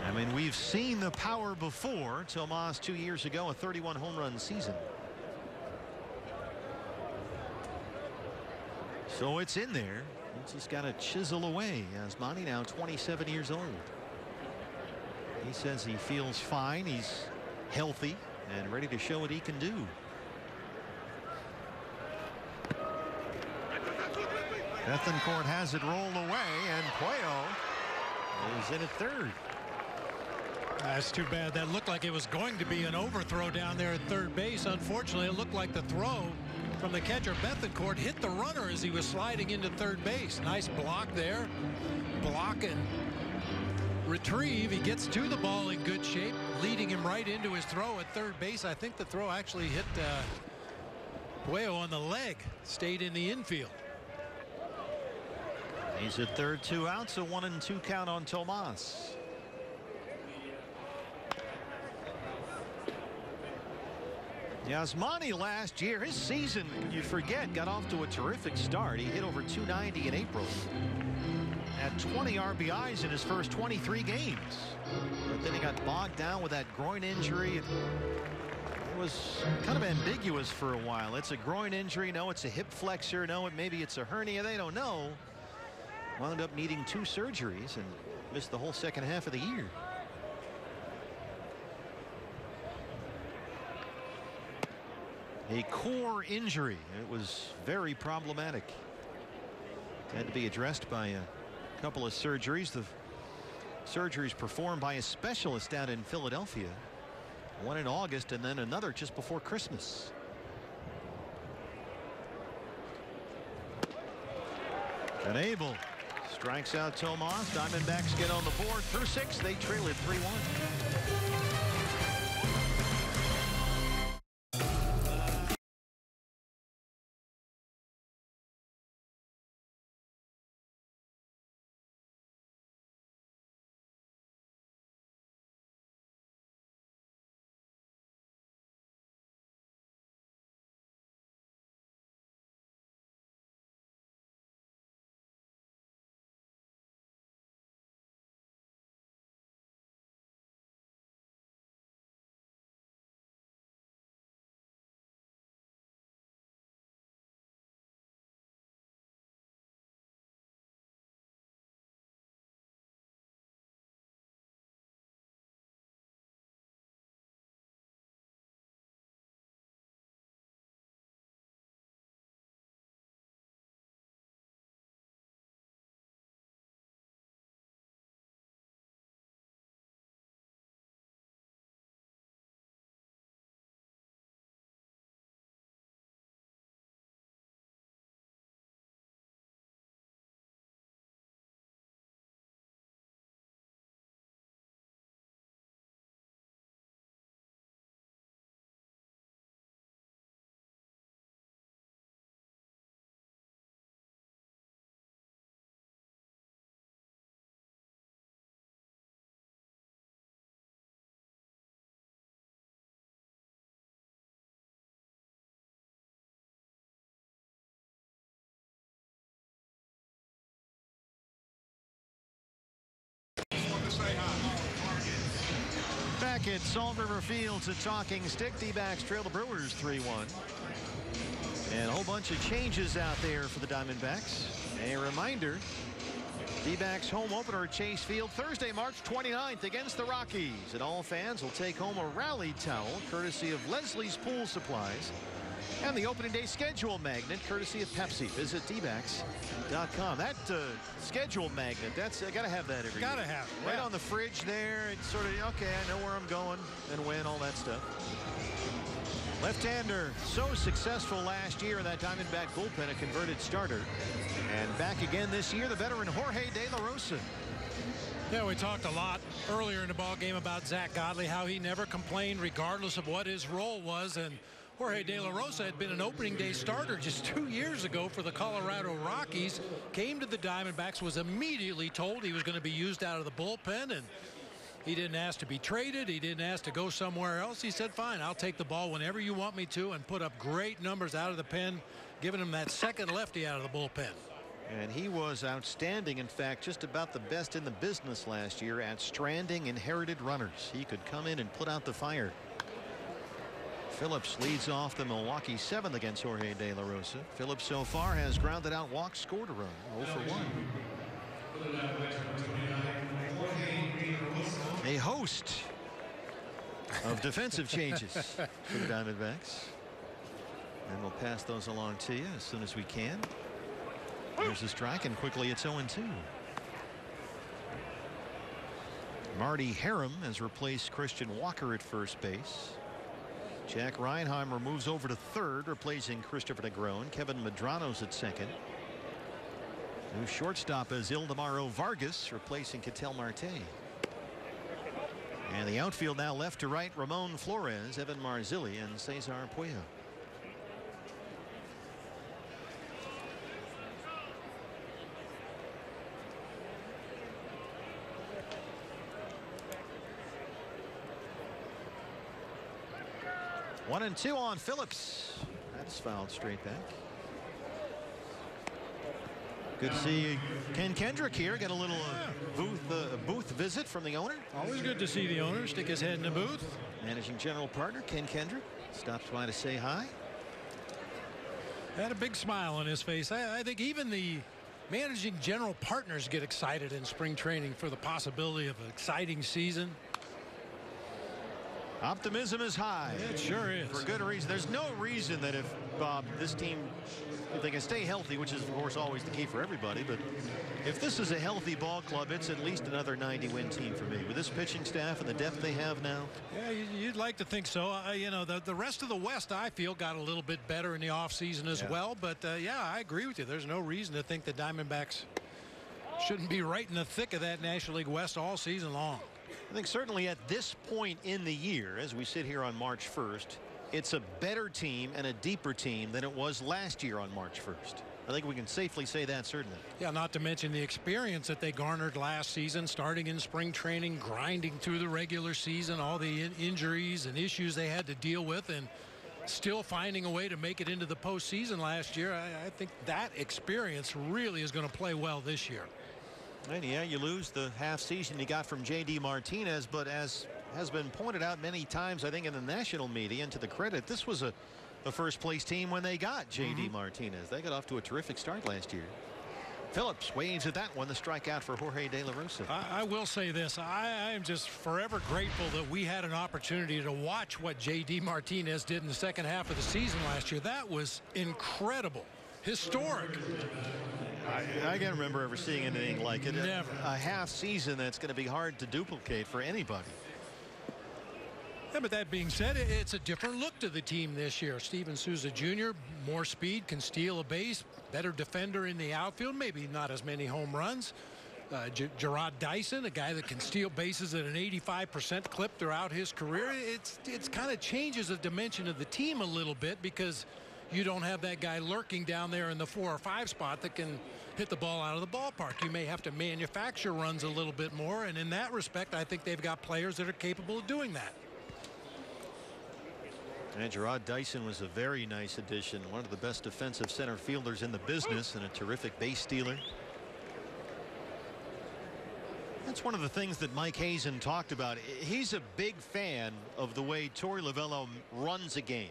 I mean, we've seen the power before. Tomas 2 years ago, a 31 home run season. So it's in there. He's just got to chisel away. Yasmani now 27 years old. He says he feels fine. He's healthy and ready to show what he can do. Bethancourt has it rolled away, and Puello is in at third. That's too bad. That looked like it was going to be an overthrow down there at third base. Unfortunately, it looked like the throw from the catcher Bethancourt hit the runner as he was sliding into third base. Nice block there. Block and retrieve. He gets to the ball in good shape, leading him right into his throw at third base. I think the throw actually hit Puello on the leg. Stayed in the infield. He's at third, 2 outs, a 1-2 count on Tomas. Yasmani last year, his season, you forget, got off to a terrific start. He hit over 290 in April. Had 20 RBIs in his first 23 games. But then he got bogged down with that groin injury. It was kind of ambiguous for a while. It's a groin injury. No, it's a hip flexor. No, maybe it's a hernia. They don't know. Wound up needing 2 surgeries and missed the whole second half of the year. A core injury. It was very problematic. Had to be addressed by a couple of surgeries. The surgeries performed by a specialist out in Philadelphia. One in August and then another just before Christmas. And Abel strikes out Tomas. Diamondbacks get on the board through 6. They trail it 3-1. Back at Salt River Fields at Talking Stick, D-backs trail the Brewers 3-1. And a whole bunch of changes out there for the Diamondbacks. A reminder, D-backs home opener at Chase Field Thursday, March 29th against the Rockies. And all fans will take home a rally towel courtesy of Leslie's Pool Supplies And the opening day schedule magnet, courtesy of Pepsi. Visit dbacks.com. That schedule magnet, that's I gotta have that every year. Gotta have it. Right Yeah. on the fridge there. It's sort of, okay, I know where I'm going and when, all that stuff. Left-hander, so successful last year in that Diamondback bullpen, a converted starter. And back again this year, the veteran Jorge De La Rosa. Yeah, we talked a lot earlier in the ball game about Zach Godley, how he never complained regardless of what his role was. And Jorge De La Rosa had been an opening day starter just 2 years ago for the Colorado Rockies. Came to the Diamondbacks, was immediately told he was going to be used out of the bullpen, and he didn't ask to be traded. He didn't ask to go somewhere else. He said, fine, I'll take the ball whenever you want me to, and put up great numbers out of the pen, giving him that second lefty out of the bullpen. And he was outstanding. In fact, just about the best in the business last year at stranding inherited runners. He could come in and put out the fire. Phillips leads off the Milwaukee 7th against Jorge De La Rosa. Phillips so far has grounded out walks, scored a run. 0 for 1. A host of defensive changes for the Diamondbacks. And we'll pass those along to you as soon as we can. There's a strike, and quickly it's 0-2. Marty Harum has replaced Christian Walker at first base. Jack Reinheimer moves over to third, replacing Christopher Negron. Kevin Medrano's at second. New shortstop is Ildemaro Vargas, replacing Ketel Marte. And the outfield now left to right, Ramon Flores, Evan Marzilli, and Cesar Puello. One and two on Phillips. That's fouled straight back. Good to see Ken Kendrick here. Get a little booth visit from the owner. Always good to see the owner stick his head in the booth. Managing general partner Ken Kendrick stops by to say hi. Had a big smile on his face. I think even the managing general partners get excited in spring training for the possibility of an exciting season. Optimism is high. It sure is. For good reason. There's no reason that if this team, if they can stay healthy, which is of course always the key for everybody, but if this is a healthy ball club, it's at least another 90-win team for me. With this pitching staff and the depth they have now. Yeah, you'd like to think so. You know, the rest of the West, I feel, got a little bit better in the offseason as well. But yeah, I agree with you. There's no reason to think the Diamondbacks shouldn't be right in the thick of that National League West all season long. I think certainly at this point in the year, as we sit here on March 1st, it's a better team and a deeper team than it was last year on March 1st. I think we can safely say that, certainly. Yeah, not to mention the experience that they garnered last season, starting in spring training, grinding through the regular season, all the injuries and issues they had to deal with, and still finding a way to make it into the postseason last year. I think that experience really is going to play well this year. And yeah, you lose the half season you got from J.D. Martinez, but as has been pointed out many times, I think in the national media, and to the credit, this was the first place team when they got J.D. Martinez. They got off to a terrific start last year. Phillips waves at that one, the strikeout for Jorge De La Rosa. I will say this. I am just forever grateful that we had an opportunity to watch what J.D. Martinez did in the second half of the season last year. That was incredible. Historic. I can't remember ever seeing anything like it. Never. A half season that's going to be hard to duplicate for anybody. Yeah, but that being said, it's a different look to the team this year. Steven Souza Jr., more speed, can steal a base, better defender in the outfield, maybe not as many home runs. Gerard Dyson, a guy that can steal bases at an 85% clip throughout his career. It's kind of changes the dimension of the team a little bit because you don't have that guy lurking down there in the 4 or 5 spot that can hit the ball out of the ballpark. You may have to manufacture runs a little bit more, and in that respect, I think they've got players that are capable of doing that. And Gerard Dyson was a very nice addition, one of the best defensive center fielders in the business and a terrific base stealer. That's one of the things that Mike Hazen talked about. He's a big fan of the way Torey Lovullo runs a game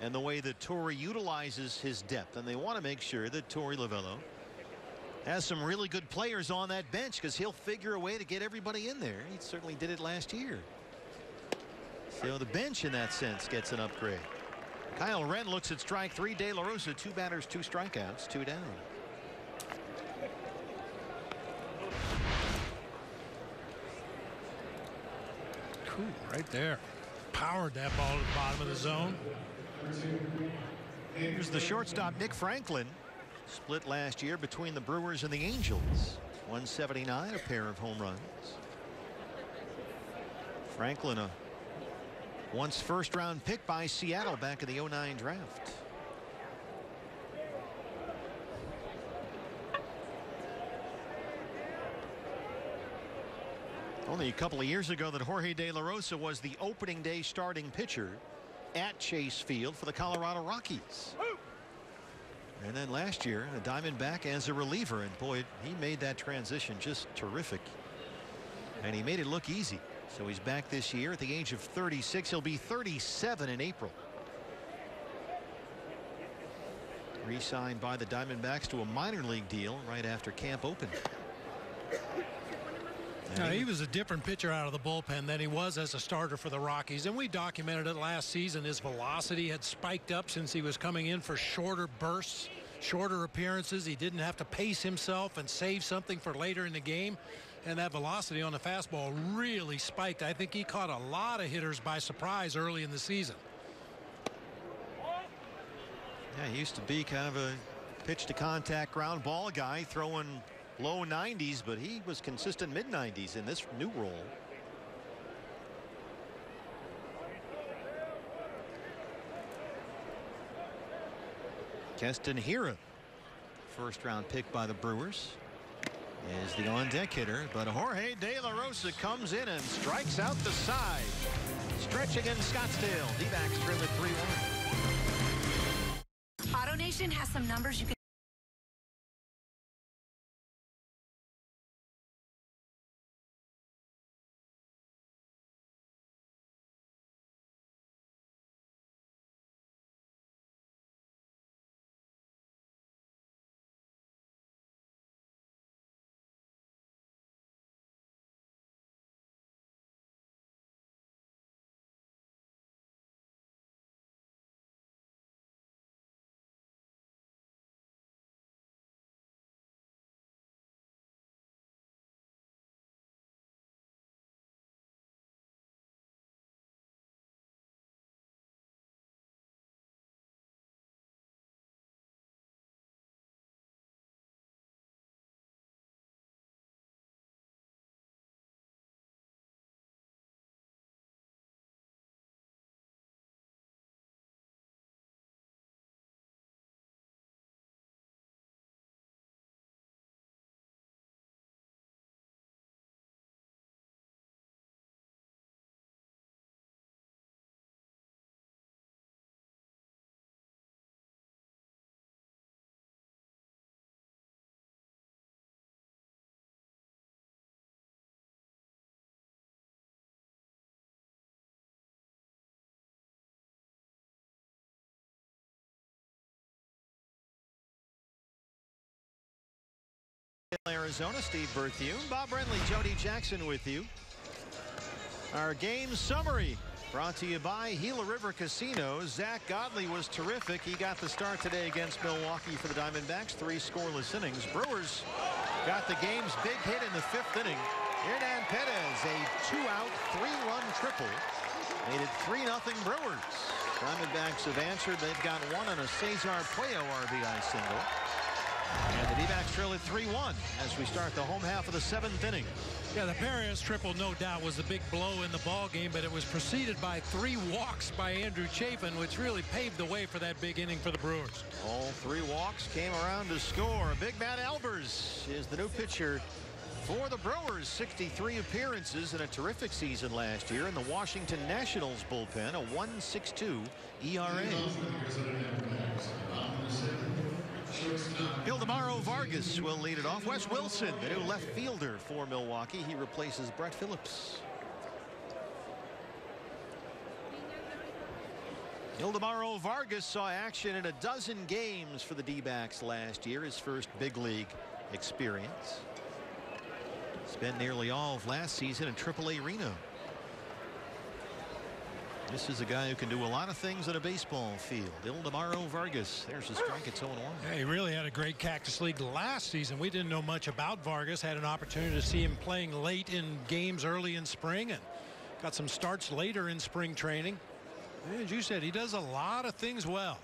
and the way that Torey utilizes his depth, and they want to make sure that Torey Lovullo has some really good players on that bench because he'll figure a way to get everybody in there. He certainly did it last year. So the bench in that sense gets an upgrade. Kyle Wren looks at strike 3. De La Rosa, 2 batters, 2 strikeouts, 2 down. Cool, right there. Powered that ball to the bottom of the zone. Here's the shortstop, Nick Franklin. Split last year between the Brewers and the Angels. 179, a pair of home runs. Franklin, a once first-round pick by Seattle back in the '09 draft. Only a couple of years ago that Jorge De La Rosa was the opening day starting pitcher at Chase Field for the Colorado Rockies. And then last year, a Diamondback as a reliever, and boy, he made that transition just terrific. And he made it look easy. So he's back this year at the age of 36. He'll be 37 in April. Re-signed by the Diamondbacks to a minor league deal right after camp opened. Now, he was a different pitcher out of the bullpen than he was as a starter for the Rockies, and we documented it last season. His velocity had spiked up since he was coming in for shorter bursts, shorter appearances. He didn't have to pace himself and save something for later in the game, and that velocity on the fastball really spiked. I think he caught a lot of hitters by surprise early in the season. Yeah, he used to be kind of a pitch to contact ground ball guy, throwing low 90s, but he was consistent mid 90s in this new role. Keston Hiura, first-round pick by the Brewers, is the on-deck hitter, but Jorge De La Rosa comes in and strikes out the side. Stretching in Scottsdale. D-backs trail at 3-1. AutoNation has some numbers you can Arizona. Steve Berthune, Bob Brenly, Jody Jackson with you. Our game summary brought to you by Gila River Casino. Zach Godley was terrific. He got the start today against Milwaukee for the Diamondbacks. 3 scoreless innings. Brewers got the game's big hit in the 5th inning. Hernan Perez, a 2-out, 3-run triple, made it 3-0 Brewers. Diamondbacks have answered. They've got one on a Cesar Puello RBI single. And the D-backs trail at 3-1 as we start the home half of the 7th inning. Yeah, the Perez triple no doubt was a big blow in the ball game, but it was preceded by 3 walks by Andrew Chafin, which really paved the way for that big inning for the Brewers. All 3 walks came around to score. Big Matt Albers is the new pitcher for the Brewers. 63 appearances and a terrific season last year in the Washington Nationals bullpen. A 1.62 ERA. Ildemaro Vargas will lead it off. Wes Wilson, the new left fielder for Milwaukee. He replaces Brett Phillips. Ildemaro Vargas saw action in a dozen games for the D-backs last year. His first big league experience. Spent nearly all of last season in AAA Reno. This is a guy who can do a lot of things at a baseball field. Ildemaro Vargas. There's a strike at 0-1. Yeah, he really had a great Cactus League last season. We didn't know much about Vargas. Had an opportunity to see him playing late in games early in spring and got some starts later in spring training. And as you said, he does a lot of things well.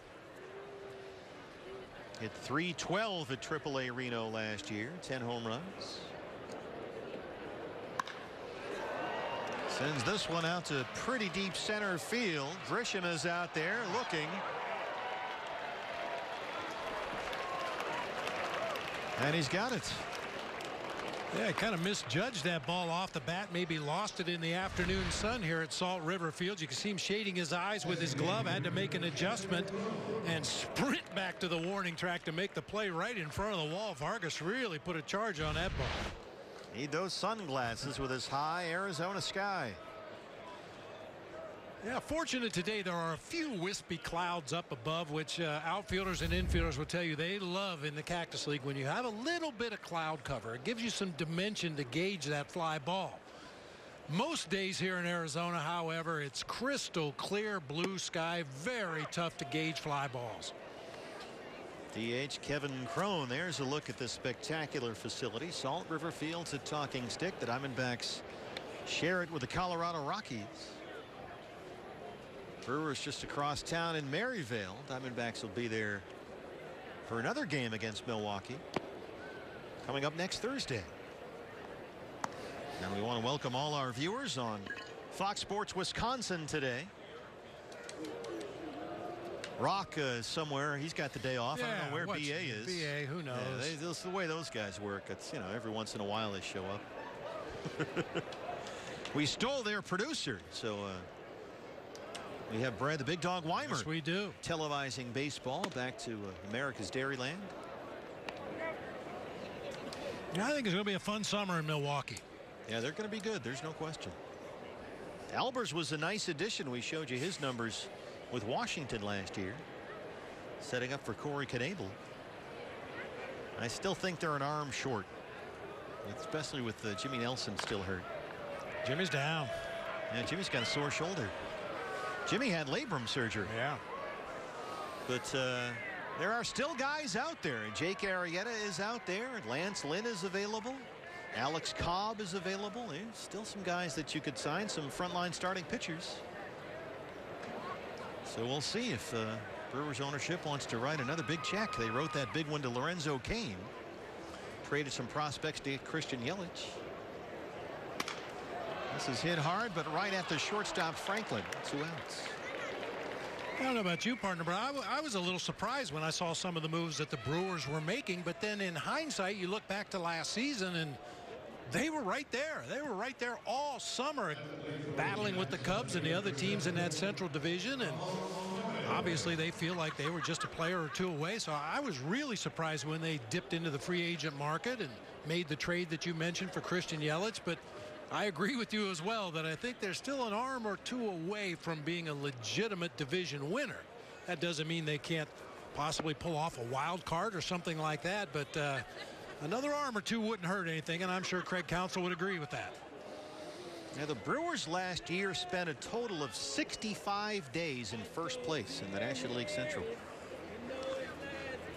Hit .312 at AAA Reno last year. 10 home runs. Sends this one out to pretty deep center field. Grisham is out there looking. And he's got it. Yeah, kind of misjudged that ball off the bat. Maybe lost it in the afternoon sun here at Salt River Field. You can see him shading his eyes with his glove. Had to make an adjustment and sprint back to the warning track to make the play right in front of the wall. Vargas really put a charge on that ball. Need those sunglasses with his high Arizona sky. Yeah, fortunate today there are a few wispy clouds up above, which outfielders and infielders will tell you they love in the Cactus League. When you have a little bit of cloud cover, it gives you some dimension to gauge that fly ball. Most days here in Arizona, however, it's crystal clear blue sky. Very tough to gauge fly balls. DH Kevin Crone. There's a look at this spectacular facility. Salt River Field's a talking stick. The Diamondbacks share it with the Colorado Rockies. Brewers just across town in Maryvale. Diamondbacks will be there for another game against Milwaukee coming up next Thursday. And we want to welcome all our viewers on Fox Sports Wisconsin today. Rock somewhere. He's got the day off. Yeah, I don't know where BA is. BA, who knows? Yeah, that's the way those guys work. It's, you know, every once in a while they show up. We stole their producer, so we have Brad the Big Dog Weimer. Yes, we do. Televising baseball back to America's Dairyland. Yeah, I think it's going to be a fun summer in Milwaukee. Yeah, they're going to be good. There's no question. Albers was a nice addition. We showed you his numbers with Washington last year, setting up for Corey Knebel. I still think they're an arm short, especially with Jimmy Nelson still hurt. Jimmy's down. Yeah, Jimmy's got a sore shoulder. Jimmy had labrum surgery. Yeah. But there are still guys out there. And Jake Arrieta is out there. And Lance Lynn is available. Alex Cobb is available. There's still some guys that you could sign, some frontline starting pitchers. So we'll see if Brewers ownership wants to write another big check. They wrote that big one to Lorenzo Cain. Traded some prospects to get Christian Yelich. This is hit hard, but right at the shortstop Franklin. 2 outs. I don't know about you, partner, but I was a little surprised when I saw some of the moves that the Brewers were making. But then in hindsight, you look back to last season and they were right there. They were right there all summer, battling with the Cubs and the other teams in that Central Division. And obviously they feel like they were just a player or two away. So I was really surprised when they dipped into the free agent market and made the trade that you mentioned for Christian Yelich. But I agree with you as well that I think they're still an arm or two away from being a legitimate division winner. That doesn't mean they can't possibly pull off a wild card or something like that, but another arm or two wouldn't hurt anything, and I'm sure Craig Counsell would agree with that. Now, the Brewers last year spent a total of 65 days in first place in the National League Central.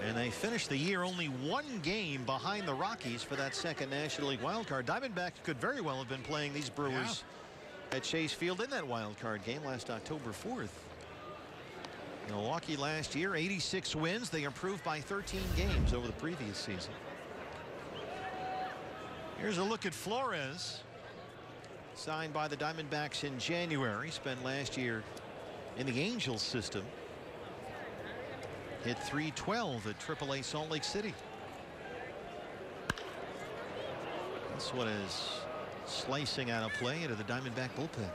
And they finished the year only 1 game behind the Rockies for that second National League wild card. Diamondbacks could very well have been playing these Brewers at Chase Field in that wild card game last October 4th. Milwaukee last year, 86 wins. They improved by 13 games over the previous season. Here's a look at Flores, signed by the Diamondbacks in January. Spent last year in the Angels system. Hit .312 at AAA Salt Lake City. This one is slicing out of play into the Diamondback bullpen.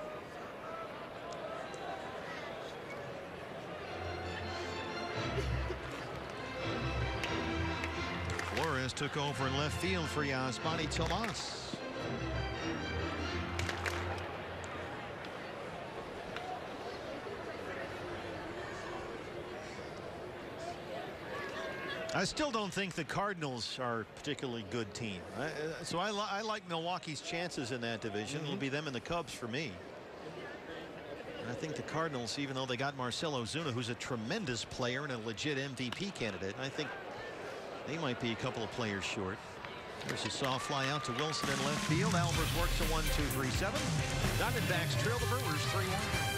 Flores took over in left field for Yasmani Tomas. I still don't think the Cardinals are a particularly good team. So I like Milwaukee's chances in that division. It'll be them and the Cubs for me. I think the Cardinals, even though they got Marcell Ozuna, who's a tremendous player and a legit MVP candidate, I think they might be a couple of players short. There's a soft fly out to Wilson in left field. Albers works a 1-2-3-7. Diamondbacks trail the Brewers 3-1.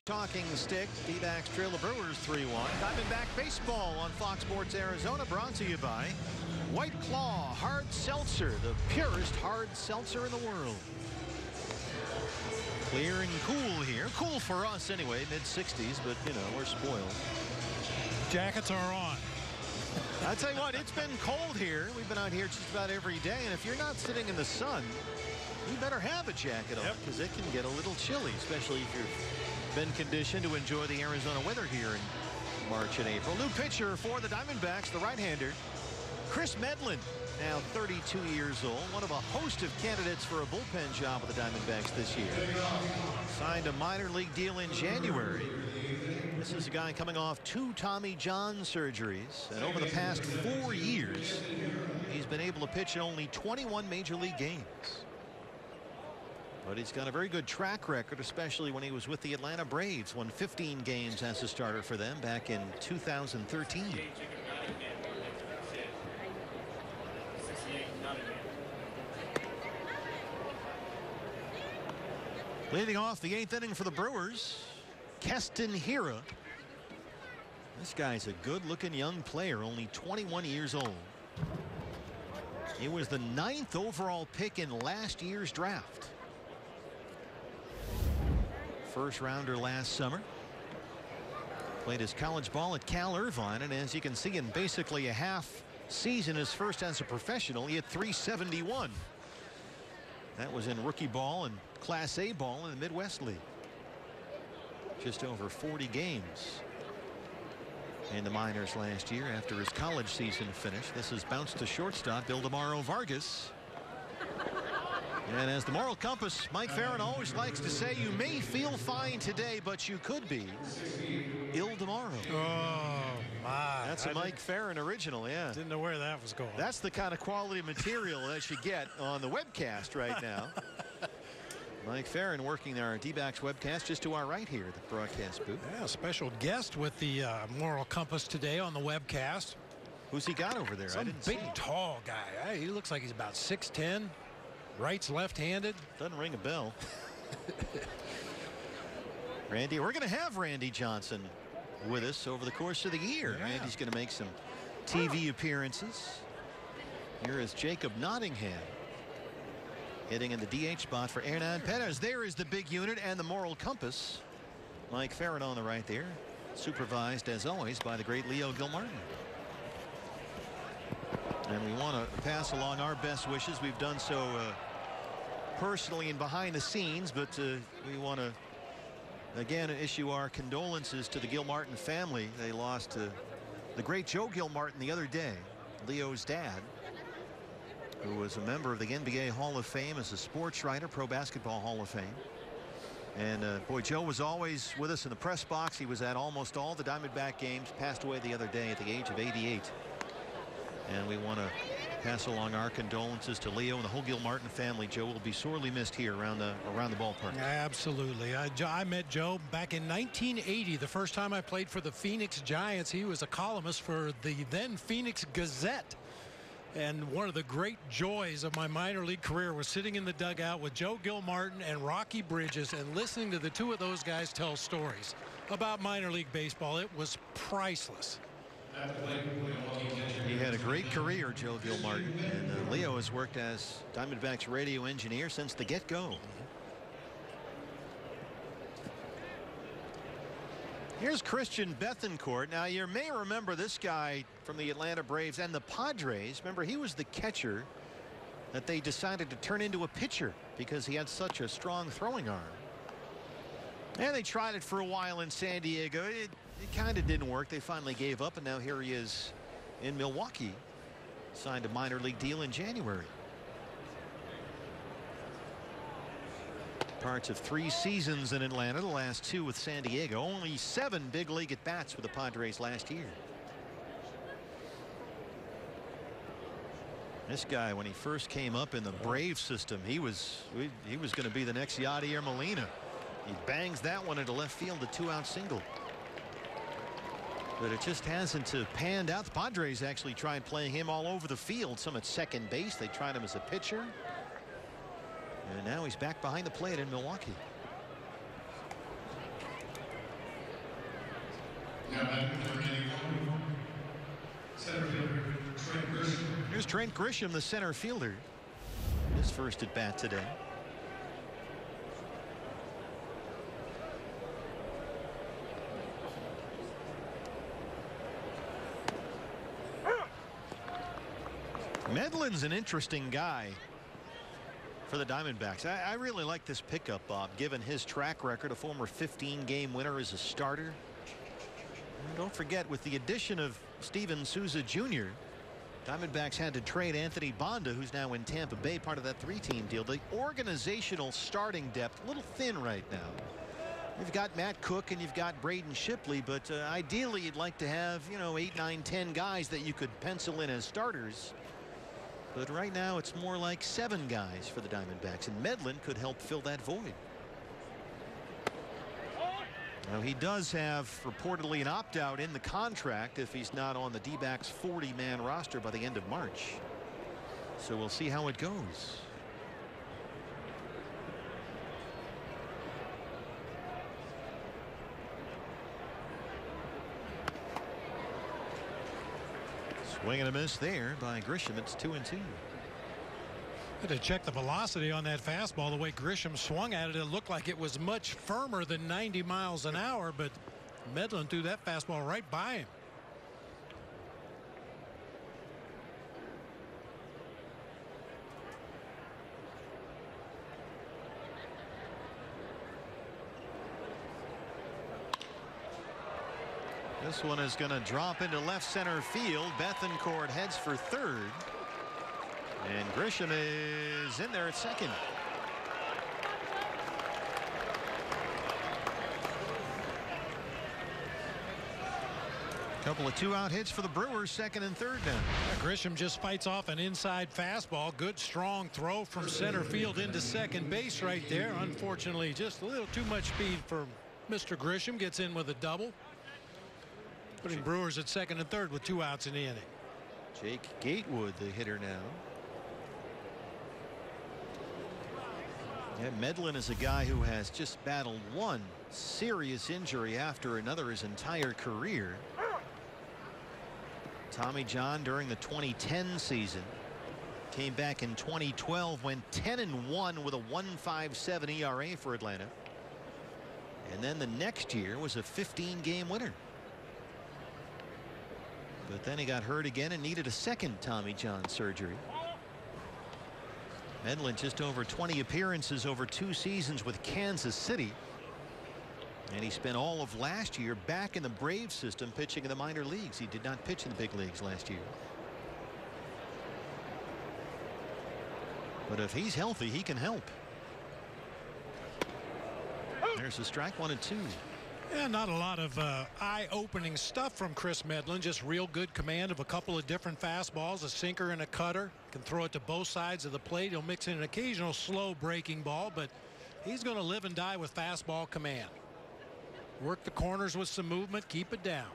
Talking stick. D-backs trail the Brewers 3-1. Diamondback baseball on Fox Sports Arizona, brought to you by White Claw Hard Seltzer, the purest hard seltzer in the world. Clear and cool here. Cool for us anyway, mid-60s, but you know, we're spoiled. Jackets are on. I tell you what, it's been cold here. We've been out here just about every day, and if you're not sitting in the sun, you better have a jacket on, because it can get a little chilly, especially if you've been conditioned to enjoy the Arizona weather here in March and April. New pitcher for the Diamondbacks, the right-hander, Chris Medlin, now 32 years old, one of a host of candidates for a bullpen job with the Diamondbacks this year. Signed a minor league deal in January. This is a guy coming off 2 Tommy John surgeries, and over the past 4 years, he's been able to pitch in only 21 major league games. But he's got a very good track record, especially when he was with the Atlanta Braves, won 15 games as a starter for them back in 2013. Leading off the 8th inning for the Brewers, Keston Hiura. This guy's a good-looking young player, only 21 years old. He was the 9th overall pick in last year's draft. First rounder last summer. Played his college ball at Cal Irvine, and as you can see, in basically a half season, his first as a professional, he had .371. That was in rookie ball and Class A ball in the Midwest League. Just over 40 games in the minors last year after his college season finished. This is bounced to shortstop Ildemaro Vargas. And as the moral compass, Mike Farron always likes to say, you may feel fine today, but you could be Ildemaro. Oh, my. That's a Mike Farron original, yeah. Didn't know where that was going. That's the kind of quality material that you get on the webcast right now. Mike Farron working our D-backs webcast just to our right here at the broadcast booth. Yeah, special guest with the moral compass today on the webcast. Who's he got over there? Some I didn't big, see. tall guy. He looks like he's about 6'10". Right's left-handed. Doesn't ring a bell. Randy, we're going to have Randy Johnson with us over the course of the year. Yeah. Randy's going to make some TV appearances. Here is Jacob Nottingham hitting in the DH spot for Hernan Perez. There is the big unit and the moral compass. Mike Farron on the right there, supervised as always by the great Leo Gilmartin. And we want to pass along our best wishes. We've done so personally and behind the scenes, but we want to again issue our condolences to the Gilmartin family. They lost the great Joe Gilmartin the other day, Leo's dad. who was a member of the NBA Hall of Fame as a sports writer, Pro Basketball Hall of Fame. And boy, Joe was always with us in the press box. He was at almost all the Diamondback games. Passed away the other day at the age of 88. And we want to pass along our condolences to Leo and the whole Gilmartin family. Joe will be sorely missed here around the ballpark. Absolutely. I met Joe back in 1980, the first time I played for the Phoenix Giants. He was a columnist for the then Phoenix Gazette. And one of the great joys of my minor league career was sitting in the dugout with Joe Gilmartin and Rocky Bridges and listening to the two of those guys tell stories about minor league baseball. It was priceless. He had a great career, Joe Gilmartin, and Leo has worked as Diamondbacks radio engineer since the get-go. Here's Christian Bethancourt. Now, you may remember this guy from the Atlanta Braves and the Padres. Remember, he was the catcher that they decided to turn into a pitcher because he had such a strong throwing arm. And they tried it for a while in San Diego. It kind of didn't work. They finally gave up, and now here he is in Milwaukee. Signed a minor league deal in January. Parts of 3 seasons in Atlanta, the last 2 with San Diego. Only 7 big league at bats with the Padres last year. This guy, when he first came up in the Brave system, he was going to be the next Yadier Molina. He bangs that one into left field, a 2-out single. But it just hasn't panned out. The Padres actually tried playing him all over the field, some at second base. They tried him as a pitcher. And now he's back behind the plate in Milwaukee. Here's Trent Grisham, the center fielder. His first at bat today. Medlin's an interesting guy for the Diamondbacks. I really like this pickup, Bob, given his track record, a former 15-game winner as a starter. And don't forget, with the addition of Steven Souza Jr., Diamondbacks had to trade Anthony Banda, who's now in Tampa Bay, part of that 3-team deal. The organizational starting depth, a little thin right now. You've got Matt Cook and you've got Braden Shipley, but ideally you'd like to have, 8, 9, 10 guys that you could pencil in as starters. But right now it's more like 7 guys for the Diamondbacks, and Medlin could help fill that void. Now, he does have reportedly an opt-out in the contract if he's not on the D-backs 40-man roster by the end of March. So we'll see how it goes. Swing and a miss there by Grisham. It's 2-2. Had to check the velocity on that fastball. The way Grisham swung at it, it looked like it was much firmer than 90 miles an hour, but Medlin threw that fastball right by him. This one is going to drop into left center field. Bethancourt heads for third. And Grisham is in there at second. Couple of 2-out hits for the Brewers, second and third now. Grisham just fights off an inside fastball. Good strong throw from center field into second base right there. Unfortunately, just a little too much speed for Mr. Grisham. Gets in with a double. Putting Brewers at second and third with 2 outs in the inning. Jake Gatewood, the hitter now. Yeah, Medlin is a guy who has just battled one serious injury after another his entire career. Tommy John during the 2010 season. Came back in 2012, went 10-1 with a 1.57 ERA for Atlanta. And then the next year was a 15-game winner. But then he got hurt again and needed a second Tommy John surgery. Medlin just over 20 appearances over 2 seasons with Kansas City. And he spent all of last year back in the Braves system pitching in the minor leagues. He did not pitch in the big leagues last year. But if he's healthy, he can help. There's a strike, 1-2. Yeah, not a lot of eye-opening stuff from Chris Medlin. Just real good command of a couple of different fastballs, a sinker and a cutter. Can throw it to both sides of the plate. He'll mix in an occasional slow breaking ball, but he's going to live and die with fastball command. Work the corners with some movement, keep it down.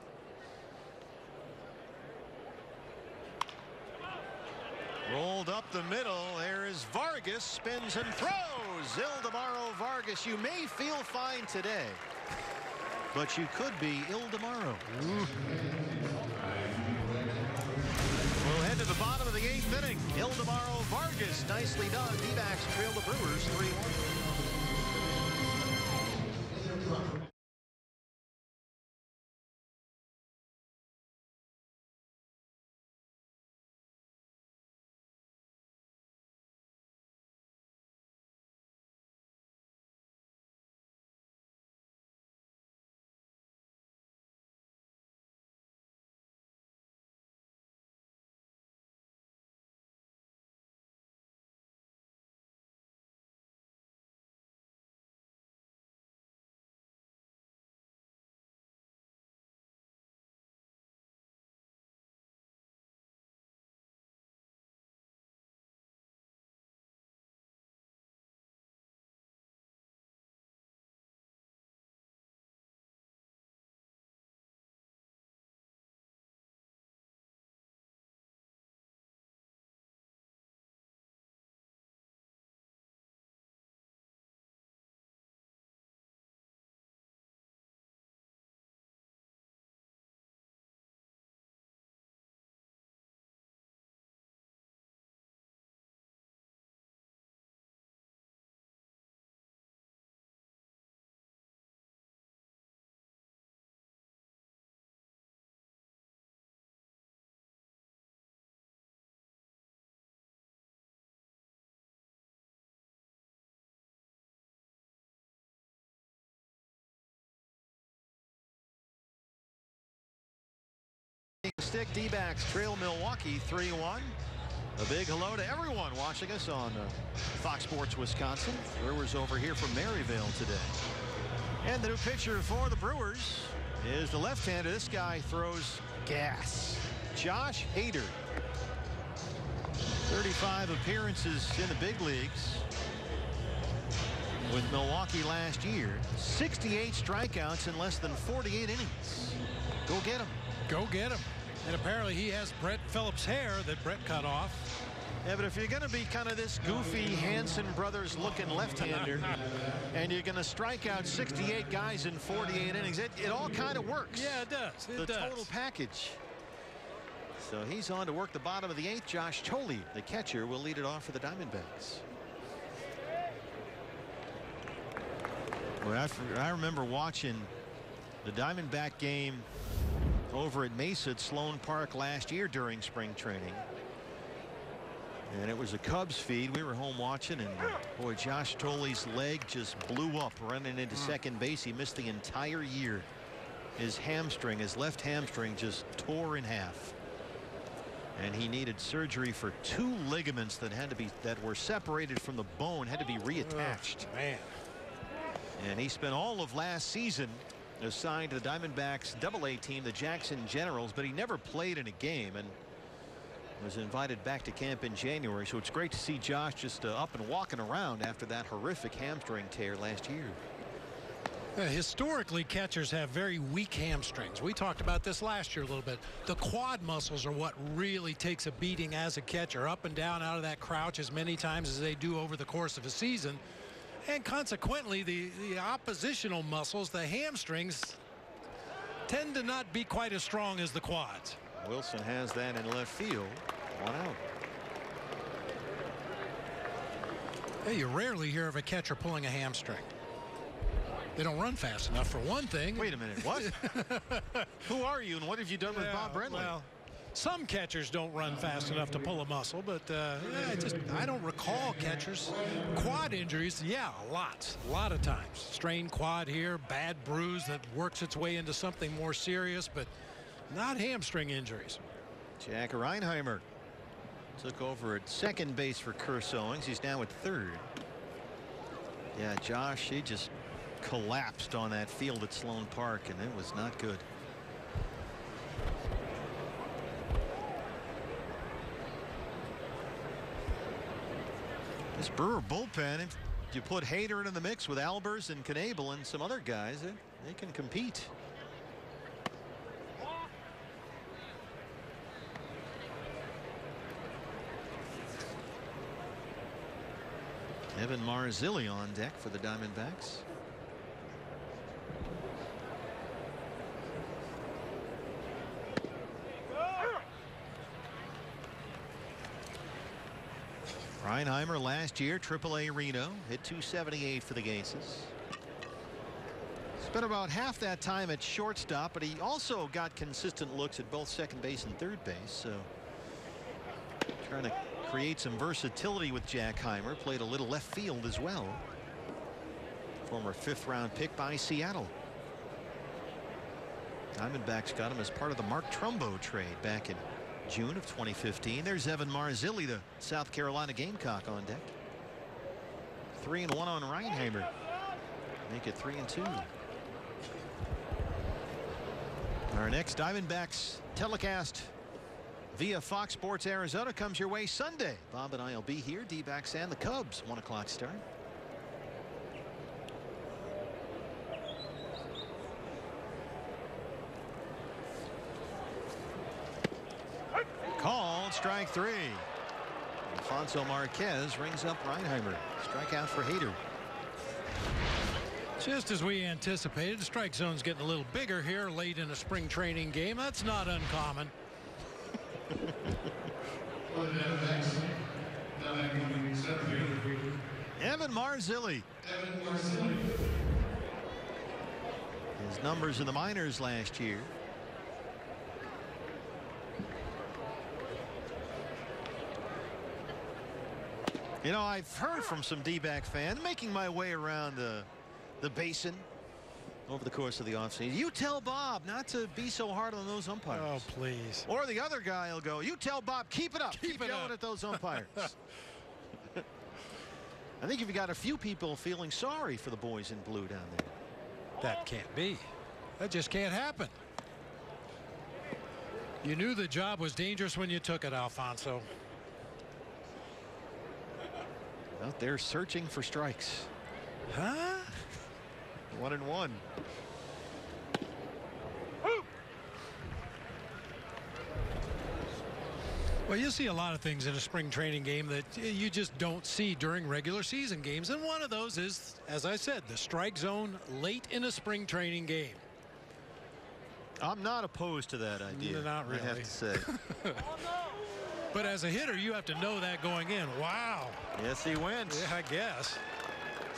Rolled up the middle. There is Vargas, spins and throws. Ildemaro Vargas. You may feel fine today, but you could be ill tomorrow. We'll head to the bottom of the 8th inning. Ildemaro Vargas, nicely done. D-backs trail the Brewers 3-1. Stick. D-backs trail Milwaukee 3-1. A big hello to everyone watching us on Fox Sports Wisconsin. Brewers over here from Maryvale today. And the new pitcher for the Brewers is the left-hander. This guy throws gas. Josh Hader. 35 appearances in the big leagues with Milwaukee last year. 68 strikeouts in less than 48 innings. Go get him. Go get him. And apparently he has Brett Phillips' hair that Brett cut off. Yeah, but if you're going to be kind of this goofy Hanson brothers looking left-hander and you're going to strike out 68 guys in 48 innings, it all kind of works. Yeah, it does. The total package. So he's on to work the bottom of the 8th. Josh Thole, the catcher, will lead it off for the Diamondbacks. Well, I remember watching the Diamondback game over at Mesa at Sloan Park last year during spring training. And it was a Cubs feed. We were home watching, and boy, Josh Thole's leg just blew up running into second base. He missed the entire year. His hamstring, his left hamstring, just tore in half. And he needed surgery for 2 ligaments that were separated from the bone, had to be reattached. Oh, man. And he spent all of last season assigned to the Diamondbacks AA team, the Jackson Generals, but he never played in a game and was invited back to camp in January. So it's great to see Josh just up and walking around after that horrific hamstring tear last year. Historically, catchers have very weak hamstrings. We talked about this last year a little bit. The quad muscles are what really takes a beating as a catcher, up and down out of that crouch as many times as they do over the course of a season. And consequently, the oppositional muscles, the hamstrings, tend to not be quite as strong as the quads. Wilson has that in left field. 1 out. Hey, you rarely hear of a catcher pulling a hamstring. They don't run fast enough, for one thing. Wait a minute, what? Who are you and what have you done with Bob Brenly? Well, some catchers don't run fast enough to pull a muscle, but I don't recall catchers. Quad injuries, yeah, a lot of times. Strained quad here, bad bruise that works its way into something more serious, but not hamstring injuries. Jack Reinheimer Took over at second base for Curse Owings. He's now at third. Yeah, Josh, he just collapsed on that field at Sloan Park, and it was not good. This Brewer bullpen, if you put Hader in the mix with Albers and Knebel and some other guys, they can compete. Evan Marzilli on deck for the Diamondbacks. Reinheimer last year, AAA Reno, hit .278 for the Aces. Spent about half that time at shortstop, but he also got consistent looks at both second base and third base. So trying to create some versatility with Jack Heimer. Played a little left field as well. Former 5th-round pick by Seattle. Diamondbacks got him as part of the Mark Trumbo trade back in June of 2015. There's Evan Marzilli, the South Carolina Gamecock, on deck. 3-1 on Reinheimer. Make it 3-2. Our next Diamondbacks telecast via Fox Sports Arizona comes your way Sunday. Bob and I will be here. D-backs and the Cubs, 1 o'clock start. Called, strike 3. Alfonso Marquez rings up Reinheimer. Strikeout for Hader. Just as we anticipated, the strike zone's getting a little bigger here late in a spring training game. That's not uncommon. Evan Marzilli. His numbers in the minors last year. You know, I've heard from some D-back fans making my way around the basin over the course of the offseason. You tell Bob not to be so hard on those umpires. Oh, please. Or the other guy will go, you tell Bob, keep it up. Keep yelling at those umpires. I think you've got a few people feeling sorry for the boys in blue down there. That can't be. That just can't happen. You knew the job was dangerous when you took it, Alfonso. Out there searching for strikes. Huh? 1-1. Well, you see a lot of things in a spring training game that you just don't see during regular season games. And one of those is, as I said, the strike zone late in a spring training game. I'm not opposed to that idea. Not really. I have to say. But as a hitter, you have to know that going in. Wow. Yes, he wins. Yeah, I guess.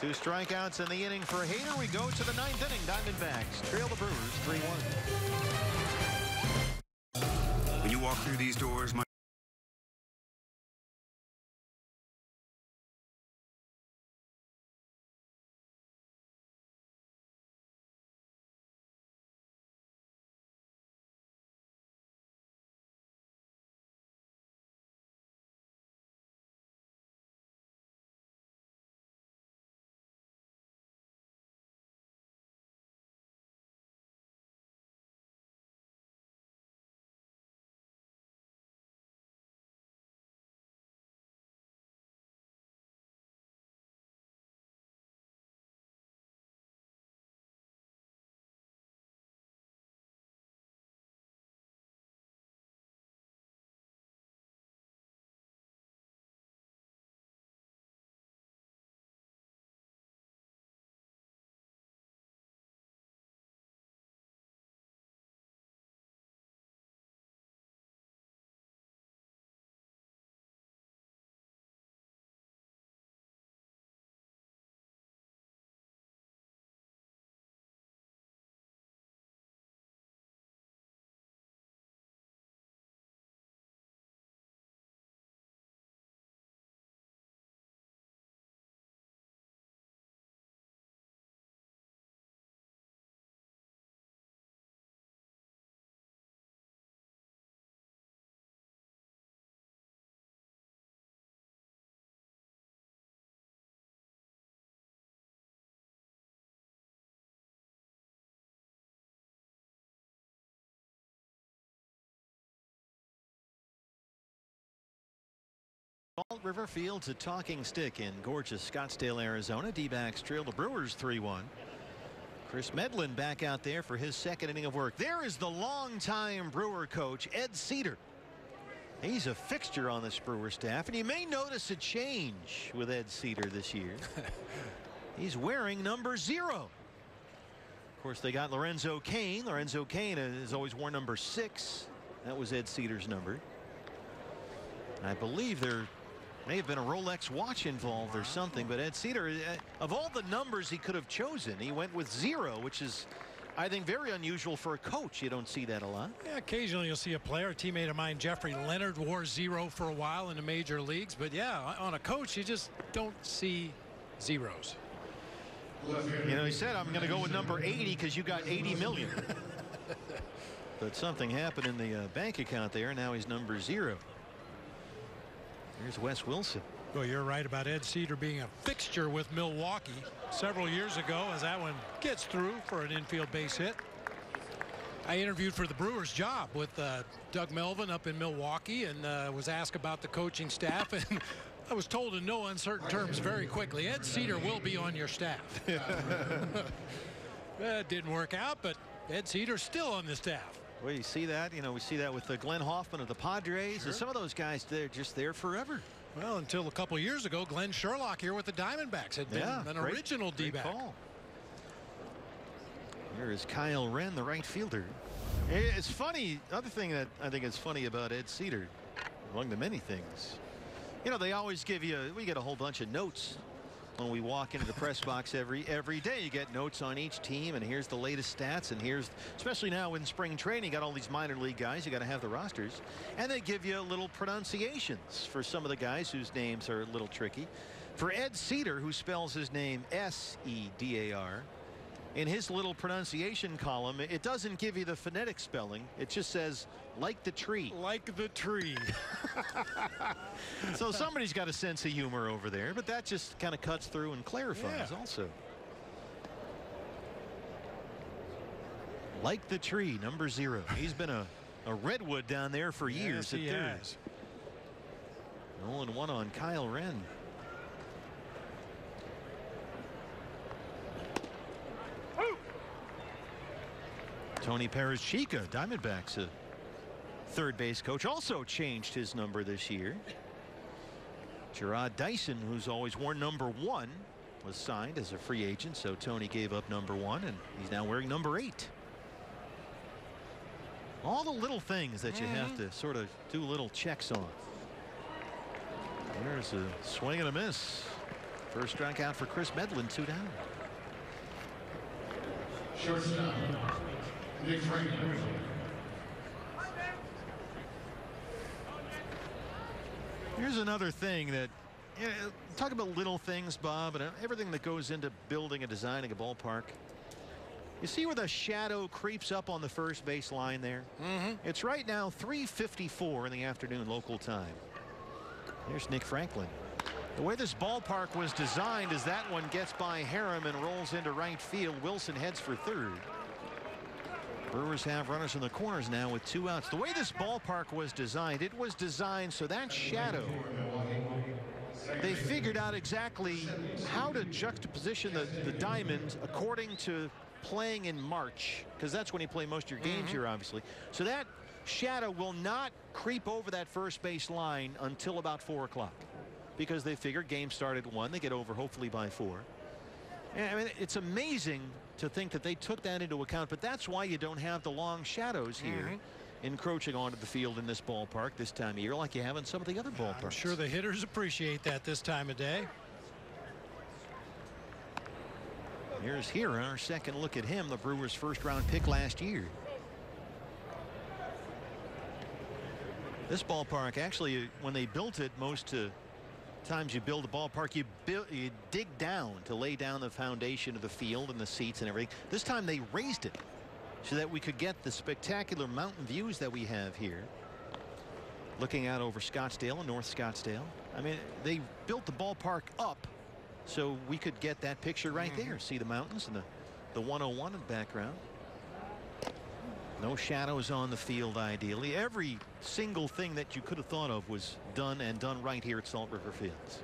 2 strikeouts in the inning for Hader. We go to the 9th inning. Diamondbacks trail the Brewers 3-1. When you walk through these doors, Salt River Field's a talking stick in gorgeous Scottsdale, Arizona. D-backs trail the Brewers 3-1. Chris Medlin back out there for his second inning of work. There is the longtime Brewer coach, Ed Cedar. He's a fixture on this Brewer staff, and you may notice a change with Ed Cedar this year. He's wearing number 0. Of course, they got Lorenzo Cain. Lorenzo Cain has always worn number 6. That was Ed Cedar's number. I believe there may have been a Rolex watch involved or something, but Ed Cedar, of all the numbers he could have chosen, he went with 0, which is, I think, very unusual for a coach. You don't see that a lot. Yeah, occasionally you'll see a player. A teammate of mine, Jeffrey Leonard, wore 0 for a while in the major leagues, but yeah, on a coach you just don't see zeros. You know, he said, I'm going to go with number 80 because you got 80 million. But something happened in the bank account there. Now he's number 0. Here's Wes Wilson. Well, you're right about Ed Cedar being a fixture with Milwaukee several years ago, as that one gets through for an infield base hit. I interviewed for the Brewers job with Doug Melvin up in Milwaukee, and was asked about the coaching staff, and I was told in no uncertain terms very quickly, Ed Cedar will be on your staff. It didn't work out, but Ed Cedar's still on the staff. Well, you see that. You know, we see that with Glenn Hoffman of the Padres. Sure. And some of those guys, they're just there forever. Well, until a couple years ago, Glenn Sherlock here with the Diamondbacks had been an original D-back. Here is Kyle Wren, the right fielder. It's funny. Other thing that I think is funny about Ed Cedar, among the many things, you know, they always give you, we get a whole bunch of notes when we walk into the press box every day. You get notes on each team, and here's the latest stats, and here's, especially now in spring training, you got all these minor league guys, you got to have the rosters, and they give you little pronunciations for some of the guys whose names are a little tricky. For Ed Cedar, who spells his name S-E-D-A-R, in his little pronunciation column, it doesn't give you the phonetic spelling. It just says, like the tree. Like the tree. So somebody's got a sense of humor over there, but that just kind of cuts through and clarifies also. Like the tree, number 0. He's been a redwood down there for years. Yes, he has. 0-1 on Kyle Wren. Tony Perez-Chica, Diamondbacks, a third base coach, also changed his number this year. Gerard Dyson, who's always worn number 1, was signed as a free agent, so Tony gave up number 1, and he's now wearing number 8. All the little things that you have to sort of do little checks on. There's a swing and a miss. First strikeout for Chris Medlin, 2 down. Shortstop. Here's another thing that, you know, talk about little things, Bob, and everything that goes into building and designing a ballpark. You see where the shadow creeps up on the first base line there? It's right now 3:54 in the afternoon local time. Here's Nick Franklin. The way this ballpark was designed is that one gets by Harem and rolls into right field. Wilson heads for third. Brewers have runners in the corners now with 2 outs. The way this ballpark was designed, it was designed so that shadow, they figured out exactly how to juxtaposition the diamond according to playing in March, because that's when you play most of your games here, obviously. So that shadow will not creep over that first base line until about 4 o'clock, because they figured game started at 1, they get over hopefully by 4. I mean, it's amazing to think that they took that into account, but that's why you don't have the long shadows here encroaching onto the field in this ballpark this time of year like you have in some of the other ballparks. I'm sure the hitters appreciate that this time of day. Here's Hira, our second look at him, the Brewers' first-round pick last year. This ballpark, actually, when they built it, most times you build a ballpark, you dig down to lay down the foundation of the field and the seats and everything. This time they raised it so that we could get the spectacular mountain views that we have here, looking out over Scottsdale and North Scottsdale. I mean, they built the ballpark up so we could get that picture right there. See the mountains and the 101 in the background. No shadows on the field. Ideally, every single thing that you could have thought of was done, and done right here at Salt River Fields.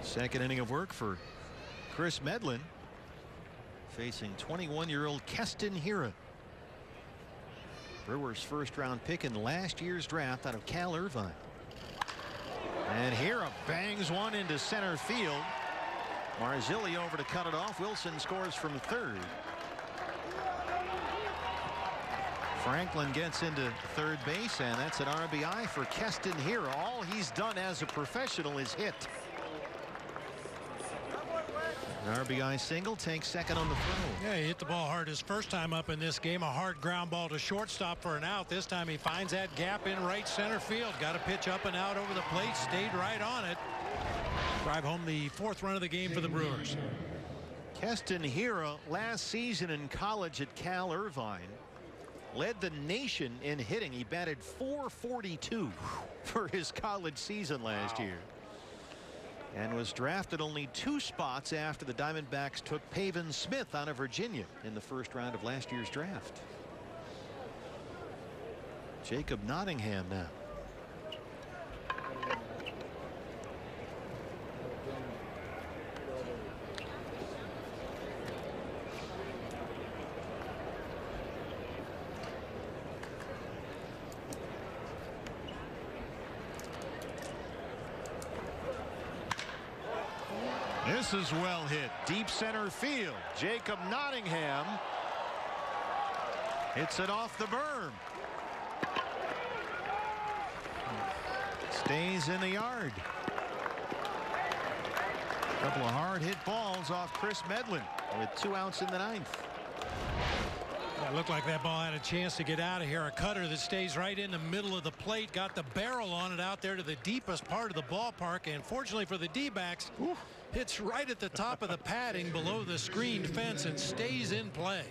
Second inning of work for Chris Medlin, facing 21-year-old Keston Hiura. Brewers first-round pick in last year's draft out of Cal Irvine. And Hiura bangs one into center field. Marzilli over to cut it off. Wilson scores from third. Franklin gets into third base, and that's an RBI for Keston Hiura. All he's done as a professional is hit. An RBI single, takes second on the throw. Yeah, he hit the ball hard his first time up in this game. A hard ground ball to shortstop for an out. This time he finds that gap in right center field. Got a pitch up and out over the plate. Stayed right on it. Drive home the fourth run of the game for the Brewers. Keston Hiura, last season in college at Cal Irvine, led the nation in hitting. He batted .442 for his college season last year, and was drafted only 2 spots after the Diamondbacks took Pavin Smith out of Virginia in the first round of last year's draft. Jacob Nottingham now. This is well hit, deep center field. Jacob Nottingham hits it off the berm. Stays in the yard. A couple of hard hit balls off Chris Medlin with 2 outs in the 9th. It looked like that ball had a chance to get out of here. A cutter that stays right in the middle of the plate, got the barrel on it out there to the deepest part of the ballpark, and fortunately for the D-backs, hits right at the top of the padding below the screened fence and stays in play.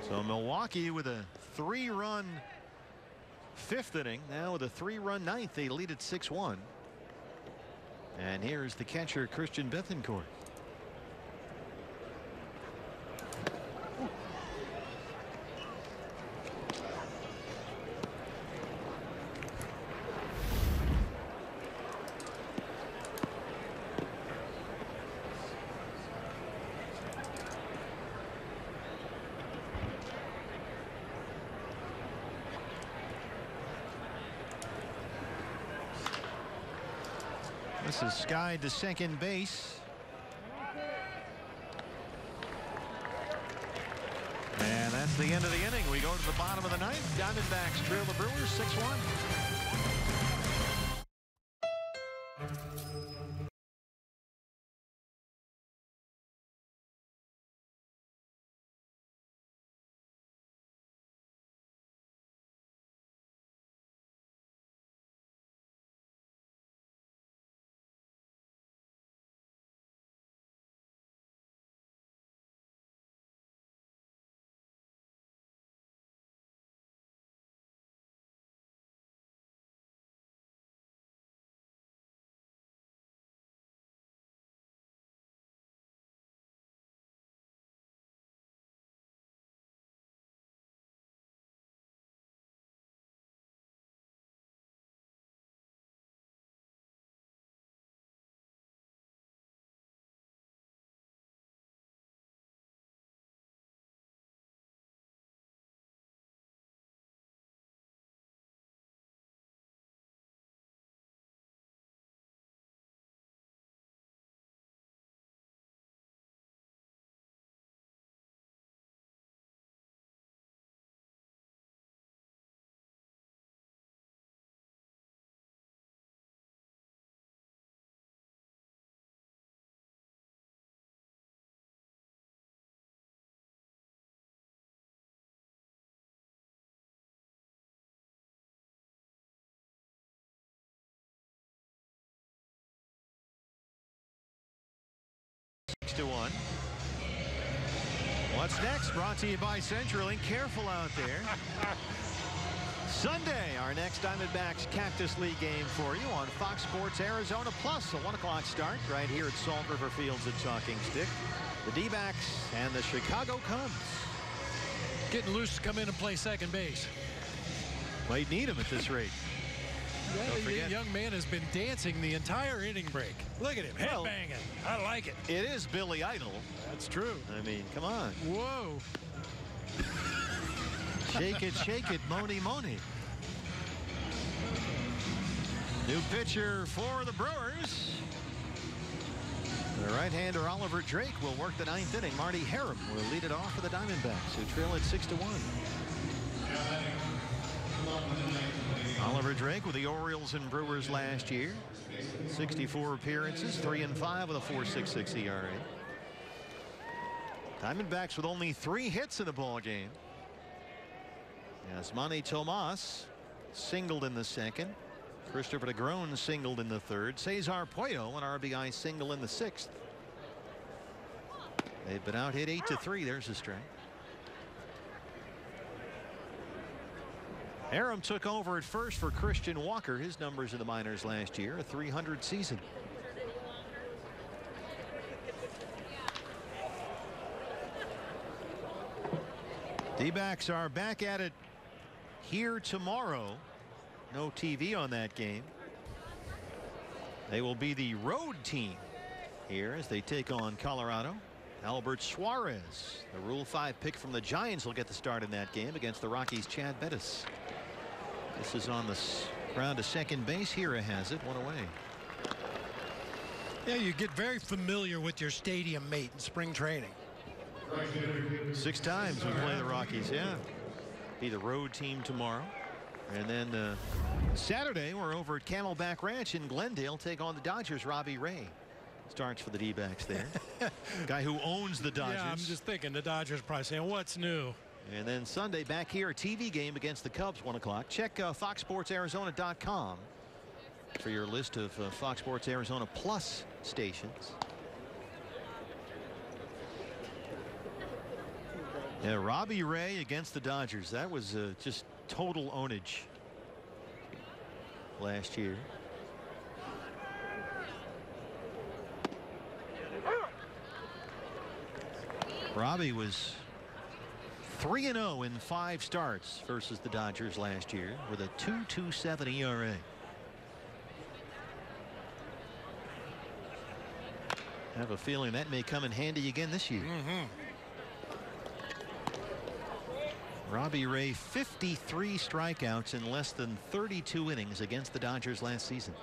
So Milwaukee with a 3-run 5th inning, now with a 3-run 9th. They lead at 6-1. And here's the catcher, Christian Bethancourt. This is skied to second base. And that's the end of the inning. We go to the bottom of the 9th. Diamondbacks trail the Brewers 6-1. 6-1. What's next? Brought to you by CenturyLink. Careful out there. Sunday, our next Diamondbacks Cactus League game for you on Fox Sports Arizona Plus. A 1 o'clock start right here at Salt River Fields at Talking Stick. The D-backs and the Chicago Cubs. Getting loose to come in and play second base. Might need him at this rate. The young man has been dancing the entire inning break. Look at him, head banging. I like it. It is Billy Idol. That's true. I mean, come on. Whoa. Shake it, Moni Moni. New pitcher for the Brewers. The right-hander Oliver Drake will work the 9th inning. Marty Harum will lead it off for the Diamondbacks, who trail at 6-1. Oliver Drake with the Orioles and Brewers last year. 64 appearances, 3-5 with a 4.66 ERA. Diamondbacks with only 3 hits in the ball game. Yasmani Tomas singled in the second. Christopher DeGrone singled in the third. Cesar Puello an RBI single in the 6th. They've been out hit 8-3. There's a strike. Aram took over at first for Christian Walker. His numbers in the minors last year, a 300 season. D-backs are back at it here tomorrow. No TV on that game. They will be the road team here as they take on Colorado. Albert Suarez, the Rule 5 pick from the Giants, will get the start in that game against the Rockies' Chad Bettis. This is on the ground to second base. Hira has it, 1 away. Yeah, you get very familiar with your stadium mate in spring training. 6 times we play the Rockies, yeah. Be the road team tomorrow. And then Saturday, we're over at Camelback Ranch in Glendale, take on the Dodgers. Robbie Ray starts for the D-backs there. Guy who owns the Dodgers. Yeah, I'm just thinking the Dodgers probably saying, what's new? And then Sunday, back here, a TV game against the Cubs, 1 o'clock. Check FoxSportsArizona.com for your list of Fox Sports Arizona Plus stations. Yeah, Robbie Ray against the Dodgers. That was just total ownage last year. Robbie was 3-0 in 5 starts versus the Dodgers last year with a 2.27 ERA. I have a feeling that may come in handy again this year. Robbie Ray, 53 strikeouts in less than 32 innings against the Dodgers last season.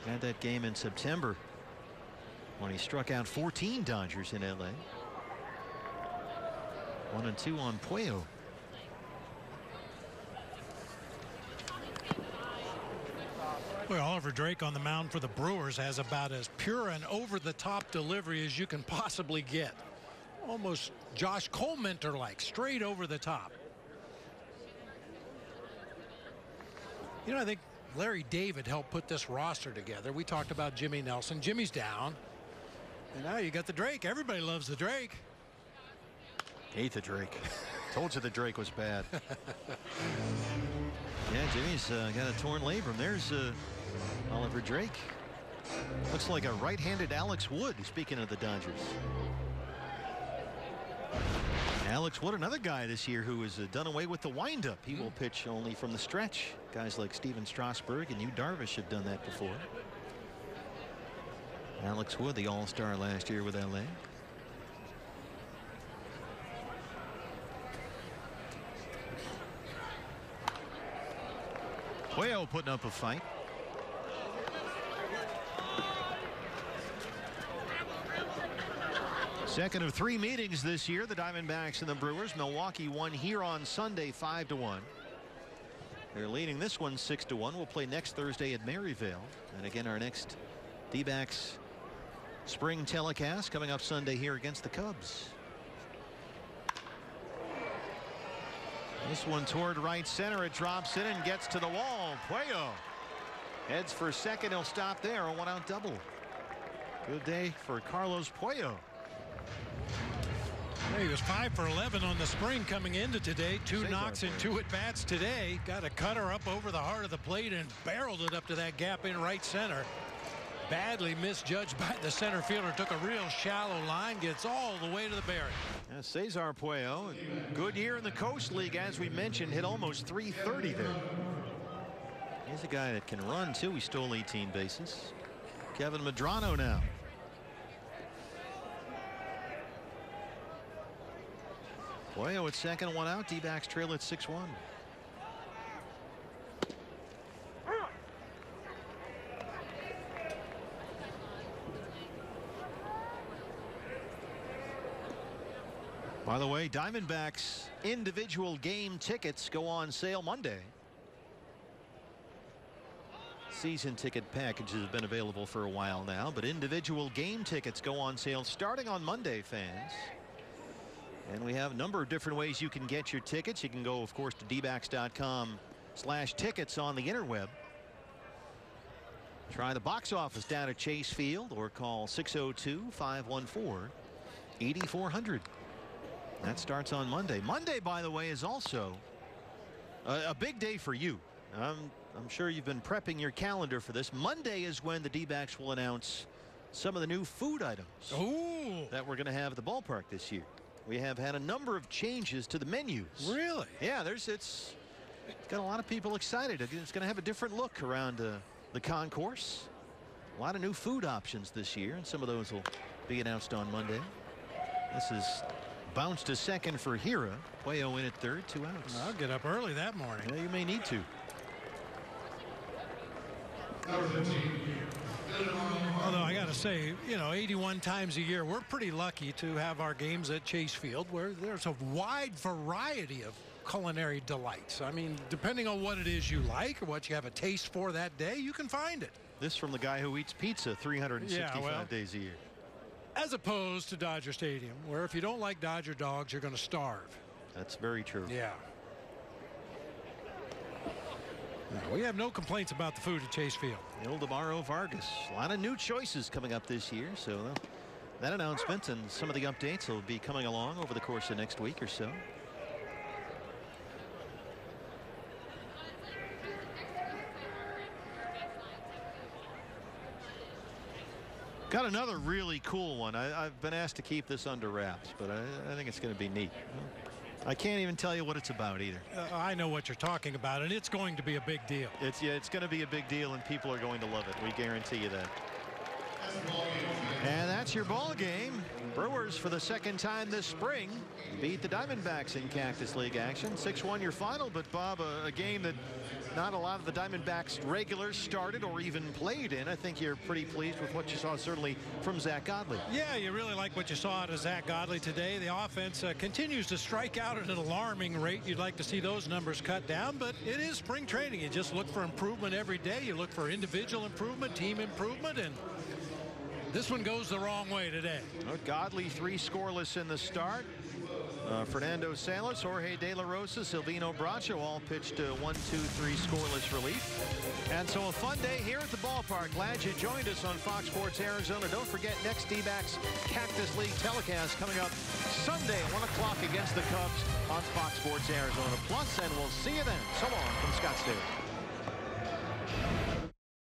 Had that game in September when he struck out 14 Dodgers in LA. 1-2 on Puello. Well, Oliver Drake on the mound for the Brewers has about as pure and over-the-top delivery as you can possibly get. Almost Josh Colementor-like, straight over the top. You know, I think Larry David helped put this roster together. We talked about Jimmy Nelson. Jimmy's down. And now you got the Drake. Everybody loves the Drake. Hate the Drake. Told you the Drake was bad. Yeah, Jimmy's got a torn labrum. There's Oliver Drake. Looks like a right-handed Alex Wood, speaking of the Dodgers. Alex Wood, another guy this year who has done away with the windup. He will pitch only from the stretch. Guys like Steven Strasburg and Yu Darvish have done that before. Alex Wood, the all-star last year with LA. Puello putting up a fight. Second of 3 meetings this year, the Diamondbacks and the Brewers. Milwaukee won here on Sunday 5-1. They're leading this one 6-1. We'll play next Thursday at Maryvale. And again, our next D-backs spring telecast coming up Sunday here against the Cubs. This one toward right center. It drops in and gets to the wall. Puello heads for second. He'll stop there. A 1-out double. Good day for Carlos Puello. He was 5 for 11 on the spring coming into today. 2 knocks and 2 at-bats today. Got a cutter up over the heart of the plate and barreled it up to that gap in right center. Badly misjudged by the center fielder. Took a real shallow line. Gets all the way to the barrier. Cesar Puello, good year in the Coast League, as we mentioned, hit almost 330 there. He's a guy that can run too. He stole 18 bases. Kevin Medrano now. Puello at second, 1 out. D-backs trail at 6-1. By the way, Diamondbacks individual game tickets go on sale Monday. Season ticket packages have been available for a while now, but individual game tickets go on sale starting on Monday, fans. And we have a number of different ways you can get your tickets. You can go, of course, to dbacks.com/tickets on the interweb. Try the box office down at Chase Field or call 602-514-8400. That starts on Monday. Monday, by the way, is also a big day for you. I'm sure you've been prepping your calendar for this. Monday is when the D-backs will announce some of the new food items that we're going to have at the ballpark this year. We have had a number of changes to the menus. Really? Yeah, it's got a lot of people excited. It's going to have a different look around the concourse. A lot of new food options this year, and some of those will be announced on Monday. This is bounced to second for Hira. Puello in at third, 2 outs. I'll get up early that morning. Yeah, you may need to. Although I got to say, 81 times a year, we're pretty lucky to have our games at Chase Field, where there's a wide variety of culinary delights. I mean, depending on what it is you like or what you have a taste for that day, you can find it. This from the guy who eats pizza 365 days a year. As opposed to Dodger Stadium, where if you don't like Dodger dogs, you're going to starve. That's very true. Yeah. No, we have no complaints about the food at Chase Field. Ildemaro Vargas. A lot of new choices coming up this year. So that announcement and some of the updates will be coming along over the course of next week or so. Got another really cool one. I've been asked to keep this under wraps, but I think it's going to be neat. I can't even tell you what it's about either. I know what you're talking about, and it's going to be a big deal. It's going to be a big deal, and people are going to love it. We guarantee you that. And that's your ball game. Brewers, for the second time this spring, beat the Diamondbacks in Cactus League action. 6-1 your final, but Bob, a game that not a lot of the Diamondbacks regulars started or even played in. I think you're pretty pleased with what you saw, certainly from Zach Godley. Yeah, you really like what you saw out of Zach Godley today. The offense continues to strike out at an alarming rate. You'd like to see those numbers cut down, but it is spring training. You just look for improvement every day. You look for individual improvement, team improvement, and this one goes the wrong way today. Godley 3 scoreless in the start. Fernando Salas, Jorge De La Rosa, Silvino Bracho all pitched 1, 2, 3 scoreless relief. And so a fun day here at the ballpark. Glad you joined us on Fox Sports Arizona. Don't forget next D-backs Cactus League telecast coming up Sunday at 1 o'clock against the Cubs on Fox Sports Arizona Plus, and we'll see you then. So long from Scottsdale.